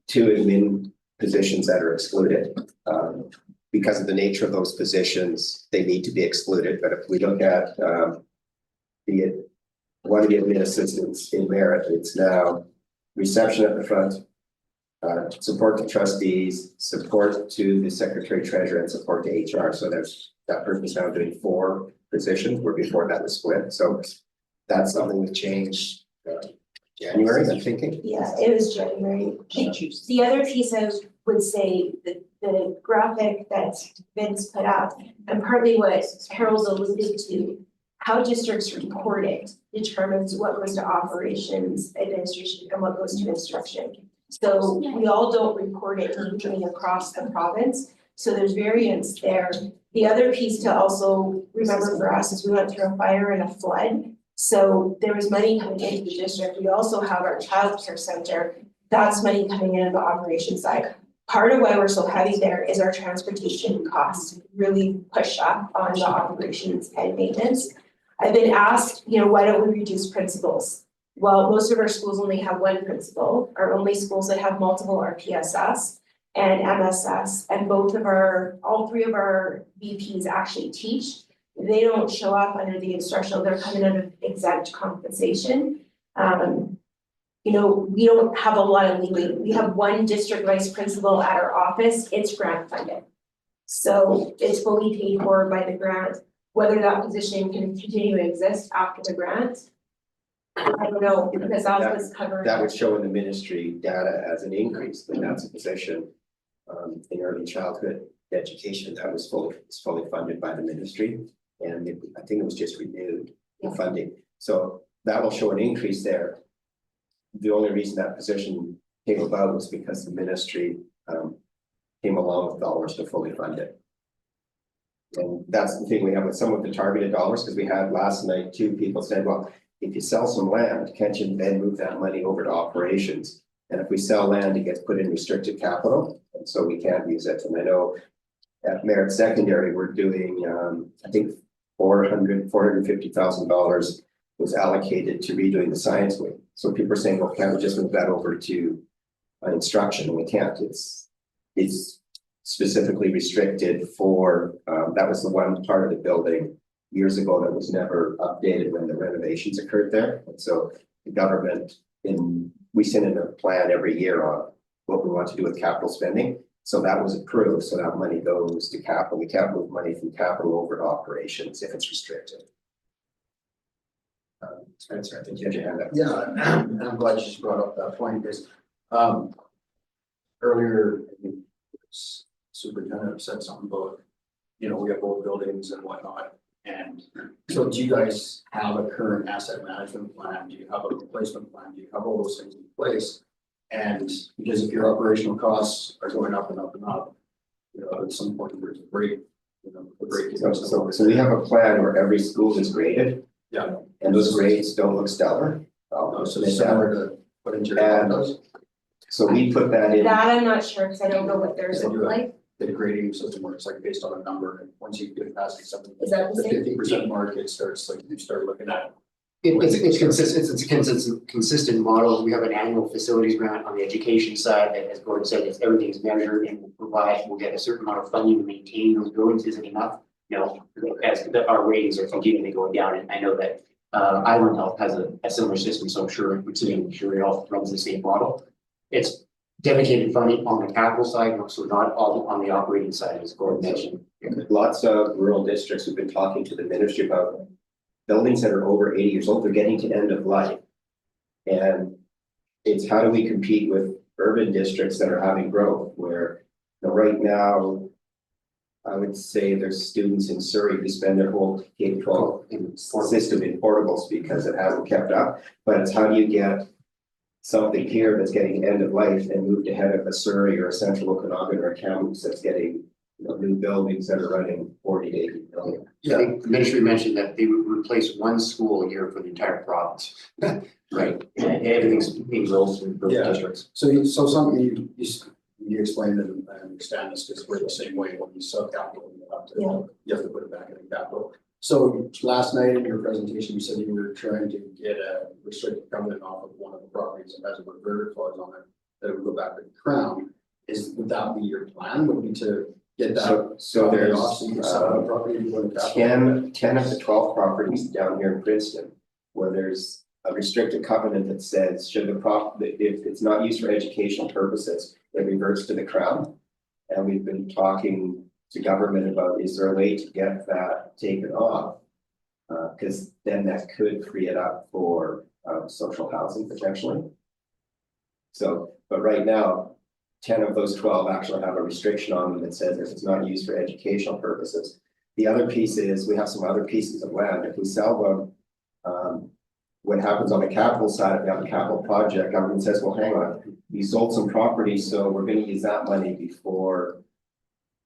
2 admin positions that are excluded. Because of the nature of those positions, they need to be excluded. But if we look at one of the admin assistants in merit, it's now reception at the front, support to trustees, support to the secretary treasurer, and support to HR. So there's that person's now doing 4 positions, where before that was split. So that's something we've changed. January, I'm thinking. Yeah, it was January. The other piece I would say, the graphic that Vince put up, and partly what Harold alluded to, how districts report it determines what goes to operations, administration, and what goes to instruction. So we all don't report it evenly across the province. So there's variance there. The other piece to also remember for us is we went through a fire and a flood. So there was money coming into the district. We also have our child care center. That's money coming in on the operations side. Part of why we're so heavy there is our transportation costs really push up on the operations and maintenance. I've been asked, why don't we reduce principals? Well, most of our schools only have 1 principal. Our only schools that have multiple are PSS and MSS, and all 3 of our VPs actually teach. They don't show up under the instructional, they're coming under exempt compensation. We don't have a lot of leeway. We have 1 district vice principal at our office, it's grant funded. So it's fully paid for by the grant. Whether that position can continue to exist after the grant, I don't know, because that was covered. That would show in the ministry data as an increase, and that's a position in early childhood education that was fully funded by the ministry. And I think it was just renewed, the funding. So that will show an increase there. The only reason that position came about was because the ministry came along with dollars to fully fund it. And that's the thing we have with some of the targeted dollars, because we had last night 2 people said, well, if you sell some land, can't you then move that money over to operations? And if we sell land, it gets put in restricted capital, and so we can't use it. And I know at Merit Secondary, we're doing, I think $450,000 was allocated to redoing the science wing. So people are saying, well, can't we just move that over to instruction? And we can't. It's specifically restricted for, that was the one part of the building years ago that was never updated when the renovations occurred there. And so the government we send in a plan every year on what we want to do with capital spending. So that was approved, so that money goes to capital. We can't move money from capital over to operations if it's restricted. Spencer, I think you had your hand up. Yeah, and I'm glad you just brought up that point because earlier, I think superintendent said something about, you know, we have old buildings and whatnot. And so do you guys have a current asset management plan? Do you have a replacement plan? Do you have all those things in place? And because if your operational costs are going up and up and up, you know, at some point there's a break, you know, the break is. So we have a plan where every school is graded. Yeah. And those grades don't look stellar. So it's similar to put into your condos. So we put that in. That I'm not sure, because I don't know what theirs They look do a- like. The grading system works like based on a number, and once you get past something. Is that the same? 50% mark, it starts like you start looking at. It's consistent, it's a consistent model. We have an annual facilities grant on the education side that, as Gordon said, is everything's measured and we'll get a certain amount of funding to maintain those buildings. Is it enough? You know, as our ratings are continually going down, and I know that Island Health has a similar system, so I'm sure Missouri Health runs the same model. It's dedicated funding on the capital side, so not all on the operating side, as Gordon mentioned. Lots of rural districts, we've been talking to the ministry about buildings that are over 80 years old, they're getting to end of life. And it's how do we compete with urban districts that are having growth where, you know, right now, I would say there's students in Surrey who spend their whole K-12 system in portables because it hasn't kept up. But it's how do you get something here that's getting end of life and moved ahead of a Surrey or a Central Okanagan or a Kamloops that's getting, you know, new buildings that are running 40 to 80 million. I think the ministry mentioned that they would replace one school a year for the entire province. Right, and everything's being rolled through those districts. So something you explained and I understand this because we're the same way when you sub capital, you have to put it back in the capital. So last night in your presentation, you said you were trying to get a restricted covenant off of one of the properties that has a reverter clause on it that would go back to the Crown. Would that be your plan? Would be to get that? So there's off so you can sell the property and go to capital? 10 of the 12 properties down here in Princeton, where there's a restricted covenant that says should if it's not used for educational purposes, it reverts to the Crown. And we've been talking to government about is there a way to get that taken off? Because then that could free it up for social housing potentially. So, but right now, 10 of those 12 actually have a restriction on them that says if it's not used for educational purposes. The other piece is we have some other pieces of land. If we sell them, what happens on the capital side, if we have a capital project, government says, well, hang on, you sold some property, so we're going to use that money before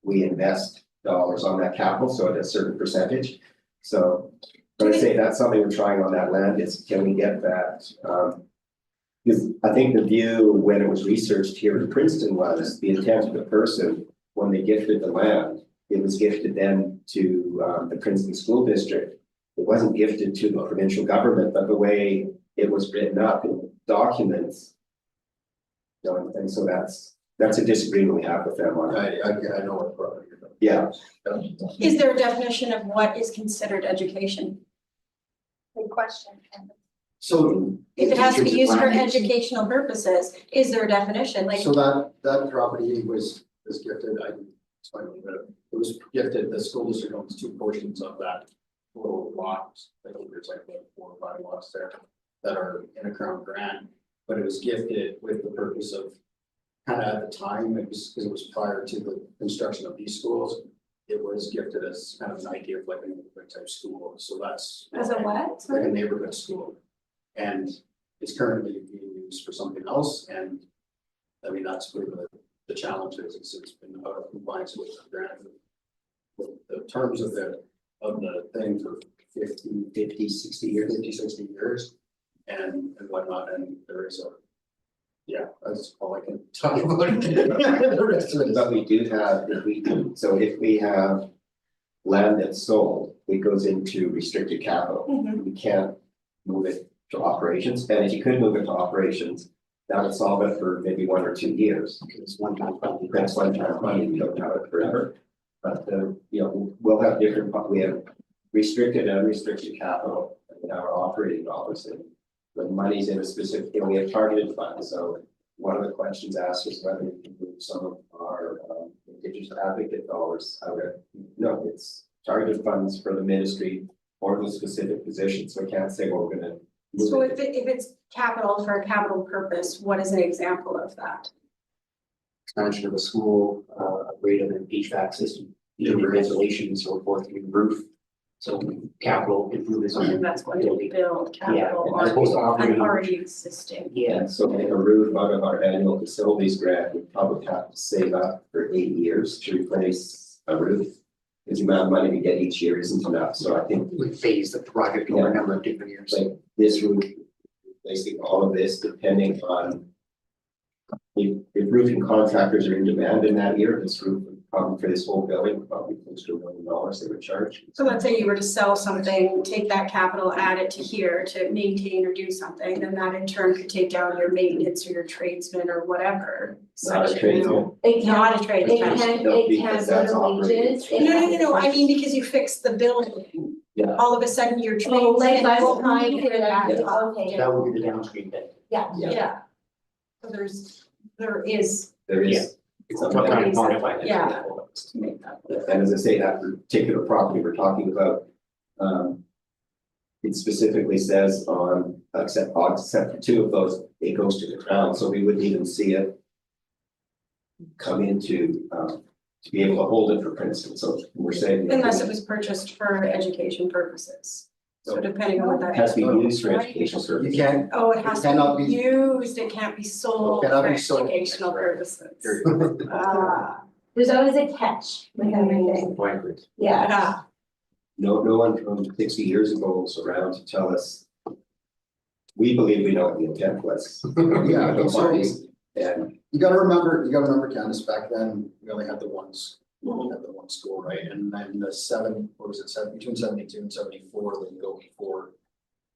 we invest dollars on that capital, so at a certain percentage. So, but I say that's something we're trying on that land is can we get that? Because I think the view when it was researched here in Princeton was the intent of the person when they gifted the land, it was gifted then to the Princeton School District. It wasn't gifted to the provincial government, but the way it was written up in documents. You know, and so that's a disagreement we have with them on. I know what property you're talking Yeah. about. Is there a definition of what is considered education? Good question. So. If it has to be used for educational purposes, is there a definition? Like, So that property was gifted, I can explain a little bit. It was gifted, the school district owns two portions of that little lot. I think there's like 4 or 5 lots there that are in a Crown grant, but it was gifted with the purpose of kind of at the time, it was because it was prior to the construction of these schools. It was gifted as kind of an idea of like a neighborhood type school. So that's as a what? like a Sorry? neighborhood school. And it's currently being used for something else. And I mean, that's where the challenge is it's been out of compliance with the grant. With the terms of the thing for 50, 60 years and whatnot. And there is yeah, that's all I can talk about. The rest of it is. But we do have, if we have land that's sold, it goes into restricted capital. We can't move it to operations, and if you could move it to operations, that would solve it for maybe 1 or 2 years. It's one time funding. That's one time money, we don't have it forever. But you know, we'll have different, we have restricted and unrestricted capital in our operating dollars, and when money's in a specific, we have targeted funds, so one of the questions asked is whether we can move some of our Indigenous advocate dollars out of, no, it's targeted funds for the ministry or the specific position, so I can't say, well, we're gonna move So it. if it's capital for a capital purpose, what is an example of that? Expansion of a school, rate of an HVAC system, insulation and so forth, roof. So capital improvements. And that's going to build capital as opposed to on operating. already existing. Yeah, so make a roof out of our annual facilities grant, we probably have to save up for 8 years to replace a roof. Because the amount of money we get each year isn't enough, so I think We phase the project over a number of different years. like this roof, basically all of this depending on if roofing contractors are in demand in that year, this roof would probably for this whole building, would probably close to $1 million they would charge. So let's say you were to sell something, take that capital, add it to here to maintain or do something, then that in turn could take down your maintenance or your tradesman or whatever. Not a such, trade, you know. no. It Not can't, a trade. it account. can't, No, it because can't go that's to operating. wages. It No, has to- I mean, because you fix the building, Yeah, all of a sudden your trades. Oh, like last won't time, be that. okay. That would be the downstream bit. Yeah. Yeah. So there is, there Yeah. is. Some kind of quantify that. Yeah. to make that. And as I say, that particular property we're talking about, it specifically says on, except for 2 of those, it goes to the crown, so we wouldn't even see it come into, to be able to hold it for Princeton, so we're saying. Unless it was purchased for education purposes. So depending on what that It has is. to be used for educational You purposes. can't, Oh, it has to cannot be be- used, it can't be sold Cannot for be sold. educational purposes. period. Ah, There's always a catch with everything, Point. yeah. yeah. No one from 60 years ago was around to tell us. We believe we know what the intent was. Yeah, The so- parties, and You gotta remember, Candace, back then, we only had the ones, we only had the one school, right? And then the between 72 and 74, then you go before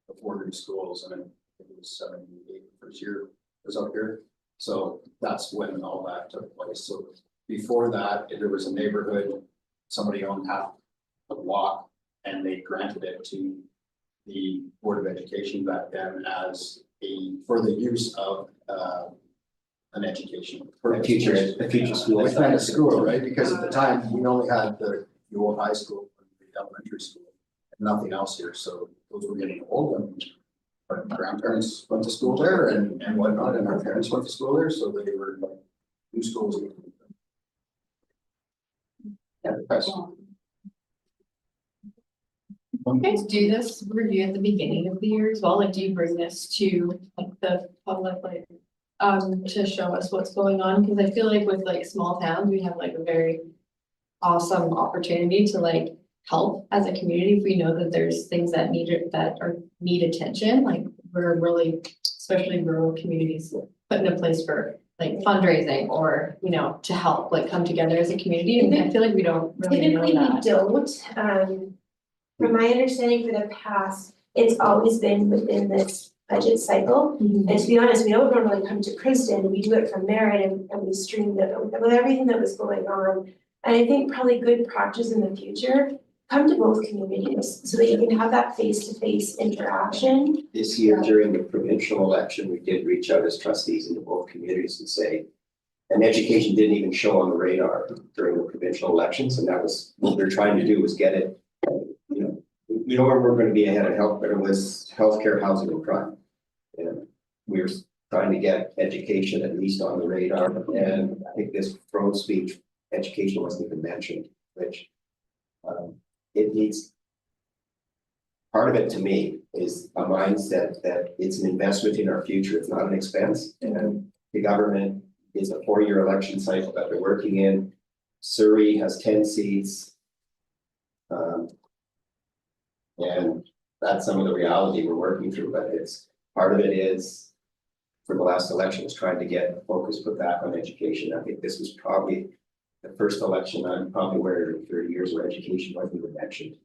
the 4 new schools, and then it was 78 the first year was up here. So that's when all that took place. So before that, there was a neighborhood, somebody owned half the block, and they granted it to the Board of Education back then as for the use of an education. a future school. Which meant a school, right? Because at the time, we only had the old high school, the elementary school, and nothing else here, so those were getting old and our grandparents went to school there and whatnot, and our parents went to school there, so they were like new schools. Yeah, that's- You guys do this review at the beginning of the year as well, like, do you bring this to like the public, like, to show us what's going on? Cause I feel like with like small towns, we have like a very awesome opportunity to like help as a community if we know that there's things that need attention, like we're really, especially rural communities, put in a place for like fundraising or, you know, to help like come together as a community, and I feel like we don't really know Typically, we that. don't, from my understanding for the past, it's always been within this budget cycle. And to be honest, we don't normally come to Princeton, we do it from Merritt and we stream it with everything that was going on. And I think probably good practice in the future, come to both communities so that you can have that face-to-face interaction. This year during the provincial election, we did reach out as trustees into both communities and say, and education didn't even show on the radar during the provincial elections, and that was, what we're trying to do was get it. You know, we know where we're gonna be ahead of health, but it was healthcare, housing, and crime. And we were trying to get education at least on the radar, and I think this front speech, education wasn't even mentioned, which it needs. Part of it to me is a mindset that it's an investment in our future, it's not an expense, and the government is a 4-year election cycle that they're working in. Surrey has 10 seats. And that's some of the reality we're working through, but it's, part of it is, for the last election, was trying to get focus put back on education. I think this was probably the first election I'm probably aware of in 30 years where education wasn't even mentioned.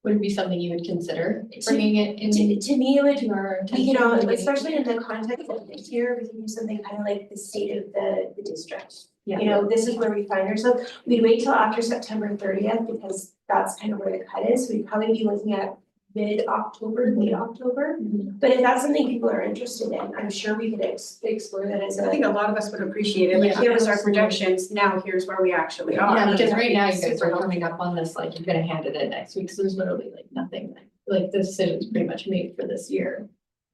Would it be something you would consider bringing it in? To me, it would, your you know, attention? especially in the context of this year, we can do something kind of like the state of the district. you know, this is where we find ourselves. We'd wait till after September 30th because that's kind of where the cut is. We'd probably be looking at mid-October, late October. But if that's something people are interested in, I'm sure we could explore that as I think a lot of us would appreciate it, like, Yeah. here was our projections, now here's where we actually are. Yeah, because right now you guys are coming up on this, like, you're gonna hand it in next week, so there's literally like nothing, like, the decision's pretty much made for this year.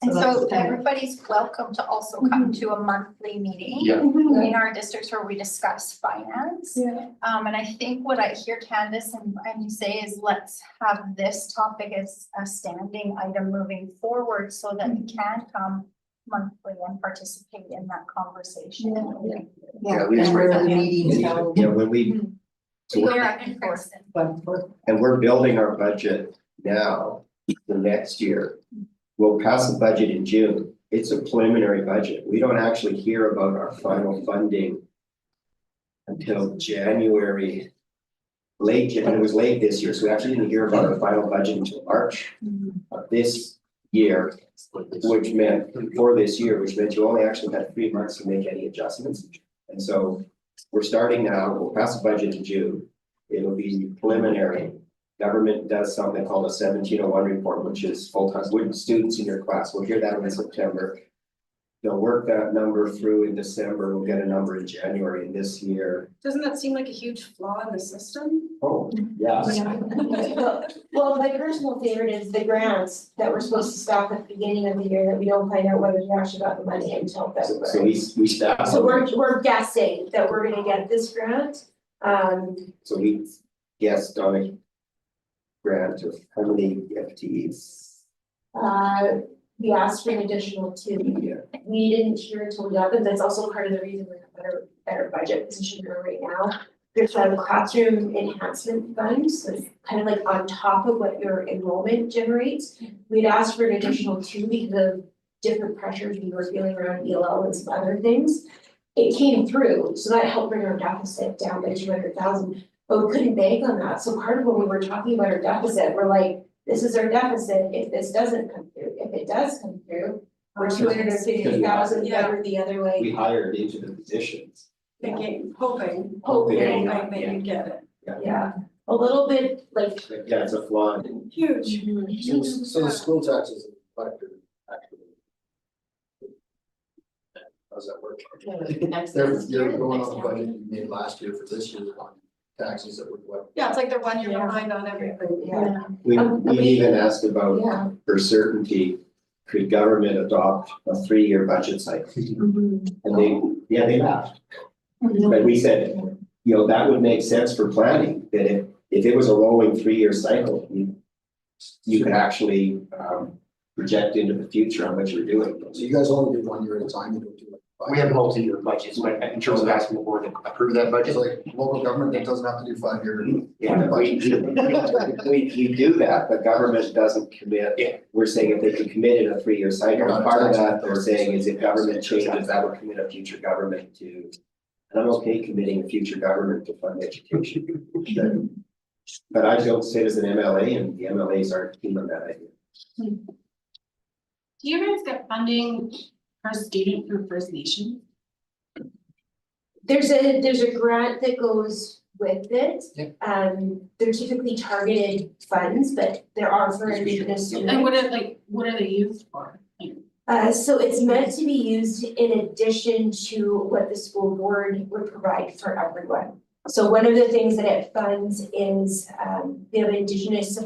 And that's so kind of- everybody's welcome to also come to a monthly meeting. Yeah. In our districts where we discuss finance. Yeah. And I think what I hear Candace and you say is let's have this topic as a standing item moving forward so that we can come monthly and participate in that conversation. Yeah, we And where just- the meetings go. Yeah, when we, We're up in Princeton. and we're building our budget now, the next year. We'll pass the budget in June. It's a preliminary budget. We don't actually hear about our final funding until January. And it was late this year, so we actually didn't hear about our final budget until March of this year, which meant for this year, which meant you only actually had 3 months to make any adjustments. And so we're starting now, we'll pass the budget in June. It'll be preliminary. Government does something called a 1701 report, which is full-time with students in your class. We'll hear that in September. They'll work that number through in December. We'll get a number in January in this year. Doesn't that seem like a huge flaw in the system? Oh, yeah. Well, my personal favorite is the grants that we're supposed to stop at the beginning of the year that we don't find out whether we actually got the money until So February. we staff. So we're guessing that we're gonna get this grant. So we guessed on a grant of how many FTEs? We asked for an additional 2. Yeah. We didn't hear until we got them. That's also part of the reason we're in a better budget position we're right now. There's a classroom enhancement fund, so it's kind of like on top of what your enrollment generates. We'd asked for an additional 2 because of different pressures we were feeling around ELL and some other things. It came through, so that helped bring our deficit down by 200,000, but we couldn't bank on that. So part of when we were talking about our deficit, we're like, this is our deficit if this doesn't come through. If it does come through, we're 250,000 better the other way. We hired into the positions. Thinking, hoping Hoping, that you get it. yeah, a little bit like. Yeah, it's a flaw. Huge. So the school taxes collector actually. How's that work? They're going on the budget you made last year for this year on taxes that were what? Yeah, it's like they're 1 year behind on everything. Yeah. We even asked about, Yeah. for certainty, could government adopt a 3-year budget cycle? And they laughed. But we said, you know, that would make sense for planning, that if it was a rolling 3-year cycle, you could actually project into the future on what you're doing. So you guys only do 1 year at a time, you don't do like. We have multi-year budgets, but in terms of asking the board to approve that budget. It's like local government that doesn't have to do 5 year. Yeah, we do that, but government doesn't commit. Yeah. We're saying if they can commit in a 3-year cycle, Not a part of tax that, they're authority. saying is if government changes, that would commit a future government to. And I'm okay committing a future government to fund education. But I don't sit as an MLA and the MLAs aren't keen on that idea. Do you guys get funding per student through First Nation? There's a grant that goes with it. Yeah. They're typically targeted funds, but there are for Indigenous students. And what are they used for? So it's meant to be used in addition to what the school board would provide for everyone. So one of the things that it funds is, we have Indigenous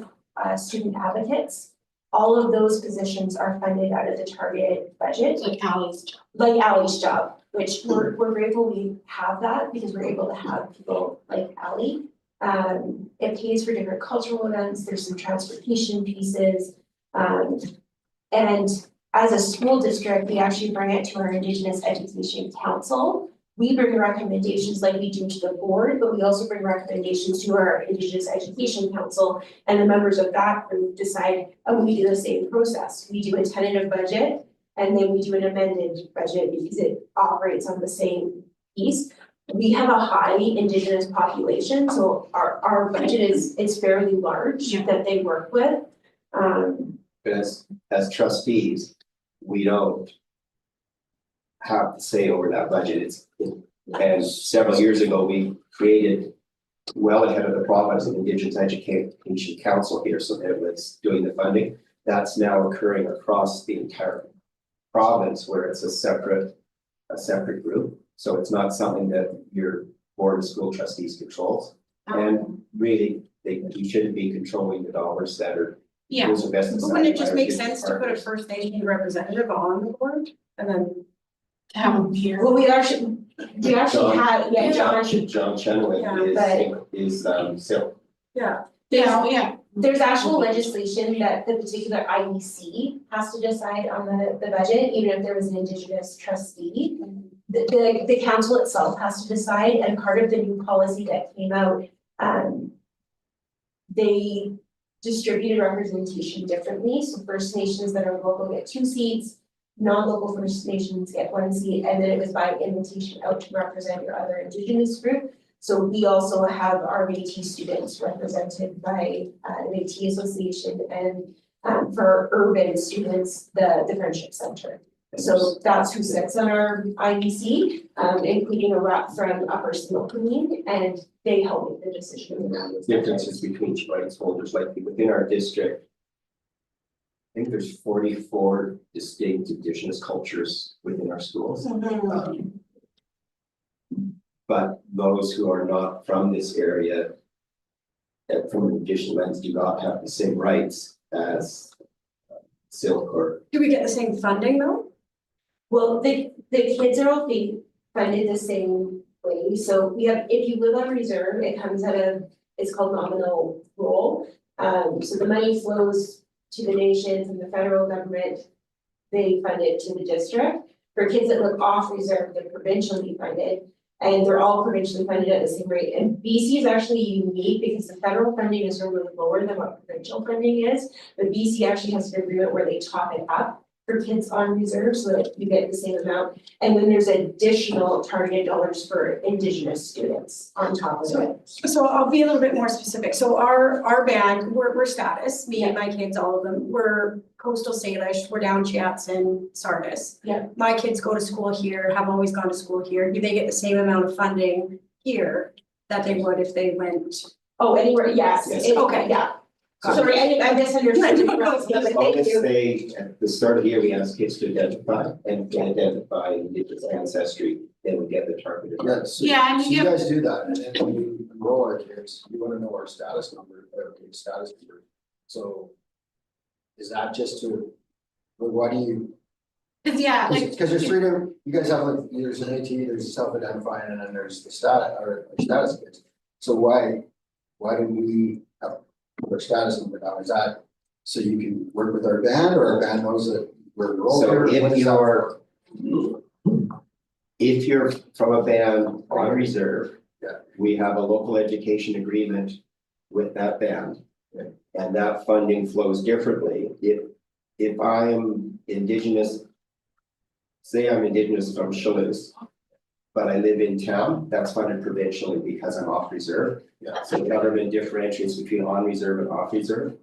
student advocates. All of those positions are funded out of the targeted budget. Like Allie's job. Like Allie's job, which we're grateful we have that because we're able to have people like Allie. It pays for different cultural events, there's some transportation pieces. And as a school district, we actually bring it to our Indigenous Education Council. We bring recommendations like we do to the board, but we also bring recommendations to our Indigenous Education Council. And the members of that group decide, oh, we do the same process. We do a tentative budget and then we do an amended budget because it operates on the same piece. We have a high Indigenous population, so our budget is fairly large that they work with. But as trustees, we don't have to say over that budget. And several years ago, we created, well ahead of the province, an Indigenous Education Council here, so that it was doing the funding. That's now occurring across the entire province where it's a separate group. So it's not something that your board of school trustees controls. And really, you shouldn't be controlling the dollars that are. Yeah, those are best but wouldn't it decided just by make our sense to put a partners. First Nation representative on the board and then? Have them here. Well, we actually John- had, yeah, John, John Chenoweth is Sil. Yeah. there's, there's actual legislation that the particular IEC has to decide on the budget, even if there was an Indigenous trustee. The council itself has to decide, and part of the new policy that came out, they distributed representation differently, so First Nations that are local get 2 seats, non-local First Nations get 1 seat, and then it was by invitation out to represent your other Indigenous group. So we also have our Métis students represented by the Métis Association, and for urban students, the Friendship Center. So that's who sits on our IBC, including a rep from Upper Snoqualmie, and they help make the decision around those. Differences between rights holders, like within our district. I think there's 44 distinct Indigenous cultures within our schools. But those who are not from this area, from Indigenous lands, do not have the same rights as Silk or. Do we get the same funding though? Well, the kids are all being funded the same way, so we have, if you live on reserve, it comes out of, it's called nominal roll. So the money flows to the nations and the federal government, they fund it to the district. For kids that live off reserve, they're provincially funded, and they're all provincially funded at the same rate. And BC is actually unique because the federal funding is really lower than what provincial funding is, but BC actually has an agreement where they top it up for kids on reserve so that you get the same amount. And then there's additional targeted dollars for Indigenous students on top of it. So I'll be a little bit more specific. So our band, we're status, me and my kids, all of them, we're Coastal Salish, we're down Chiats and Sardis. Yeah. My kids go to school here, have always gone to school here. Do they get the same amount of funding here that they would if they went? Oh, anywhere, yes, Yes. Okay. yeah. Sorry, I misunderstood. As long as they, at the start of the year, we ask kids to identify, and if they identify Indigenous ancestry, they would get the targeted. Yes. Yeah, and So you you guys do that, and then when you enroll our kids, you wanna know our status number, or status number. So is that just to, well, why do you, Cause yeah, like, cause there's freedom, you guys have like, there's an AT, there's self-identifying, and then there's the status, or status kids. So why do we have our status number now? Is that so you can work with our band, or our band knows that we're enrolled So here? What if is that you're, for? if you're from a band on reserve. Yeah. We have a local education agreement with that band. Okay. And that funding flows differently. If I'm Indigenous, say I'm Indigenous from Chalouse, but I live in town, that's funded provincially because I'm off reserve. Yeah. So the government differentiates between on reserve and off reserve.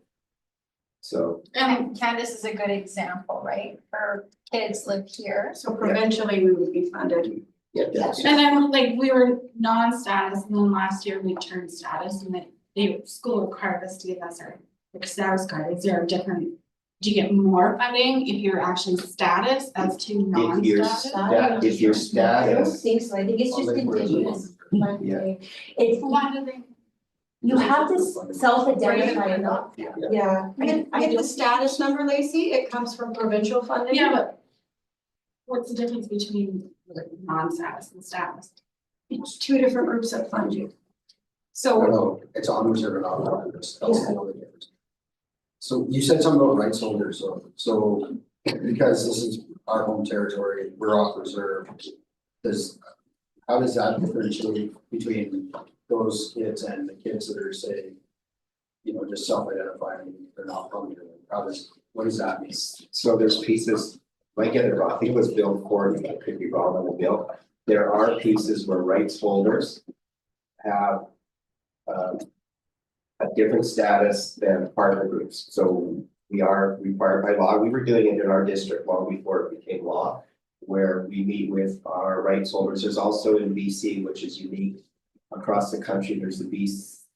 So, And Candace is a good example, right? Her kids live here. So provincially, we would be funded. yeah. and then like we were non-status and then last year we turned status and the school required us to give us our like status card. Is there a different, do you get more funding if you're actually status as to If you're non-status? if your I don't status, think so, I think it's just Indigenous. Yeah. It's, Why do they? you have to self-identify, not, Yeah. yeah. Get the status number, Lacey, it comes from provincial funding. Yeah, but what's the difference between like non-status and status? It's 2 different groups that fund you. No, So no, it's on reserve and off reserve, that's the only difference. So you said something about rights holders, so because this is our home territory, we're off reserve. How does that differentiate between those kids and the kids that are, say, you know, just self-identifying, they're not from here? What does that mean? so there's pieces, might get it wrong, I think it was Bill Corey, I could be wrong on the bill. There are pieces where rights holders have a different status than partner groups. So we are required by law, we were doing it in our district long before it became law. where we meet with our rights holders. There's also in BC, which is unique across the country, there's the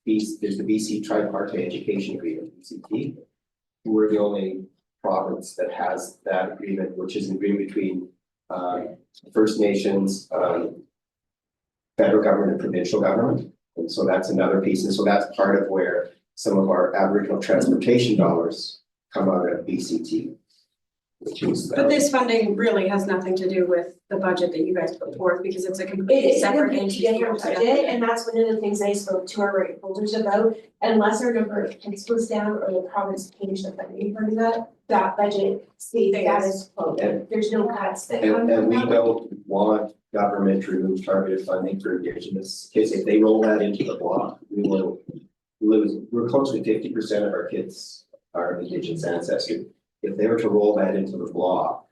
BC Tripartite Education Agreement, BCT. We're the only province that has that agreement, which is an agreement between First Nations, federal government and provincial government. And so that's another piece. And so that's part of where some of our Aboriginal transportation dollars come out of BCT. Which is, But this funding really has nothing to do with the budget that you guys put forth because it's a completely It's a separate completely entity. different budget, and that's one of the things I spoke to our right holders about. Unless our number of kids goes down or the province changed the funding for that budget stays status quo. There's no cuts that come. and we from that. don't want government to remove targeted funding for Indigenous kids. If they roll that into the block, we will lose. We're close to 50% of our kids are of Indigenous ancestry. If they were to roll that into the block,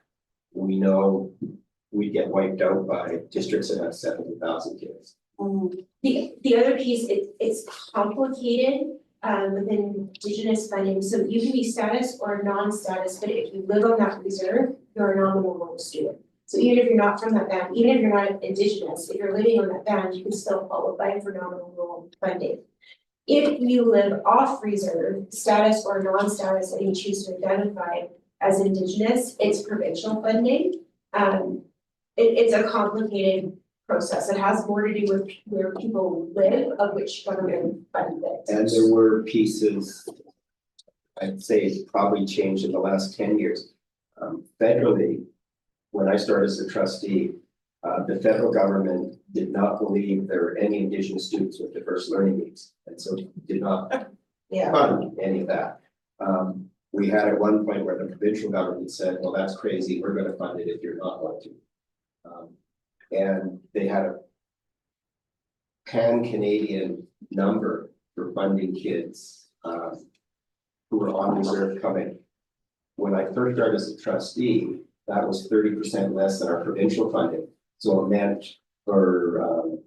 we know we get wiped out by districts that have 70,000 kids. The other piece, it's complicated with Indigenous funding, so you can be status or non-status, but if you live on that reserve, you're a nominal enrolled student. So even if you're not from that band, even if you're not Indigenous, if you're living on that band, you can still qualify for nominal enrolled funding. If you live off reserve, status or non-status, and you choose to identify as Indigenous, it's provincial funding. It's a complicated process. It has more to do with where people live, of which government funds it. And there were pieces, I'd say probably changed in the last 10 years. Federally, when I started as a trustee, the federal government did not believe there were any Indigenous students with diverse learning needs, and so did not fund any of that. We had at one point where the provincial government said, well, that's crazy, we're going to fund it if you're not going to. And they had a pan-Canadian number for funding kids who were on reserve coming. When I first started as a trustee, that was 30% less than our provincial funding. So it meant for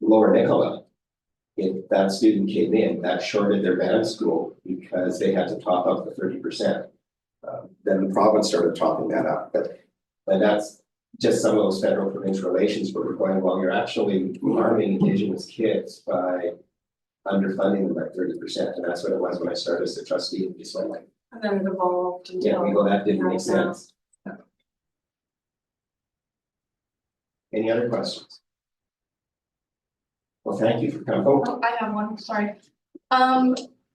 Lower Nicola, if that student came in, that shorted their band school because they had to top up the 30%. Then the province started topping that up, but that's just some of those federal provincial relations where we're going, well, you're actually harming Indigenous kids by underfunding them by 30%, and that's what it was when I started as a trustee. And just went like, And then it evolved until. yeah, we go, that didn't make sense. Any other questions? Well, thank you for coming. Oh, Oh, I have one, sorry.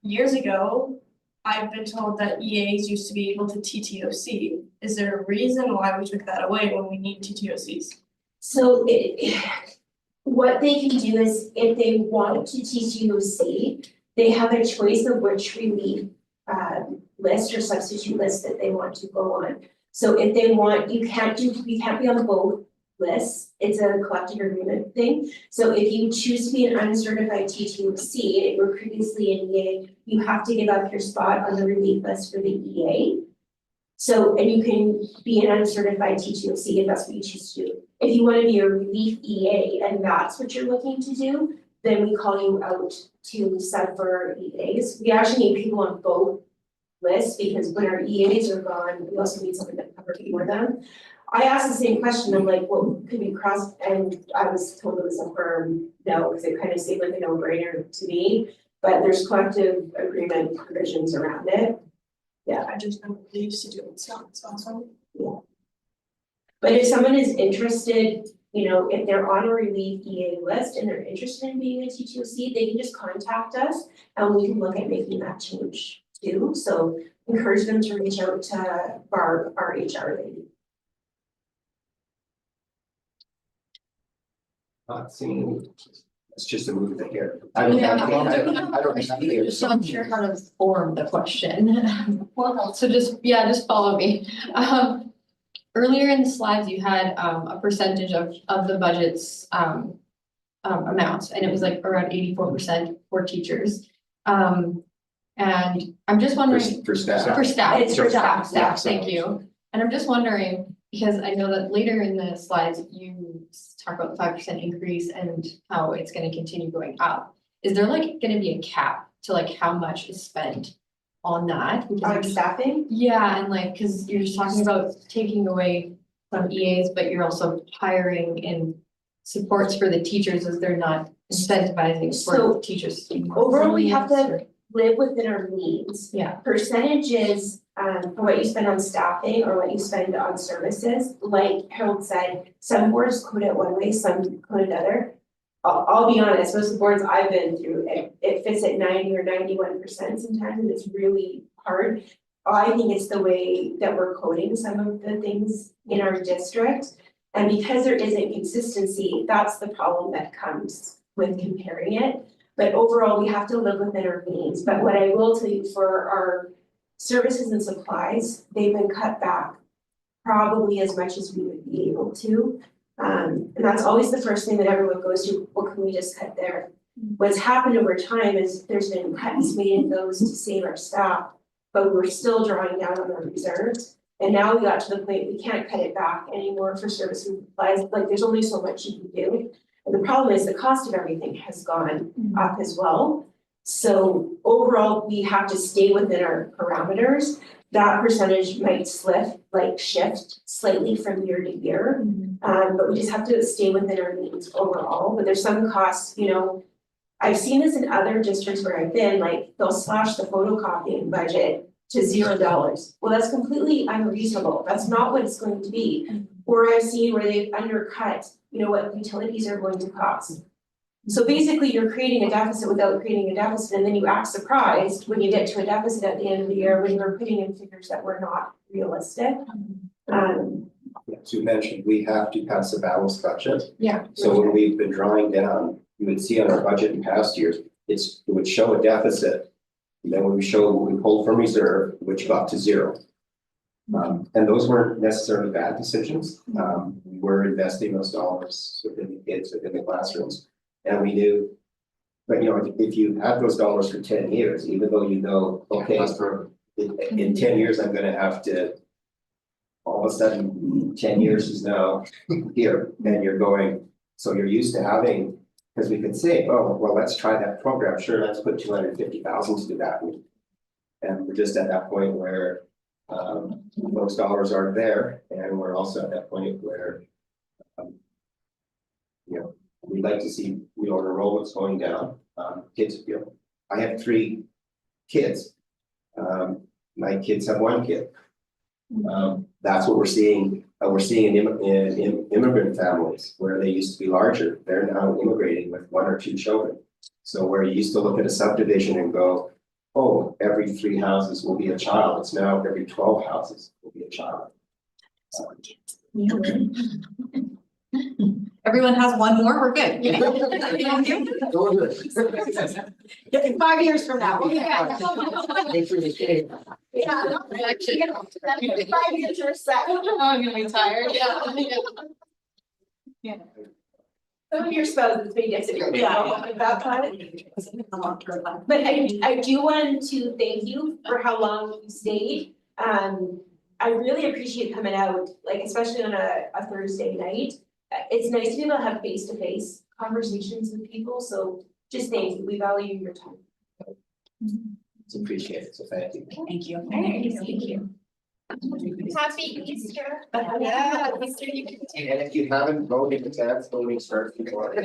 Years ago, I've been told that EAs used to be able to TTOC. Is there a reason why we took that away when we need TTOCs? So what they can do is if they want to TTOC, they have a choice of which relief list or substitute list that they want to go on. So if they want, you can't be on both lists. It's a collective agreement thing. So if you choose to be an uncertified TTOC and you were previously an EA, you have to give up your spot on the relief list for the EA. So, and you can be an uncertified TTOC if that's what you choose to do. If you want to be a relief EA and that's what you're looking to do, then we call you out to sub for our EAs. We actually need people on both lists because when our EAs are gone, we also need someone to cover for them. I asked the same question, I'm like, well, could we cross, and I was told it was a firm no, because it kind of seemed like a no-brainer to me, but there's collective agreement provisions around it. Yeah, I just never used to do it, so it's awesome. yeah. But if someone is interested, you know, if they're on a relief EA list and they're interested in being a TTOC, they can just contact us and we can look at making that change too. So encourage them to reach out to Barb, our HR lady. not seeing, it's just a move here. Yeah. I don't exactly. So I'm sure how to form the question. Well, so just follow me. Earlier in the slides, you had a percentage of the budget's amounts, and it was like around 84% for teachers. And I'm just wondering. For staff. For staff, It's for staff, thank you. And I'm just wondering, because I know that later in the slides, you talk about the 5% increase and how it's gonna continue going up. Is there like gonna be a cap to like how much is spent on that? On staffing? Yeah, and like, cause you're just talking about taking away some EAs, but you're also hiring in supports for the teachers as they're not incentivizing for So, teachers. to be more overall, we have seniors, to live within our means. Yeah. Percentages, for what you spend on staffing or what you spend on services, like Harold said, some boards code it one way, some code another. I'll be honest, most of the boards I've been through, it fits at 90 or 91% sometimes, and it's really hard. I think it's the way that we're coding some of the things in our district. And because there isn't consistency, that's the problem that comes with comparing it. But overall, we have to live within our means. But what I will tell you for our services and supplies, they've been cut back probably as much as we would be able to. And that's always the first thing that everyone goes to, what can we just cut there? What's happened over time is there's been cuts made in those to save our staff, but we're still drawing down on our reserves. And now we got to the point, we can't cut it back anymore for service and supplies, like there's only so much you can do. And the problem is the cost of everything has gone up as well. So overall, we have to stay within our parameters. That percentage might shift slightly from year to year. But we just have to stay within our means overall, but there's some costs, you know. I've seen this in other districts where I've been, like they'll slash the photocopying budget to $0. Well, that's completely unreasonable. That's not what it's going to be. Or I've seen where they've undercut, you know, what utilities are going to cost. So basically you're creating a deficit without creating a deficit, and then you act surprised when you get to a deficit at the end of the year when you're putting in figures that were not realistic. As you mentioned, we have to pass a balanced budget. Yeah. So when we've been drawing down, you would see on our budget in past years, it would show a deficit. And then when we show what we pulled from reserve, which got to zero. And those weren't necessarily bad decisions. We were investing those dollars within the kids, within the classrooms. And we knew, but you know, if you had those dollars for 10 years, even though you know, okay, in 10 years, I'm gonna have to, all of a sudden, 10 years is now here, and you're going, so you're used to having, because we could say, oh, well, let's try that program, sure, let's put 250,000 to do that. And we're just at that point where those dollars aren't there, and we're also at that point where you know, we'd like to see, you know, enrollments going down. Kids, you know, I have 3 kids. My kids have 1 kid. That's what we're seeing. We're seeing in immigrant families where they used to be larger. They're now immigrating with 1 or 2 children. So where you used to look at a subdivision and go, oh, every 3 houses will be a child. It's now every 12 houses will be a child. Everyone has one more, we're good. 5 years from now. Yeah. 5 years or so. I'm gonna be tired, yeah. Some of your spouses may disagree about that. But I do want to thank you for how long you stayed. I really appreciate coming out, like especially on a Thursday night. It's nice to be able to have face-to-face conversations with people, so just thank you, we value your time. It's appreciated, so thank you. Thank you. Thank you. Happy Easter. Yeah. And if you haven't voted, it's voting starts before.